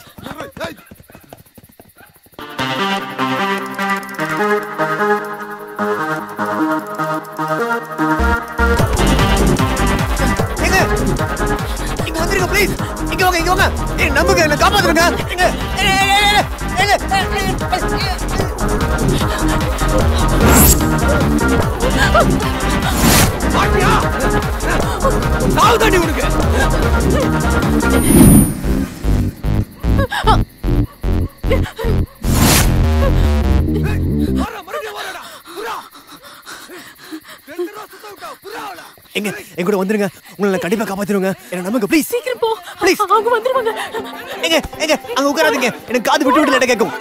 இங்க வந்துருங்க ப்ளீஸ். இங்க வாங்க இங்க வாங்க. ஏய் நம்புங்க, என்ன காப்பாத்துங்க. இங்க மாட்டியா? சாவுதாண்டி உனக்கு. எங்க எங்க கூட வந்துருங்க. உங்களை கண்டிப்பா காப்பாத்திடுங்க. என்ன நம்புங்க ப்ளீஸ். சீக்கிரம் போ. ப்ளீஸ். அவங்க வந்துருவாங்க. எங்க எங்க அங்க உட்காராதீங்க. எனக்கு காது விட்டு விட்டு லேட்டா கேட்கும்.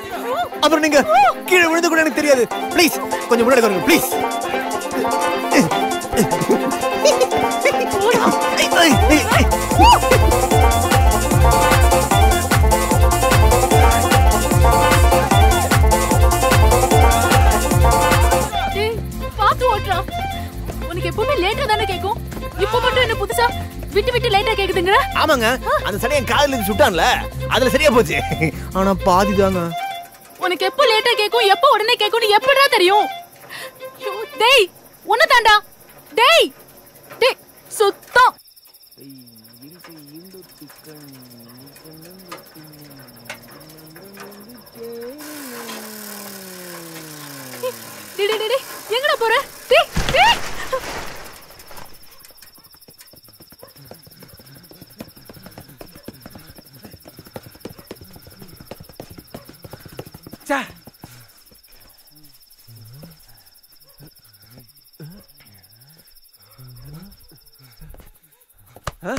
அப்புறம் நீங்க கீழே விழுந்து கூட எனக்கு தெரியாது. ப்ளீஸ் கொஞ்சம் முன்னாடி வாங்க ப்ளீஸ். பாத்து ஓட்டுறா. உனக்கு எப்பவுமே லேட்டா தானே கேட்கும். இப்ப மட்டும் என்ன புதுசா விட்டு விட்டு லேட்டா கேக்குதுங்க? ஆமாங்க, அந்த சடைய காதுல இருந்து சுட்டான்ல, அதுல சரியா போச்சு. ஆனா பாதி தாங்க. உனக்கு எப்ப லேட்டா கேக்கும் எப்ப உடனே கேக்கும்னு எப்படா தெரியும்? டேய் உன்ன தாண்டா. டேய் டேய் சுத்தம். டேய் எங்கடா போற?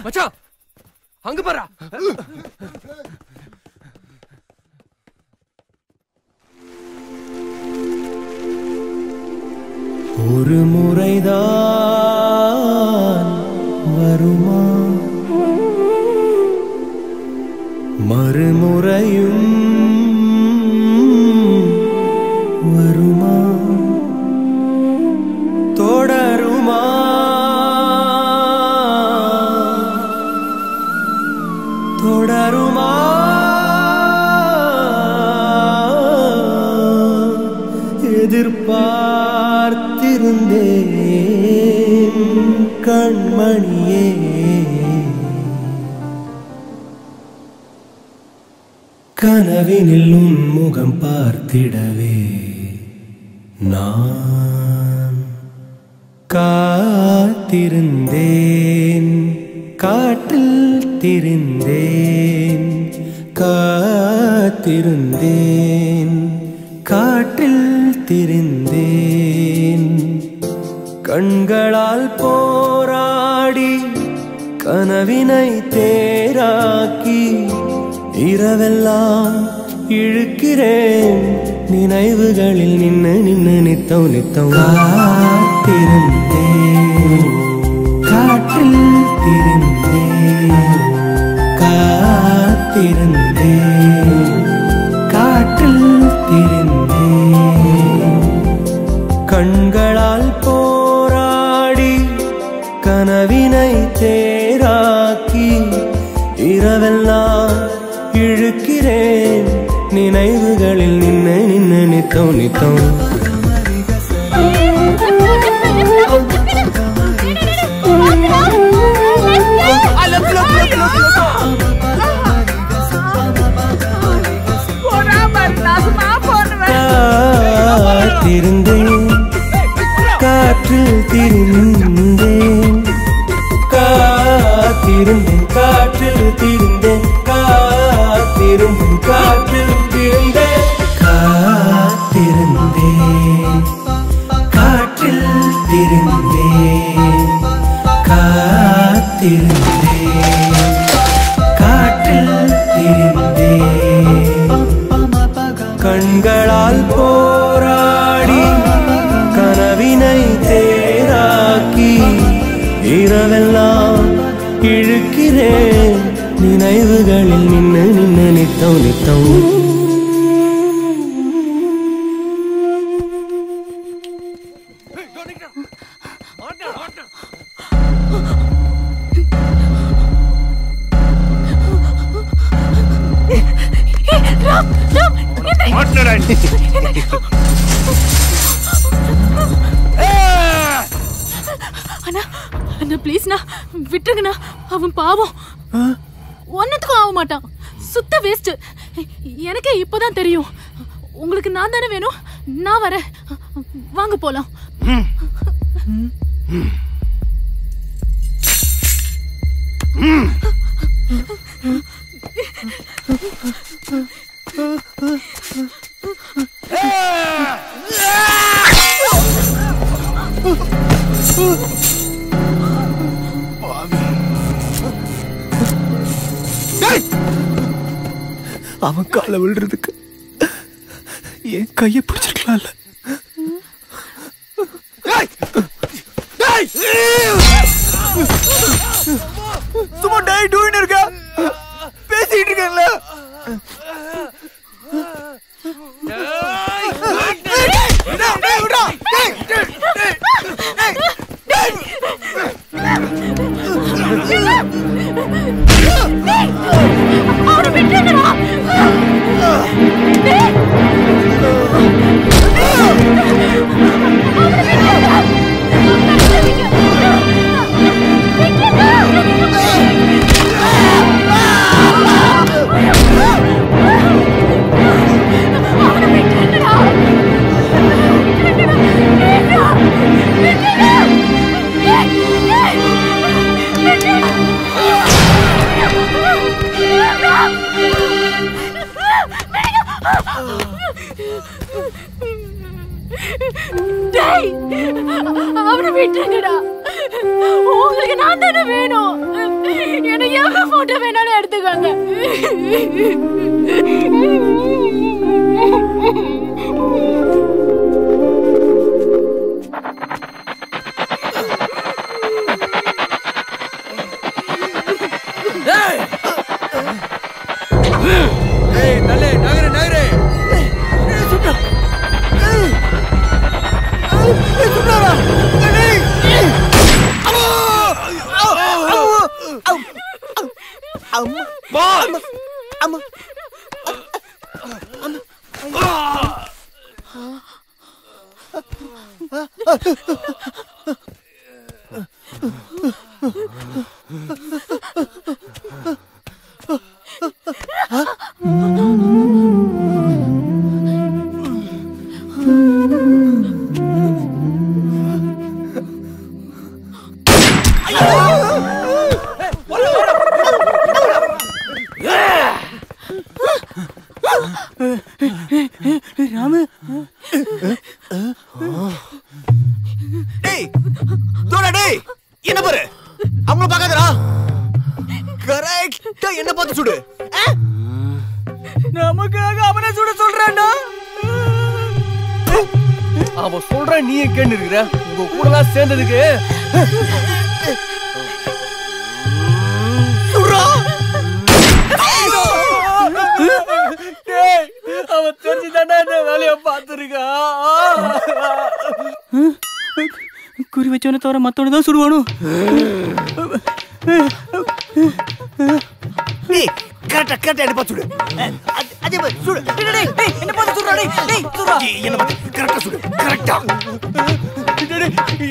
மச்சான் அங்க பாரா. ஒரு முறைதான் வருமா மறுமுறையும் வருமா தொடருமா தொடருமா எதிர்பார்த்திருந்தேன் கண்மணியே கனவினில் உன் முகம் பார்த்திடவே நான் காத்திருந்தேன் காற்றில் திரிந்தேன் காத்திருந்தேன் காற்றில் திரிந்தேன் கண்களால் போராடி கனவினை தேராக்கி இரவெல்லாம் இழுக்கிறேன் நினைவுகளில் நின்னு நின்னு நித்தம் நித்தம் காத்திருந்தேன் காற்றில் திரிந்தேன் காத்திருந்தேன் காற்றில் திரிந்தேன் கண்களால் போராடி கனவினை தேராக்கி இரவெல்லாம் இழுக்கிறேன் நினைவுகளில் நின்னு நின்னு நித்தம் நித்தம் காத்திருந்தேன் காற்றில் திரிந்தேன் காத்திருந்தேன் காற்றில் திரிந்தேன் காத்திருந்தேன் காற்றில் திரிந்தேன் காத்திருந்தேன் காற்றில் திரிந்தேன் காத்திருந்தேன் காற்றில் திரிந்தேன் கண்களால் போராடி கனவினை தேராக்கி இரவெல்லாம் இழுக்கிறேன் நினைவுகளில் நின்னு நின்னு நித்தம் நித்தம் அண்ணா அண்ணா ப்ளீஸ்ண்ணா விட்டுருங்கண்ணா அவன் பாவம் ஒன்னத்துக்கும் ஆக மாட்டான் சுத்த வேஸ்ட் எனக்கே இப்பதான் தெரியும் உங்களுக்கு நான் தானே வேணும் நான் வரேன் வாங்க போலாம் அவன் காலை விழுறதுக்கு என் கையை பிடிச்சிருக்கலாம்ல சும்மா டை டூன்னு இருக்க பேசிட்டு இருக்கேன்ல No! டேய் அவரை விட்டுருங்கடா. உங்களுக்கு நான் தானே வேணும். எனக்கு எவ்வளவு போட்டோ வேணாலும் எடுத்துக்கோங்க. ராமு டேய் தோடா டேய் என்ன பாரு அவங்கள பார்க்காதடா கரெக்ட்டா என்ன பார்த்து சுடு நமக்காக அவனை சுட சொல்றான்டா. அவன் சொல்ற நீ கேட்டு இருக்கிற உங்க கூட எல்லாம் சேர்ந்ததுக்கு அவன் தெரிஞ்சுதானே இந்த வேலையை பார்த்துருக்கா. குறி வச்சவனை தவிர மத்தவனை தான் சுடுவானு. கரெக்டா என்ன பார்த்து சுடு. அதே மாதிரி சுடு. என்ன பார்த்து சுடுறா டேய் டேய் சுடுறா. என்ன பார்த்து கரெக்டா சுடு. கரெக்டா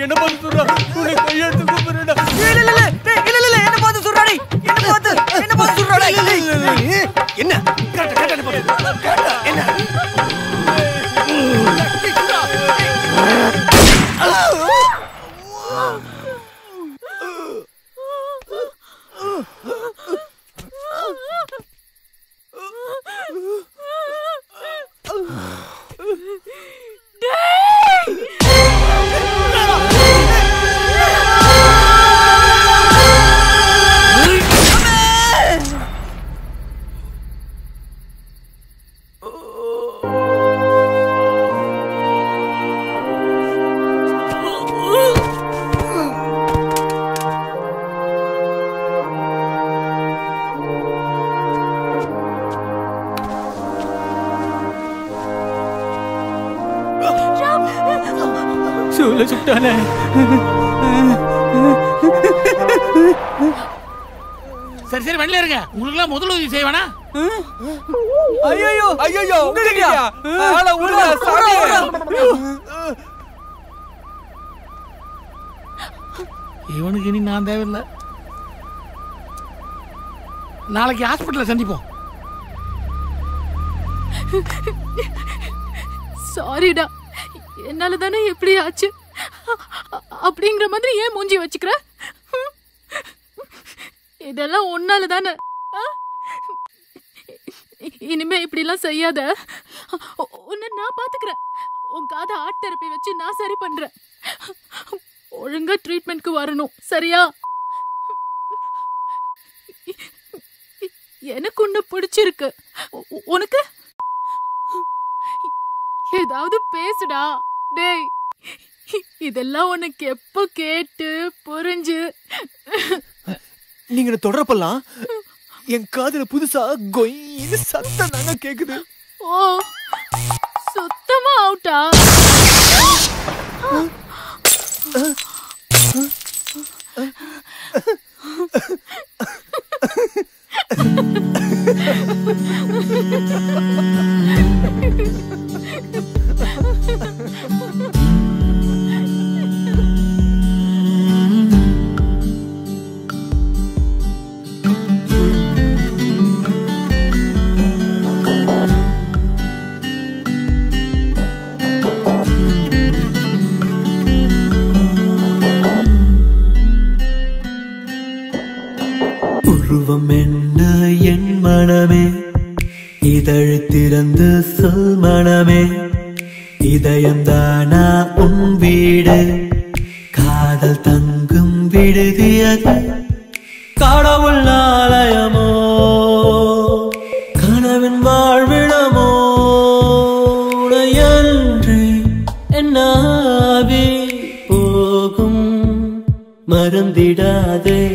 என்ன பார்த்து சுடுறா. உன்னை கையெடுத்து கூப்பிடுறா. இல்ல என்ன பார்த்து சுடுறா டேய். என்ன பார்த்து சுடுறா டேய். என்ன கரெக்டா என்ன பார்த்து கரெக்டா என்ன சூழ சுட்டானே. சரி சரி வண்டியில இருங்க. உங்களுக்கு முதல் உதவி செய்வானா? ஐயோ ஐயோ உங்ககிட்டயா? ஆள உள்ள சாமி. இவனுக்கு இனி நான் தேவையில்லை. நாளைக்கு ஹாஸ்பிட்டல்ல சந்திப்போம். சாரிடா, என்னால தானே எப்படி ஆச்சு அப்படிங்கிற மாதிரி ஏன் மூஞ்சி வச்சுக்கிற? இதெல்லாம் ஒன்னால தானே. இனிமே இப்படி எல்லாம் செய்யாத. உன்னை நான் பாத்துக்கிறேன். உன் காதை ஆர்ட் தெரப்பி வச்சு நான் சரி பண்றேன். ஒழுங்கா ட்ரீட்மெண்ட்க்கு வரணும், சரியா? எனக்கு உன்னை பிடிச்சிருக்கு. உனக்கு ஏதாவது பேசுடா. டேய், இதெல்லாம் உனக்கு எப்ப கேட்டு புரிஞ்சு? நீங்க தொடரப்பெல்லாம் என் காதுல புதுசா கொய்னு சத்தம் தாங்க கேக்குது. ஓ, சுத்தமா அவுட்டா? உருவம் என்ன என் மனமே, இதழ் திறந்து சொல் மனமே, இதயம்தானா உன் வீடு, காதல் தங்கும் விடுதியது, கடவுள் ஆலயமோ கனவின் வாழ்விடமோ, உடையன்றி என்னாவே போகும் மறந்திடாதே.